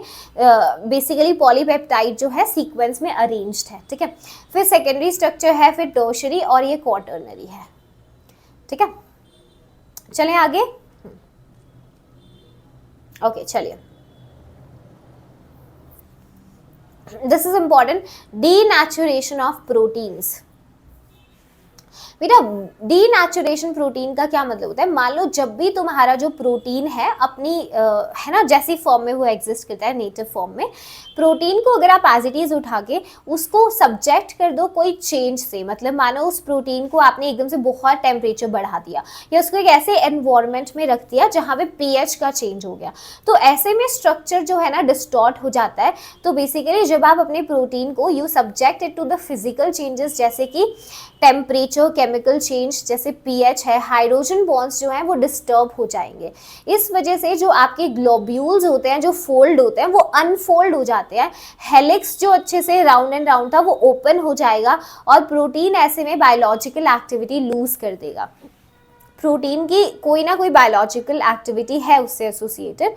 बेसिकली पॉलीपेप्टाइड जो है सीक्वेंस में अरेंज्ड है। ठीक है, फिर सेकेंडरी स्ट्रक्चर है, फिर टर्शियरी और ये क्वाटर्नरी है। ठीक है, चलें आगे। ओके चलिए, this is important, denaturation of proteins। बेटा डीनेचुरेशन प्रोटीन का क्या मतलब होता है? मान लो जब भी तुम्हारा जो प्रोटीन है अपनी है ना जैसी फॉर्म में वो एग्जिस्ट करता है नेटिव फॉर्म में, प्रोटीन को अगर आप एज इट इज उठा के उसको सब्जेक्ट कर दो कोई चेंज से, मतलब मानो उस प्रोटीन को आपने एकदम से बहुत टेम्परेचर बढ़ा दिया या उसको एक ऐसे एनवायरनमेंट में रख दिया जहाँ पे pH का चेंज हो गया, तो ऐसे में स्ट्रक्चर जो है ना डिस्टॉर्ट हो जाता है। तो बेसिकली जब आप अपने प्रोटीन को you subject it to the physical changes जैसे कि टेम्परेचर जो केमिकल चेंज जैसे पीएच है, हाइड्रोजन बॉन्ड्स जो हैं वो डिस्टर्ब हो जाएंगे। इस वजह से जो आपके ग्लोब्यूल्स होते हैं, जो फोल्ड होते हैं, वो अनफोल्ड हो जाते हैं। हेलिक्स जो अच्छे से राउंड एंड राउंड था वो ओपन हो जाएगा और प्रोटीन ऐसे में बायोलॉजिकल एक्टिविटी लूज कर देगा। प्रोटीन की कोई ना कोई बायोलॉजिकल एक्टिविटी है उससे एसोसिएटेड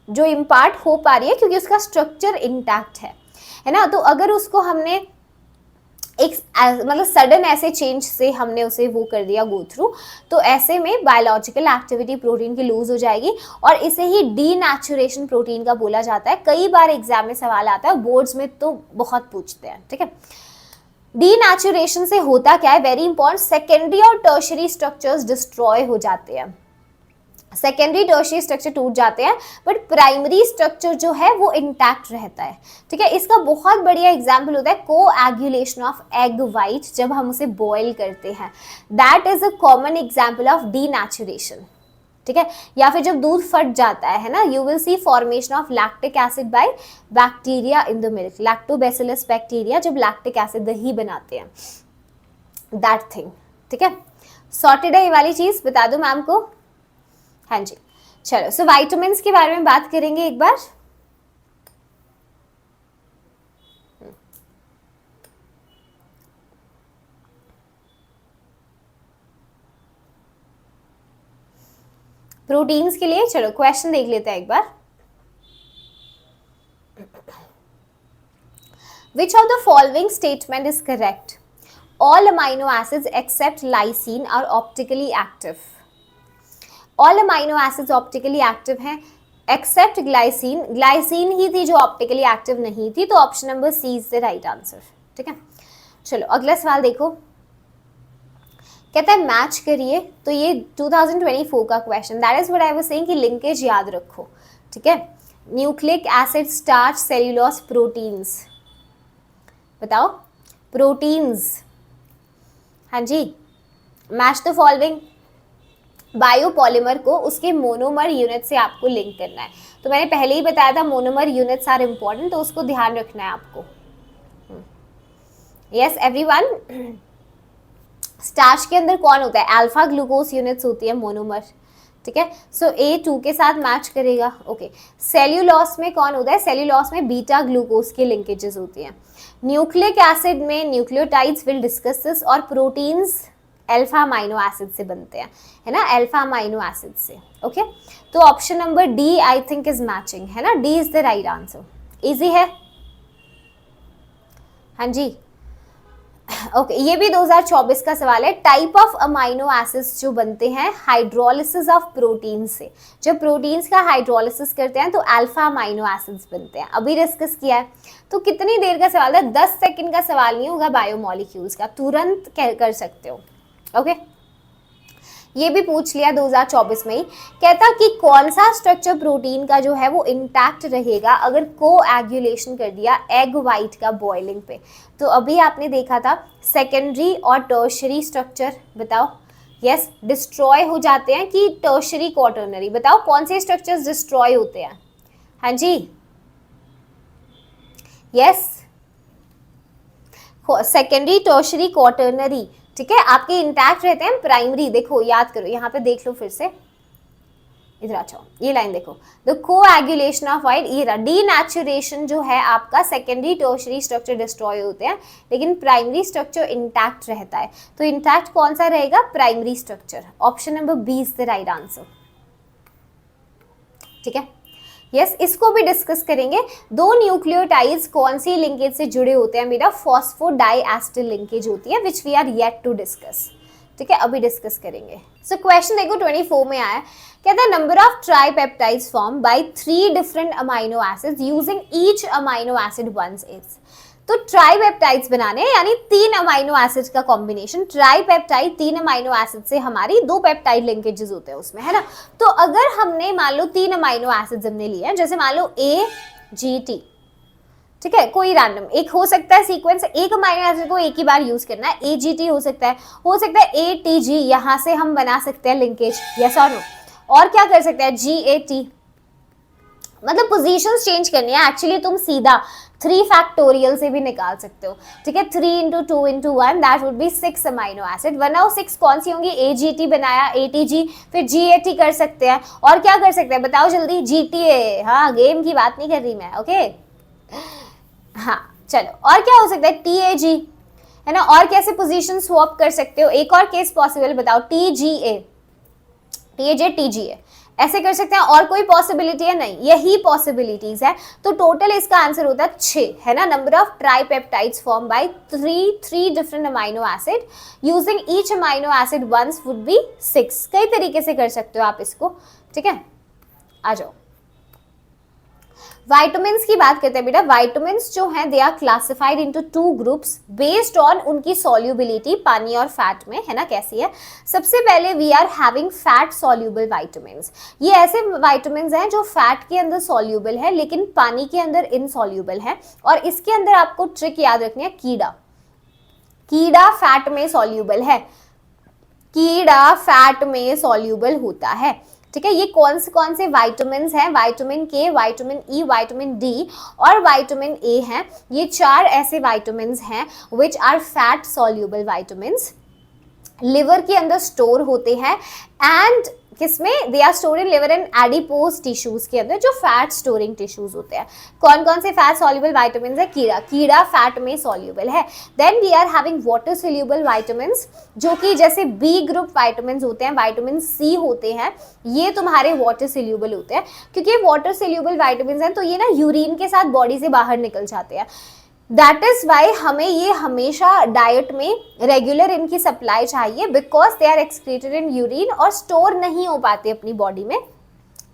जो इम्पार्ट हो पा रही है क्योंकि उसका स्ट्रक्चर इंटैक्ट है ना। तो अगर उसको हमने एक मतलब सडन ऐसे चेंज से हमने उसे वो कर दिया गो थ्रू, तो ऐसे में बायोलॉजिकल एक्टिविटी प्रोटीन की लूज हो जाएगी और इसे ही डीनेचुरेशन प्रोटीन का बोला जाता है। कई बार एग्जाम में सवाल आता है, बोर्ड्स में तो बहुत पूछते हैं, ठीक है। डीनेचुरेशन से होता क्या है, वेरी इंपॉर्टेंट, सेकेंडरी और टर्शियरी स्ट्रक्चर्स डिस्ट्रॉय हो जाते हैं, सेकेंडरी टर्शियरी स्ट्रक्चर टूट जाते हैं, बट प्राइमरी स्ट्रक्चर जो है वो इंटैक्ट रहता है, ठीक है। इसका बहुत बढ़िया एग्जांपल होता है कोएगुलेशन ऑफ एग वाइट, जब हम उसे बॉईल करते हैं, that is a common example of denaturation, ठीक है। या फिर जब दूध फट जाता है ना, you will see formation of lactic acid by bacteria in the milk, lactobacillus bacteria जब लैक्टिक एसिड दही बनाते हैं, दैट थिंग, ठीक है। सॉर्टेड है ये वाली चीज, बता दो मैम को। हाँ जी, चलो। सो विटामिन्स के बारे में बात करेंगे एक बार। प्रोटीन्स के लिए चलो क्वेश्चन देख लेते हैं एक बार। Which of the following statement is correct? All amino acids except lysine are optically active. All amino acids optically active हैं except glycine. Glycine ही थी जो optically active नहीं थी, तो option number C is the right answer, ठीक है। चलो अगला सवाल देखो, कहता है मैच करिए। तो ये 2024 का question, that is what I was saying कि लिंकेज याद रखो, ठीक है। Nucleic acid, starch, cellulose, proteins, बताओ प्रोटीन्स। हाँ जी, मैच द फॉलोइंग। बायोपॉलीमर को उसके मोनोमर यूनिट से आपको लिंक करना है। तो मैंने पहले ही बताया था मोनोमर यूनिट्स आर इंपॉर्टेंट, तो उसको ध्यान रखना है आपको। यस एवरीवन, स्टार्च के अंदर कौन होता है, अल्फा ग्लूकोज यूनिट्स होती है मोनोमर, ठीक है। सो A2 के साथ मैच करेगा, ओके। सेल्यूलोस में कौन होता है, सेल्यूलोस में बीटा ग्लूकोज की लिंकेजेस होती हैं। न्यूक्लिक एसिड में न्यूक्लियोटाइड्स, विल डिस्कस दिस। और प्रोटीन्स अल्फा अमाइनो एसिड से बनते हैं, है ना, अल्फा अमाइनो एसिड से, ओके। तो option number D I think is matching, है ना, D is the right answer. Easy है, हाँ जी, ओके। ये भी 2024 का सवाल है। टाइप ऑफ अमाइनो एसिड्स जो बनते हैं हाइड्रोलिसिस ऑफ प्रोटीन से, जब प्रोटीन्स का हाइड्रोलिसिस करते हैं तो अल्फा अमाइनो एसिड्स बनते हैं, अभी डिस्कस किया है। तो कितनी देर का सवाल है, 10 सेकंड का सवाल नहीं होगा बायोमॉलिक्यूल्स का, तुरंत कर सकते हो, ओके। ये भी पूछ लिया 2024 में ही। कहता कि कौन सा स्ट्रक्चर प्रोटीन का जो है वो इंटैक्ट रहेगा अगर कोएगुलेशन कर दिया एग वाइट का बॉइलिंग पे। तो अभी आपने देखा था सेकेंडरी और टर्शियरी स्ट्रक्चर, बताओ। यस, डिस्ट्रॉय हो जाते हैं कि टर्शियरी क्वाटर्नरी, बताओ कौन से स्ट्रक्चर्स डिस्ट्रॉय होते हैं। हाँ जी, यस, सेकेंडरी, टर्शियरी, क्वाटर्नरी, ठीक है। आपके इंटैक्ट रहते हैं प्राइमरी। देखो याद करो, यहाँ पे देख लो फिर से, इधर आ जाओ, ये लाइन देखो, द कोएगुलेशन ऑफ वाइट, ये रहा डीनेचुरेशन जो है आपका, सेकेंडरी टर्शियरी स्ट्रक्चर डिस्ट्रॉय होते हैं लेकिन प्राइमरी स्ट्रक्चर इंटैक्ट रहता है। तो इंटैक्ट कौन सा रहेगा, primary structure. Option number B is the right answer, ठीक है। यस, इसको भी डिस्कस करेंगे। दो न्यूक्लियोटाइड्स कौन सी लिंकेज से जुड़े होते हैं बेटा, फॉस्फोडाइएस्टिल लिंकेज होती है, which we are yet to discuss, ठीक है, अभी डिस्कस करेंगे। सो क्वेश्चन देखो 24 में आया, कहता है number of tripeptides form by 3 different amino acids using each amino acid once is. तो ट्राइपेप्टाइड्स बनाने यानी 3 अमाइनो एसिड का कॉम्बिनेशन, ट्राइपेप्टाइड 3 अमाइनो एसिड से हमारी 2 पेप्टाइड लिंकेजेस होते हैं उसमें, है ना। तो अगर हमने मान लो 3 अमाइनो एसिड्स हमने लिए हैं, जैसे मान लो AGT, ठीक है, कोई रैंडम एक हो सकता है सीक्वेंस, एक अमाइनो एसिड को एक ही बार यूज करना है, AGT हो सकता है ATG, यहाँ से हम बना सकते हैं लिंकेज, यस और नो। और क्या कर सकते हैं, GAT, मतलब पोजीशंस चेंज करनी है। एक्चुअली तुम सीधा 3 फैक्टोरियल से भी निकाल सकते हो, ठीक है। 3 into 2 into 1 that would be 6 amino acid. बनाओ 6 कौन सी होंगी? AGT बनाया, ATG, फिर GAT कर सकते हैं, और क्या कर सकते हैं बताओ जल्दी? GTA। हाँ, गेम की बात नहीं कर रही मैं, ओके। हाँ चलो, और क्या हो सकता है? TAG, है ना। और कैसे पोजीशन स्वैप कर सकते हो? एक और केस पॉसिबल बताओ। TGA, TAJ, TGA ऐसे कर सकते हैं। और कोई पॉसिबिलिटी है? नहीं, यही पॉसिबिलिटीज है। तो टोटल इसका आंसर होता है 6, है ना। Number of tripeptides form by 3 different amino acid using each amino acid once would be 6। कई तरीके से कर सकते हो आप इसको, ठीक है। आ जाओ, वाइटामिन्स की बात करते हैं बेटा। वाइटामिन्स जो हैं they are classified into 2 groups based on उनकी सॉल्युबिलिटी पानी और फैट में, है ना। कैसी है? सबसे पहले we are having fat soluble vitamins. ये ऐसे वाइटामिन्स हैं जो फैट के अंदर सॉल्युबल है लेकिन पानी के अंदर इनसॉल्युबल है। और इसके अंदर आपको ट्रिक याद रखनी है, कीड़ा फैट में सॉल्युबल है, कीड़ा फैट में सॉल्युबल होता है, ठीक है। ये कौन से वाइटामिन हैं? Vitamin K, vitamin E, vitamin D और वाइटामिन ए हैं। ये 4 ऐसे वाइटामिन हैं which are fat soluble vitamin, liver के अंदर स्टोर होते हैं। एंड किसमें? They are store in liver and adipose tissues के अंदर, जो फैट स्टोरिंग टिश्यूज होते हैं। कौन से फैट सॉल्युबल वाइटामिन है? कीड़ा फैट में सॉल्युबल है। Then we are having water soluble vitamin, जो कि जैसे बी ग्रुप वाइटामिन होते हैं, वाइटामिन सी होते हैं, ये तुम्हारे वाटर सॉल्युबल होते हैं। क्योंकि वाटर सॉल्युबल वाइटामिन हैं तो ये ना यूरिन के साथ बॉडी से बाहर निकल जाते हैं। दैट इज वाई हमें ये हमेशा डाइट में रेगुलर इनकी सप्लाई चाहिए, because they are excreted in urine और स्टोर नहीं हो पाते अपनी बॉडी में।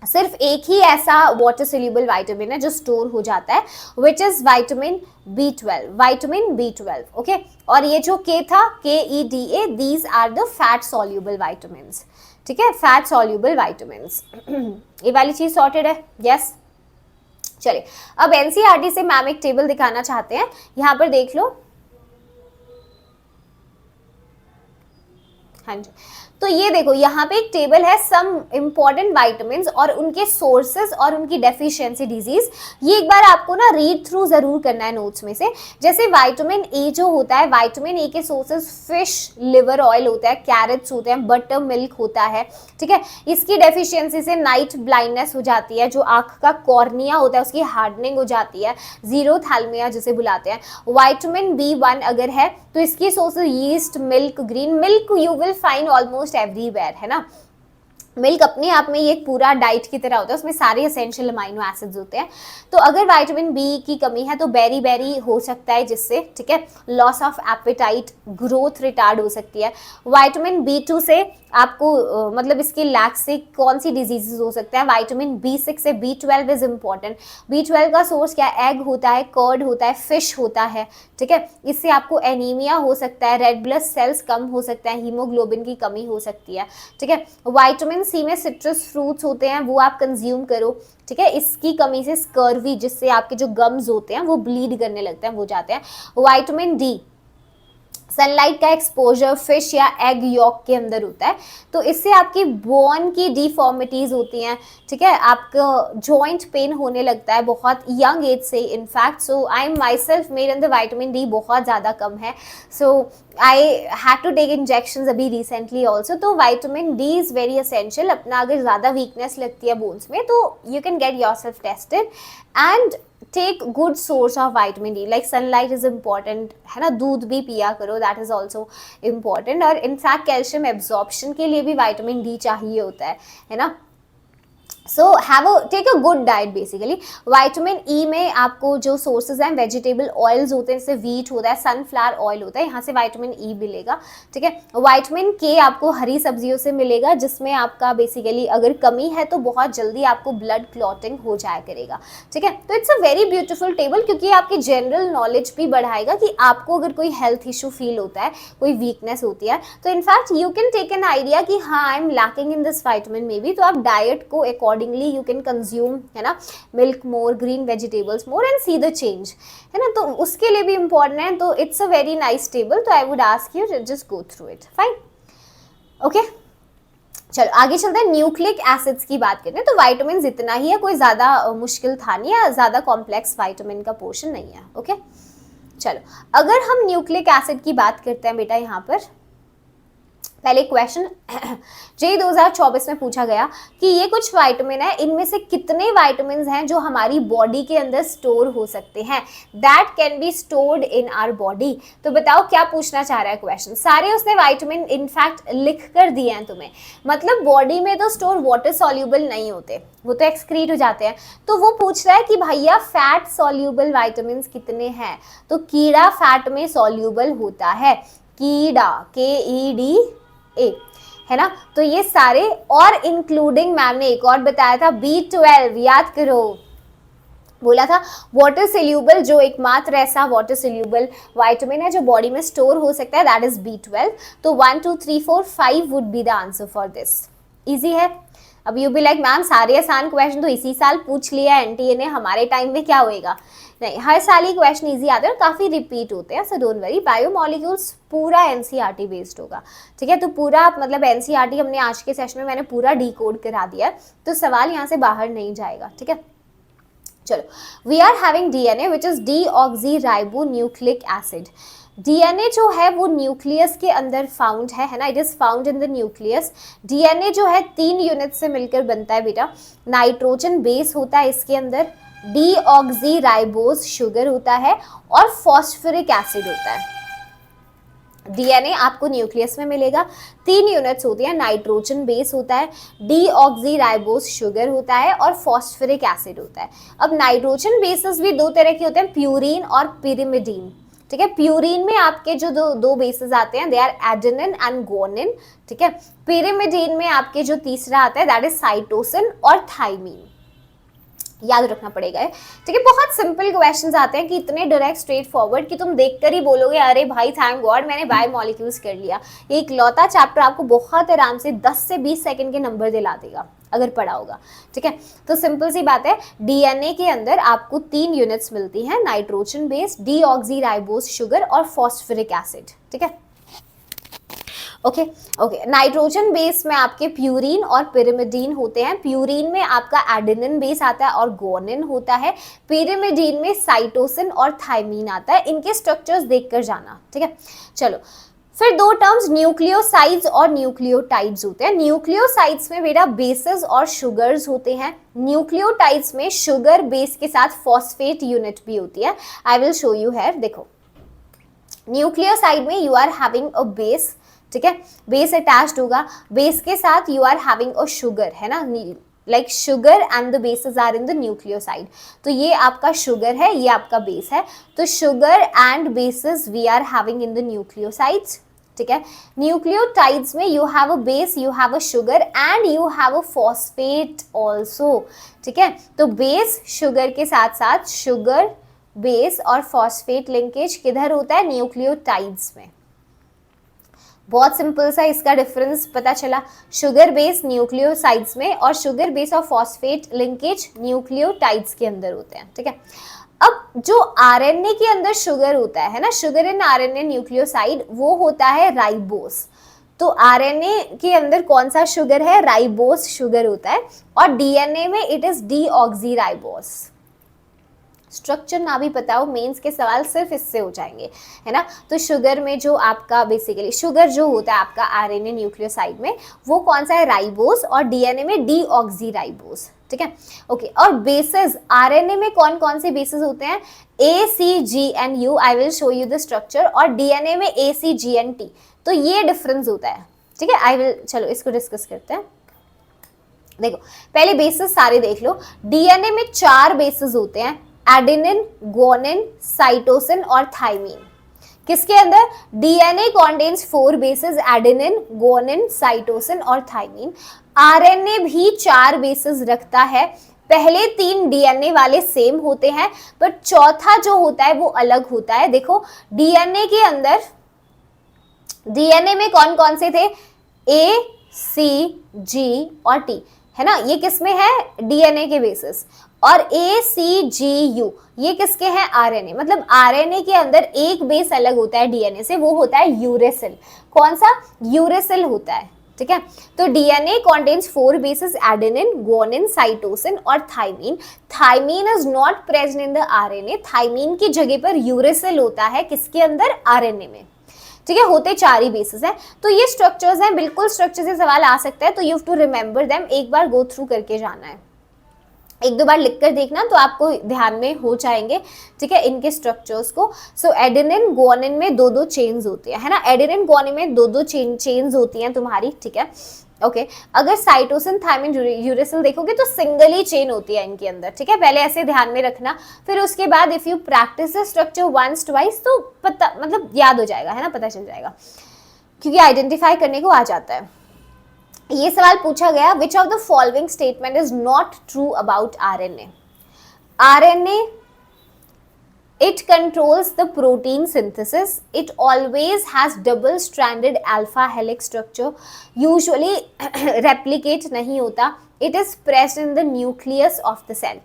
सिर्फ एक ही ऐसा वाटर सोल्यूबल विटामिन है जो स्टोर हो जाता है, which is vitamin B12, vitamin B12, okay. और ये जो के था, KEDA, these are the fat soluble vitamin, ठीक है, फैट सोल्यूबल विटामिन। ये वाली चीज सॉर्टेड है, यस। चलिए, अब एनसीईआरटी से मैम एक टेबल दिखाना चाहते हैं, यहां पर देख लो। हाँ जी, तो ये देखो यहाँ पे एक टेबल है, सम इंपॉर्टेंट वाइटामिन और उनके सोर्सेज और उनकी डेफिशिएंसी डिजीज। ये एक बार आपको ना रीड थ्रू जरूर करना है नोट्स में से। जैसे विटामिन ए जो होता है, विटामिन ए के सोर्सेज फिश लिवर ऑयल होता है, कैरेट्स होते हैं, बटर मिल्क होता है, ठीक है। इसकी डेफिशिएंसी से नाइट ब्लाइंडनेस हो जाती है, जो आंख का कॉर्निया होता है उसकी हार्डनिंग हो जाती है, जीरोथैल्मिया जिसे बुलाते हैं। विटामिन B1 अगर है तो इसकी sources yeast, milk, green milk you will find almost everywhere, है ना। मिल्क अपने आप में ये एक पूरा डाइट की तरह होता है, उसमें सारे एसेंशियल अमाइनो एसिड्स होते हैं। तो अगर विटामिन बी की कमी है तो बेरी बेरी हो सकता है जिससे, ठीक है, loss of appetite, growth retard हो सकती है। विटामिन B2 से आपको मतलब इसके लैक से कौन सी डिजीजेस हो सकते हैं? विटामिन B6 से B12 इज इंपॉर्टेंट। B12 का सोर्स क्या है? एग होता है, कर्ड होता है, फिश होता है, ठीक है। इससे आपको एनीमिया हो सकता है, रेड ब्लड सेल्स कम हो सकता है, हीमोग्लोबिन की कमी हो सकती है, ठीक है। विटामिन सी में सिट्रस फ्रूट्स होते हैं, वो आप कंज्यूम करो, ठीक है। इसकी कमी से स्कर्वी, जिससे आपके जो गम्स होते हैं वो ब्लीड करने लगते हैं, वो जाते हैं। विटामिन डी, सनलाइट का एक्सपोजर फिश या एग यॉक के अंदर होता है, तो इससे आपकी बोन की डिफॉर्मिटीज होती हैं, ठीक है। आपको जॉइंट पेन होने लगता है बहुत यंग एज से in fact. So I am myself, मेरे अंदर विटामिन डी बहुत ज़्यादा कम है, so I had to take injections अभी रिसेंटली ऑल्सो। तो vitamin D is very essential. अपना अगर ज़्यादा वीकनेस लगती है बोन्स में तो you can get yourself tested and take good source of vitamin D, like sunlight is important, है ना। दूध भी पिया करो, दैट इज ऑल्सो इम्पॉर्टेंट। और इनफैक्ट कैल्शियम एब्जॉर्प्शन के लिए भी विटामिन डी चाहिए होता है ना। So take a good diet basically. Vitamin E में आपको जो सोर्सेज हैं, वेजिटेबल ऑयल्स होते हैं, जैसे व्हीट होता है, सनफ्लावर ऑयल होता है, यहाँ से विटामिन ई मिलेगा, ठीक है। विटामिन के आपको हरी सब्जियों से मिलेगा, जिसमें आपका बेसिकली अगर कमी है तो बहुत जल्दी आपको ब्लड क्लॉटिंग हो जाया करेगा, ठीक है। तो it's a very beautiful table, क्योंकि आपकी जनरल नॉलेज भी बढ़ाएगा कि आपको अगर कोई हेल्थ इशू फील होता है, कोई वीकनेस होती है, तो in fact you can take an idea कि हाँ I am lacking in this vitamin maybe, तो आप डाइट को अकॉर्डिंगली यू कैन कंज्यूम, है ना, milk more, green vegetables more and see the change, है ना। तो उसके लिए भी इंपॉर्टेंट है। तो it's a very nice table, तो I would ask you just go through it, fine, okay. चलो आगे चलते हैं, न्यूक्लिक एसिड्स की बात करते हैं। तो वाइटामिन इतना ही है, कोई ज्यादा मुश्किल था नहीं है, ज्यादा कॉम्प्लेक्स वाइटामिन का पोर्शन नहीं है। ओके चलो, अगर हम न्यूक्लिक एसिड की बात करते हैं बेटा, यहाँ पर पहले क्वेश्चन जे 2024 में पूछा गया कि ये कुछ विटामिन है, इनमें से कितने विटामिन हैं जो हमारी बॉडी के अंदर स्टोर हो सकते हैं, that can be stored in our body. तो बताओ क्या पूछना चाह रहा है क्वेश्चन। सारे उसने विटामिन इनफैक्ट लिख कर दिए हैं तुम्हें, मतलब बॉडी में तो स्टोर वाटर सॉल्यूबल नहीं होते, वो तो एक्सक्रीट हो जाते हैं। तो वो पूछ रहा है कि भैया फैट सॉल्यूबल विटामिन कितने हैं। तो कीड़ा फैट में सॉल्यूबल होता है, कीड़ा KEDA है ना। तो ये सारे, और इंक्लूडिंग मैम ने एक और बताया था B12, याद करो, बोला था वाटर सोल्यूबल, जो एकमात्र ऐसा वाटर सोल्यूबल विटामिन है जो बॉडी में स्टोर हो सकता है, दैट इज B12। तो 1 2 3 4 5 would be the answer for this. Easy है। अब यू बी लाइक मैम सारे आसान क्वेश्चन तो इसी साल पूछ लिया एनटीए ने, हमारे टाइम में क्या होएगा। नहीं, हर साल ही क्वेश्चन इजी आते हैं और काफ़ी रिपीट होते हैं, सो डोंट वरी। बायोमोलिक्यूल्स पूरा एनसीईआरटी बेस्ड होगा, ठीक है। तो पूरा मतलब एनसीईआरटी हमने आज के सेशन में मैंने पूरा डिकोड करा दिया है, तो सवाल यहाँ से बाहर नहीं जाएगा, ठीक है। चलो, we are having DNA which is deoxyribonucleic acid. DNA जो है वो न्यूक्लियस के अंदर फाउंड है ना, it is found in the nucleus. DNA जो है 3 यूनिट से मिलकर बनता है बेटा। नाइट्रोजन बेस होता है इसके अंदर, डीऑक्सीराइबोज शुगर होता है और फॉस्फोरिक एसिड होता है। डीएनए आपको न्यूक्लियस में मिलेगा, 3 यूनिट्स होती हैं, नाइट्रोजन बेस होता है, डीऑक्सीराइबोज शुगर होता है और फॉस्फोरिक एसिड होता है। अब नाइट्रोजन बेसेस भी 2 तरह के होते हैं, प्यूरीन और पिरिमिडीन, ठीक है। प्यूरीन में आपके जो दो बेसेस आते हैं, they are adenine and guanine, ठीक है। पिरिमिडीन में आपके जो तीसरा आता है दैट इज साइटोसिन और थाइमीन, याद रखना पड़ेगा, ठीक है। बहुत सिंपल क्वेश्चंस आते हैं कि इतने डायरेक्ट स्ट्रेट फॉरवर्ड कि तुम देखकर ही बोलोगे अरे भाई थैंक गॉड मैंने बायोमोलिक्यूल्स कर लिया। एक लौता चैप्टर आपको बहुत आराम से 10 से 20 सेकंड के नंबर दिला देगा अगर पढ़ा होगा, ठीक है। तो सिंपल सी बात है, डीएनए के अंदर आपको 3 यूनिट्स मिलती हैं, नाइट्रोजन बेस, डीऑक्सीराइबोज शुगर और फॉस्फोरिक एसिड, ठीक है। ओके नाइट्रोजन बेस में आपके प्यूरीन और पिरिमिडीन होते हैं। प्यूरीन में आपका एडेनिन बेस आता है और गुआनिन होता है। पिरिमिडीन में साइटोसिन और थाइमीन आता है। इनके स्ट्रक्चर्स देखकर जाना, ठीक है। चलो, फिर 2 टर्म्स न्यूक्लियोसाइड्स और न्यूक्लियोटाइड्स होते हैं। न्यूक्लियोसाइड्स में बेटा बेसेस और शुगर्स होते हैं। न्यूक्लियोटाइड्स में शुगर बेस के साथ फॉस्फेट यूनिट भी होती है। I will show you here, देखो न्यूक्लियोसाइड में you are having a base, ठीक है, बेस अटैच्ड होगा, बेस के साथ you are having a sugar, है ना, like sugar and the bases are in the nucleoside. तो ये आपका शुगर है, ये आपका बेस है। तो sugar and bases we are having in the nucleosides, ठीक है। न्यूक्लियोटाइड्स में you have a base, you have a sugar and you have a phosphate also, ठीक है। तो बेस शुगर के साथ साथ शुगर बेस और फॉस्फेट लिंकेज किधर होता है, न्यूक्लियोटाइड्स में। बहुत सिंपल सा इसका डिफरेंस पता चला, शुगर बेस न्यूक्लियोसाइड्स में और शुगर बेस और फॉस्फेट लिंकेज न्यूक्लियोटाइड्स के अंदर होते हैं, ठीक है। अब जो आरएनए के अंदर शुगर होता है ना, शुगर इन आरएनए न्यूक्लियोसाइड, वो होता है राइबोस। तो आरएनए के अंदर कौन सा शुगर है, राइबोस शुगर होता है, और डीएनए में इट इज डीऑक्सीराइबोस। स्ट्रक्चर ना भी पता हो, मेंस के सवाल सिर्फ इससे हो जाएंगे, है ना। तो शुगर में जो आपका बेसिकली शुगर जो होता है आपका आरएनए न्यूक्लियोसाइड में, वो कौन सा है, राइबोस, और डीएनए में डीऑक्सीराइबोस, ठीक है। ओके, और बेसेस आरएनए में कौन कौन से बेसेस होते हैं, A C G and U, I will show you the structure, और डीएनए में A C G and T. तो ये डिफरेंस होता है, ठीक है। आई विल, चलो इसको डिस्कस करते हैं। देखो पहले बेसेस सारे देख लो। डीएनए में 4 बेसेस होते हैं, एडेनिन, गुआनिन, साइटोसिन और थाइमीन। किसके अंदर, DNA contains 4 bases, adenine, guanine, cytosine और थाइमीन। आरएनए भी 4 बेसेस रखता है। पहले 3 डीएनए वाले सेम होते हैं, पर चौथा जो होता है वो अलग होता है। देखो डीएनए के अंदर, डीएनए में कौन कौन से थे, ए सी जी और टी, है ना, ये किसमें है, डीएनए के बेसिस। और ए सी जी यू ये किसके हैं, आरएनए। मतलब आरएनए के अंदर एक बेस अलग होता है डीएनए से, वो होता है यूरेसिल। कौन सा, यूरेसिल होता है, ठीक ठीक है। तो DNA contains 4 bases adenine, guanine, cytosine और thymine. Thymine is not present in the RNA. Thymine की जगह पर यूरेसिल होता है किसके अंदर, आरएनए में, ठीक है। होते 4 ही बेसिस हैं। तो ये स्ट्रक्चर्स हैं, बिल्कुल स्ट्रक्चर से सवाल आ सकता है, तो you have to remember them, एक बार गो थ्रू करके जाना है, एक दो बार लिख कर देखना तो आपको ध्यान में हो जाएंगे, ठीक है, इनके स्ट्रक्चर्स को। सो एडेनिन गुआनिन में 2-2 चेन्स होती है ना, एडेनिन गुआनिन में 2-2 चेन्स होती हैं तुम्हारी, ठीक है, ओके। अगर साइटोसिन थाइमिन यूरेसिल देखोगे तो सिंगल ही चेन होती है इनके अंदर, ठीक है, पहले ऐसे ध्यान में रखना। फिर उसके बाद if you practice the structure once twice तो पता, मतलब याद हो जाएगा, है ना, पता चल जाएगा, क्योंकि आइडेंटिफाई करने को आ जाता है। ये सवाल पूछा गया, विच of the following statement is not true about RNA. RNA, it controls the protein synthesis, it always has double stranded alpha helix structure, usually replicate नहीं होता, it is present in the nucleus of the cell।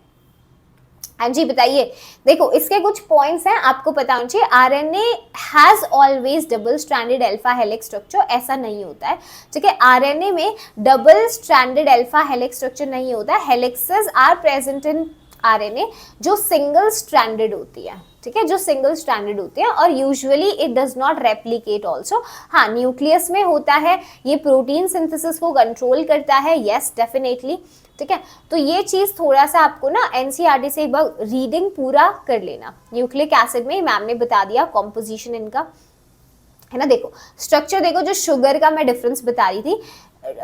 हाँ जी बताइए, देखो इसके कुछ points हैं आपको पता होना चाहिए। RNA has always double stranded alpha helix structure, ऐसा नहीं होता है, ठीक है। आरएनए में double stranded alpha helix structure नहीं होता है। Helixes are present in RNA जो सिंगल स्ट्रैंडेड होती है, ठीक है, जो सिंगल स्ट्रैंडेड होती है, और usually it does not replicate also. हाँ, न्यूक्लियस में होता है, ये प्रोटीन सिंथेसिस को कंट्रोल करता है, यस डेफिनेटली, ठीक है। तो ये चीज थोड़ा सा आपको ना एनसीईआरटी से एक बार रीडिंग पूरा कर लेना। न्यूक्लिक एसिड में मैम ने बता दिया कॉम्पोजिशन इनका, है ना। देखो स्ट्रक्चर देखो, जो शुगर का मैं डिफरेंस बता रही थी,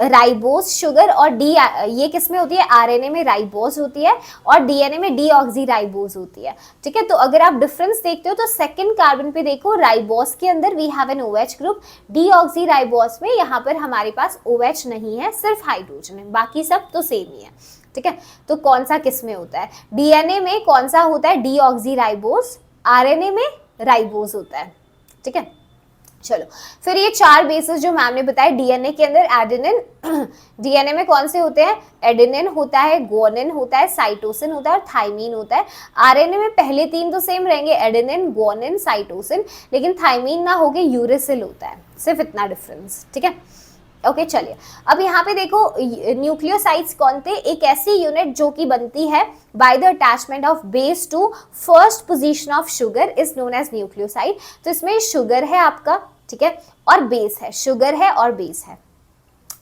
राइबोस शुगर और डी, ये किस में होती है, आरएनए में राइबोस होती है और डीएनए में डीऑक्सीराइबोस होती है, ठीक है। तो अगर आप डिफरेंस देखते हो तो सेकंड कार्बन पे देखो, राइबोस के अंदर we have an OH group, deoxyribose में यहाँ पर हमारे पास ओएच नहीं है, सिर्फ हाइड्रोजन है, बाकी सब तो सेम ही है, ठीक है। तो कौन सा किस में होता है, डीएनए में कौन सा होता है, डीऑक्सीराइबोस, आरएनए में राइबोस होता है, ठीक है। चलो फिर ये 4 बेसिस जो मैम ने बताया, डीएनए के अंदर एडेनिन, डीएनए में कौन से होते हैं, एडेनिन होता है, गुआनिन होता है, साइटोसिन होता है और थाइमीन होता है। आरएनए में पहले 3 तो सेम रहेंगे, एडेनिन, गुआनिन, साइटोसिन, लेकिन थाइमीन ना होके यूरेसिल होता है, सिर्फ इतना डिफरेंस, ठीक है, ओके। चलिए अब यहाँ पे देखो न्यूक्लियोसाइड्स कौन थे, एक ऐसी यूनिट जो कि बनती है by the attachment of base to first position of sugar is known as nucleoside. तो इसमें शुगर है आपका, ठीक है, और बेस है, शुगर है और बेस है,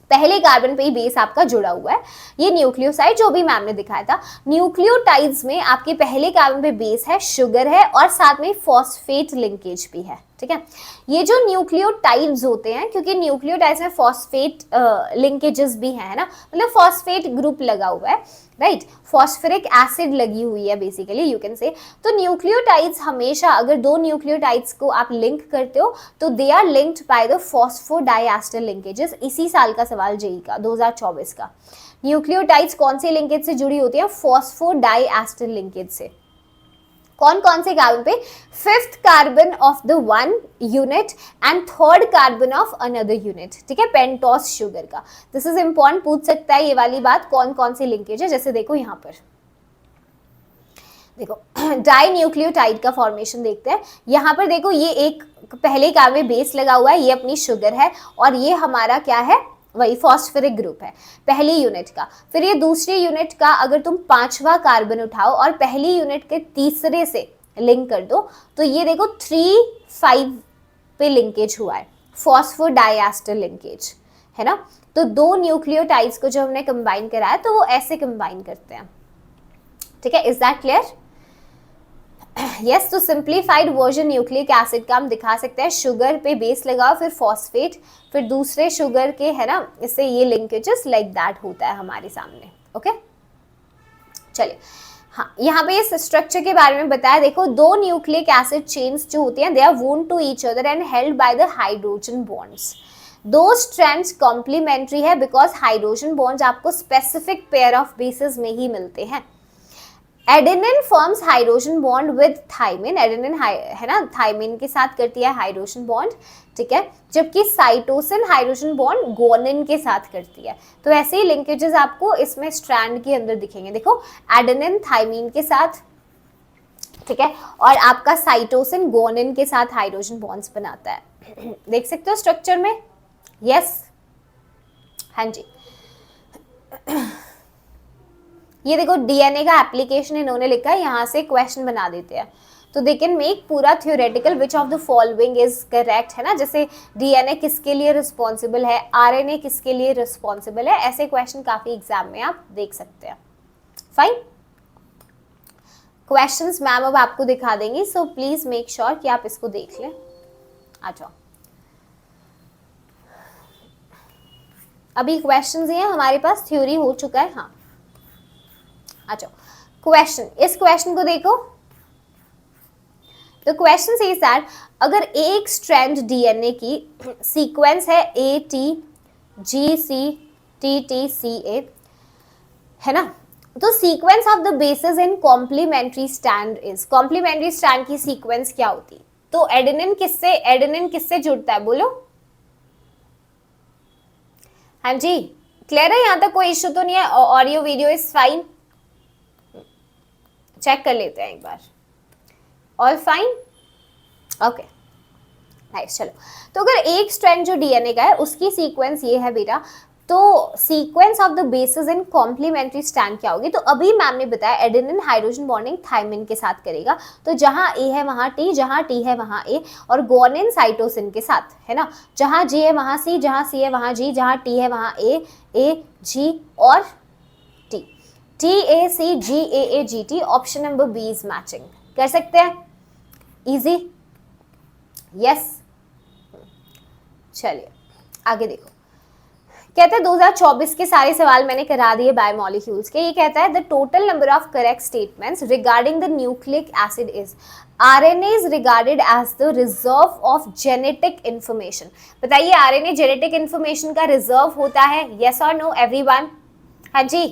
पहले कार्बन पे ही बेस आपका जुड़ा हुआ है, ये न्यूक्लियोसाइड जो भी मैम ने दिखाया था। न्यूक्लियोटाइड्स में आपके पहले कार्बन पे बेस है, शुगर है और साथ में फॉस्फेट लिंकेज भी है, ठीक है। ये जो न्यूक्लियोटाइड्स होते हैं, क्योंकि न्यूक्लियोटाइड्स में फॉस्फेट लिंकेजेस भी हैं, है ना, मतलब फॉस्फेट ग्रुप लगा हुआ है, राइट, फॉस्फोरिक एसिड लगी हुई है बेसिकली यू कैन से। तो न्यूक्लियोटाइड्स हमेशा, अगर 2 न्यूक्लियोटाइड्स को आप लिंक करते हो तो they are linked by the phosphodiester linkages. इसी साल का सवाल जेई का 2024 का, न्यूक्लियोटाइड्स कौन से लिंकेज से जुड़ी होती है, फॉस्फोडाइएस्टर लिंकेज से। कौन कौन से कार्बन पे, 5th carbon of the 1 unit and 3rd carbon of another unit, ठीक है, पेंटोस शुगर का। दिस इज इंपॉर्टेंट, पूछ सकता है ये वाली बात, कौन कौन से लिंकेज है। जैसे देखो यहाँ पर देखो डाई न्यूक्लियोटाइड का फॉर्मेशन देखते हैं। यहाँ पर देखो ये एक पहले कार्बन में बेस लगा हुआ है, ये अपनी शुगर है और ये हमारा क्या है, वही फॉस्फोरिक ग्रुप है पहली यूनिट का। फिर ये दूसरी यूनिट का अगर तुम 5वां कार्बन उठाओ और पहली यूनिट के तीसरे से लिंक कर दो तो ये देखो 3-5 पे लिंकेज हुआ है, फॉस्फोडाइएस्टर लिंकेज, है ना। तो 2 न्यूक्लियोटाइड्स को जो हमने कंबाइन कराया तो वो ऐसे कंबाइन करते हैं, ठीक है। Is that clear? यस, तो सिंप्लीफाइड वर्जन न्यूक्लिक एसिड का हम दिखा सकते हैं, शुगर पे बेस लगाओ फिर फॉस्फेट फिर दूसरे शुगर के, है ना, इससे ये लिंकेजेस लाइक दैट होता है हमारे सामने, ओके। चलिए हाँ, यहाँ पे इस स्ट्रक्चर के बारे में बताया। देखो 2 न्यूक्लिक एसिड चेन्स जो होती हैं, they are wound to each other and held by the hydrogen bonds. 2 strands complementary है बिकॉज हाइड्रोजन बॉन्ड्स आपको स्पेसिफिक पेयर ऑफ बेसिस में ही मिलते हैं। Adenine forms hydrogen bond with thymine, adenine है ना, थाइमिन के साथ करती है हाइड्रोजन बॉन्ड, ठीक है, जबकि साइटोसिन हाइड्रोजन बॉन्ड गुआनिन के साथ करती है। तो ऐसे ही लिंकेजेस आपको इसमें स्ट्रैंड के अंदर दिखेंगे। देखो एडेनिन थाइमिन के साथ, ठीक है, और आपका साइटोसिन गुआनिन के साथ हाइड्रोजन बॉन्ड्स बनाता है। देख सकते हो स्ट्रक्चर में, यस हाँ जी, ये देखो डीएनए का एप्लीकेशन इन्होंने लिखा है, यहाँ से क्वेश्चन बना देते हैं, तो दे कैन मेक पूरा theoretical which of the following is correct, है ना, जैसे डीएनए किसके लिए रिस्पॉन्सिबल है, आरएनए किसके लिए रिस्पॉन्सिबल है, ऐसे क्वेश्चन काफी एग्जाम में आप देख सकते हैं। फाइन, क्वेश्चंस मैम अब आपको दिखा देंगी, सो प्लीज मेक श्योर कि आप इसको देख लें। आ जाओ, अभी क्वेश्चंस ही हैं हमारे पास, थ्योरी हो चुका है। हाँ, आ जाओ, क्वेश्चन, इस क्वेश्चन को देखो। द क्वेश्चन सेज दैट अगर एक स्ट्रैंड डीएनए की सीक्वेंस है A T G C T T C A, है ना, तो sequence of the bases in complementary strand is, complementary strand की सीक्वेंस क्या होती, तो एडेनिन किससे जुड़ता है, बोलो। हाँ जी, क्लियर है, यहां तक कोई इश्यू तो नहीं है, audio video is fine, check कर लेते हैं एक बार, ऑल फाइन, ओके नाइस। चलो, तो अगर एक स्ट्रैंड जो डीएनए का है उसकी सीक्वेंस ये है बेटा, तो sequence of the bases in complementary strand क्या होगी, तो अभी मैम ने बताया एडेनिन हाइड्रोजन बॉन्डिंग थायमिन के साथ करेगा, तो जहां ए है वहां टी, जहां टी है वहां ए, और गुआनिन साइटोसिन के साथ, है ना, जहां जी है वहां सी, जहां सी है वहां जी, जहां टी है वहां ए जी और T, T A C G A G T, option number B is matching. कर सकते हैं, इजी, यस। चलिए आगे देखो, कहता है 2024 के सारे सवाल मैंने करा दिए बायोमॉलिक्यूल्स के। ये कहता है the total number of correct statements regarding the nucleic acid is, RNA is regarded as the reserve of genetic information. बताइए, आरएनए जेनेटिक इंफॉर्मेशन का रिजर्व होता है, यस और नो एवरीवन? हाँ जी,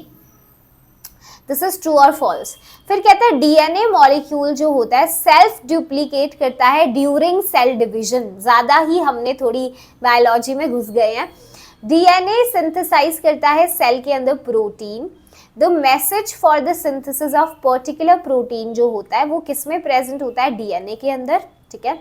दिस इज ट्रू और फॉल्स। फिर कहता है डीएनए मॉलिक्यूल जो होता है सेल्फ डुप्लीकेट करता है ड्यूरिंग सेल डिवीजन। ज्यादा ही हमने थोड़ी बायोलॉजी में घुस गए हैं। डीएनए सिंथेसाइज करता है सेल के अंदर protein. The message for the synthesis of particular protein जो होता है वो किस में प्रेजेंट होता है, डीएनए के अंदर, ठीक है।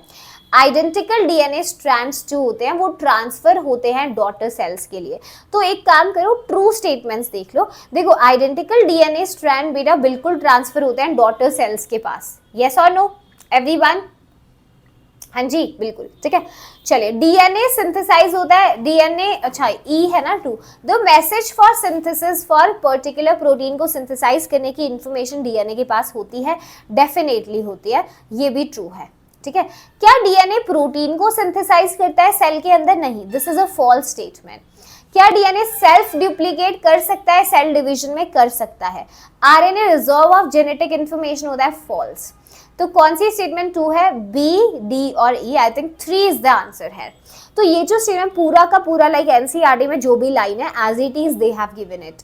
आइडेंटिकल डीएनए स्ट्रैंड्स जो होते हैं वो ट्रांसफर होते हैं डॉटर सेल्स के लिए। तो एक काम करो, ट्रू स्टेटमेंट्स देख लो। देखो, आइडेंटिकल डीएनए स्ट्रैंड बेटा बिल्कुल ट्रांसफर होते हैं डॉटर सेल्स के पास, यस और नो एवरीवन? हाँ जी बिल्कुल, ठीक है। चलिए, डीएनए सिंथेसाइज होता है, डीएनए, अच्छा ई है ना 2, the message for synthesis for particular protein को सिंथेसाइज करने की इंफॉर्मेशन डीएनए के पास होती है, डेफिनेटली होती है, ये भी ट्रू है, ठीक है। क्या डीएनए प्रोटीन को सिंथेसाइज करता है सेल के अंदर? नहीं, this is a false statement. क्या डीएनए सेल्फ डुप्लीकेट कर सकता है सेल डिवीजन में? कर सकता है। RNA reserve of genetic information होता है, फॉल्स। तो कौन सी स्टेटमेंट 2 है? बी, डी और E. I think 3 is the answer है। तो ये जो स्टेटमेंट पूरा का पूरा लाइक एनसीईआरटी में जो भी लाइन है as it is they have given it.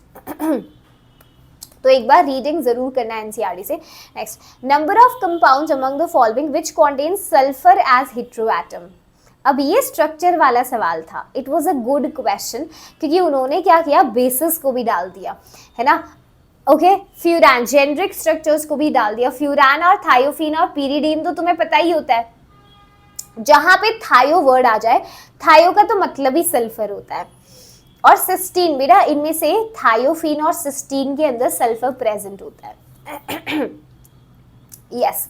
तो एक बार रीडिंग जरूर करना है एनसीईआरटी से। Next, number of compounds among the following which contain sulphur as heteroatom. अब ये स्ट्रक्चर वाला सवाल था, it was a good question, क्योंकि उन्होंने क्या किया, बेसिस को भी डाल दिया, है ना। ओके, फ्यूरान, जेनरिक स्ट्रक्चर्स को भी डाल दिया। फ्यूरान और थायोफीन और पीरिडीन तो तुम्हें पता ही होता है, जहां पे थायो वर्ड आ जाए, थायो का तो मतलब ही सल्फर होता है। और सिस्टीन बेटा, इनमें से थायोफीन और सिस्टीन के अंदर सल्फर प्रेजेंट होता है। यस,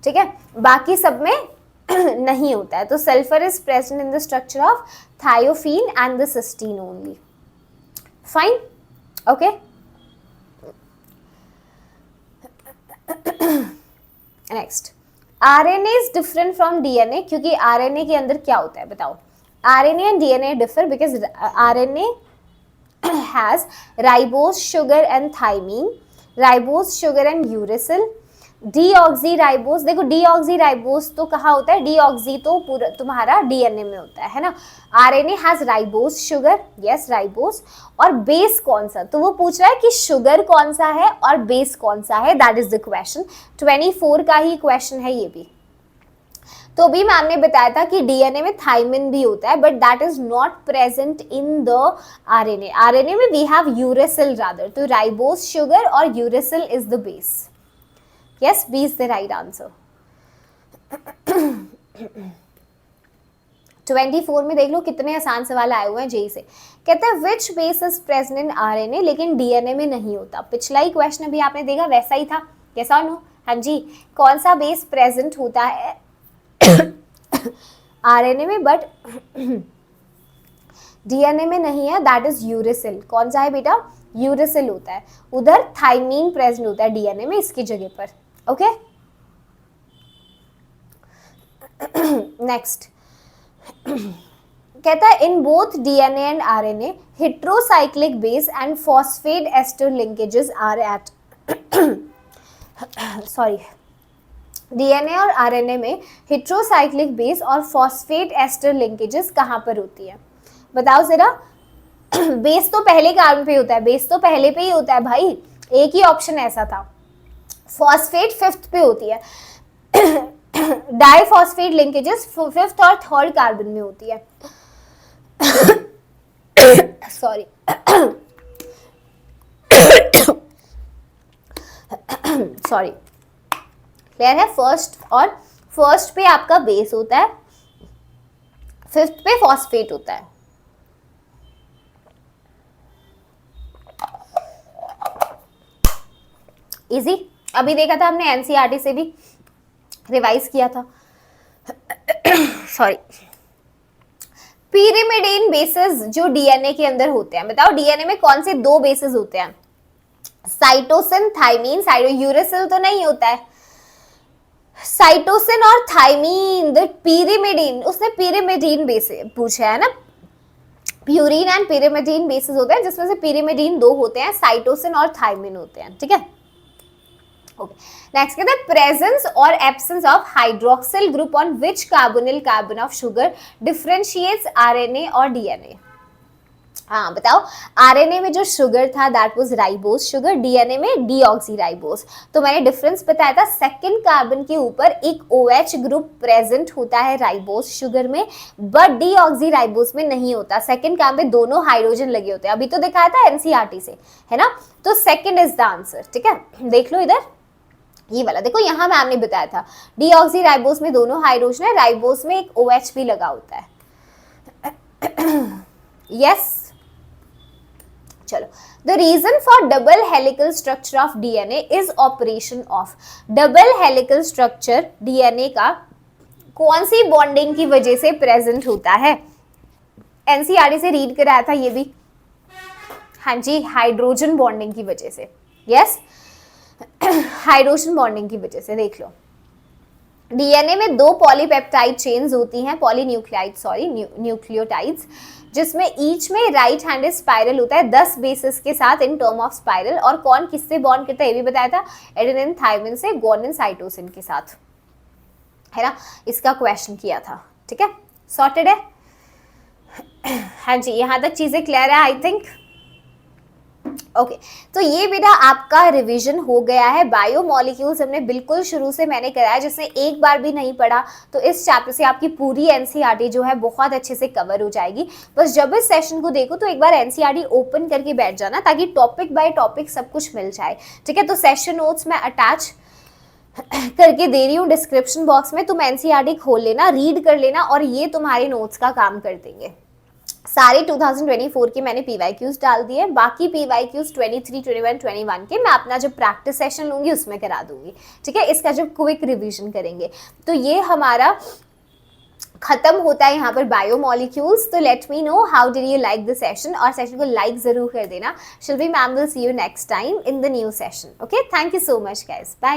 ठीक है, बाकी सब में नहीं होता है। तो sulphur is present in the structure of thiophene and the cysteine only. Fine, okay. Next, RNA is different from DNA, क्योंकि आरएनए के अंदर क्या होता है बताओ? RNA and DNA differ because RNA has ribose sugar and thymine, ribose sugar and uracil, deoxyribose. देखो, deoxyribose तो कहाँ होता है? डीऑक्सी तो पूरा तुम्हारा डीएनए में होता है ना। RNA has ribose sugar, yes ribose. और बेस कौन सा? तो वो पूछ रहा है कि शुगर कौन सा है और बेस कौन सा है, दैट इज द क्वेश्चन। 24 का ही क्वेश्चन है ये भी। तो भी मैम ने बताया था कि डीएनए में थाइमिन भी होता है, but that is not present in the RNA. RNA में वी हैव यूरेसिल रादर, तो राइबोस शुगर और uracil is the base. Yes, B is the right answer. 24 में देख लो कितने आसान सवाल आए हुए हैं जेई से। कहता है which base is present in RNA, लेकिन डीएनए में नहीं होता। पिछला ही क्वेश्चन अभी आपने देखा वैसा ही था, कैसा नो? हाँ जी, कौन सा बेस प्रेजेंट होता है आरएनए में बट डीएनए में नहीं है, दैट इज यूरेसिल। कौन सा है बेटा? यूरेसिल होता है। उधर थाइमीन प्रेजेंट होता है डीएनए में इसकी जगह पर। ओके, नेक्स्ट कहता है in both DNA and RNA heterocyclic base and phosphate ester linkages are at sorry, DNA और आरएनए में हेट्रोसाइक्लिक बेस और फॉस्फेट एस्टर लिंकेजेस कहाँ पर होती है? बताओ जरा। बेस तो पहले कार्बन पे होता है, बेस तो पहले पे ही होता है भाई, एक ही ऑप्शन ऐसा था। फॉस्फेट 5th पे होती है। डाइफॉस्फेट लिंकेजेस 5th और 3rd कार्बन में होती है। सॉरी सॉरी, क्लियर है? फर्स्ट पे आपका बेस होता है, 5th पे फॉस्फेट होता है। इजी, अभी देखा था हमने, एनसीईआरटी से भी रिवाइज किया था। सॉरी, पिरिमिडीन बेसेस जो डीएनए के अंदर होते हैं, बताओ डीएनए में कौन से 2 बेसेस होते हैं? Cytosine, thiamine. यूरेसिल तो नहीं होता है। साइटोसिन और थाइमीन, द पिरिमिडीन, उसने पिरिमिडीन बेस पूछा है ना। प्यूरिन एंड पिरिमिडीन बेसेस होते हैं, जिसमें से पिरिमिडीन 2 होते हैं, साइटोसिन और थाइमीन होते हैं। ठीक है, ओके। नेक्स्ट कहते हैं प्रेजेंस और absence of hydroxyl group on which carbonyl carbon of sugar differentiates RNA और डीएनए। हाँ बताओ, आरएनए में जो शुगर था that was ribose sugar, DNA में डीऑक्सीराइबोस। तो मैंने डिफरेंस बताया था, 2nd कार्बन के ऊपर एक OH ग्रुप प्रेजेंट होता है राइबोस शुगर में, बट डीऑक्सीराइबोस में नहीं होता। 2nd कार्बन पे दोनों हाइड्रोजन लगे होते हैं, अभी तो दिखाया था एनसीईआरटी से, है ना। तो 2nd इज द आंसर। ठीक है, देख लो इधर ये वाला, देखो यहाँ मैम ने बताया था डीऑक्सीराइबोस में दोनों हाइड्रोजन है, राइबोस में एक OH भी लगा होता है। यस, चलो। The reason for double helical structure of DNA is operation of. Double helical structure DNA का कौन सी बॉन्डिंग की वजह से प्रेजेंट होता है? एनसीईआरटी से रीड कराया था ये भी। हाँ जी, हाइड्रोजन बॉन्डिंग की वजह से। यस, हाइड्रोजन बॉन्डिंग की वजह से। देख लो, डीएनए में 2 पॉलीपेप्टाइड चेन्स होती हैं, न्यूक्लियोटाइड्स, जिसमें ईच में राइट हैंडेड स्पाइरल होता है 10 बेसिस के साथ इन टर्म ऑफ स्पाइरल। और कौन किससे बॉन्ड करता है ये भी बताया था, एडेनिन थाइमिन से गुआनिन साइटोसिन के साथ, है ना। इसका क्वेश्चन किया था। ठीक है, सॉर्टेड है। हाँ जी, यहां तक चीजें क्लियर है आई थिंक। ओके, तो ये बेटा आपका रिवीजन हो गया है। बायोमॉलिक्यूल्स हमने बिल्कुल शुरू से मैंने कराया, जिसने एक बार भी नहीं पढ़ा तो इस चैप्टर से आपकी पूरी एनसीईआरटी जो है बहुत अच्छे से कवर हो जाएगी। बस जब इस सेशन को देखो तो एक बार एनसीईआरटी ओपन करके बैठ जाना, ताकि टॉपिक बाय टॉपिक सब कुछ मिल जाए। ठीक है, तो सेशन नोट्स में अटैच करके दे रही हूँ डिस्क्रिप्शन बॉक्स में, तुम एनसीईआरटी खोल लेना, रीड कर लेना, और ये तुम्हारे नोट्स का काम कर देंगे। सारे 2024 के मैंने पीवाईक्यूज डाल दिए, बाकी पीवाईक्यूज 23, 21, 21 के मैं अपना जो प्रैक्टिस सेशन लूंगी उसमें करा दूंगी। ठीक है, इसका जो क्विक रिवीजन करेंगे। तो ये हमारा खत्म होता है यहाँ पर बायोमॉलिक्यूल्स। तो let me know how did you like the session, और सेशन को लाइक जरूर कर देना। Shilpi ma'am will see you next time in the new session. Okay, thank you so much guys, bye.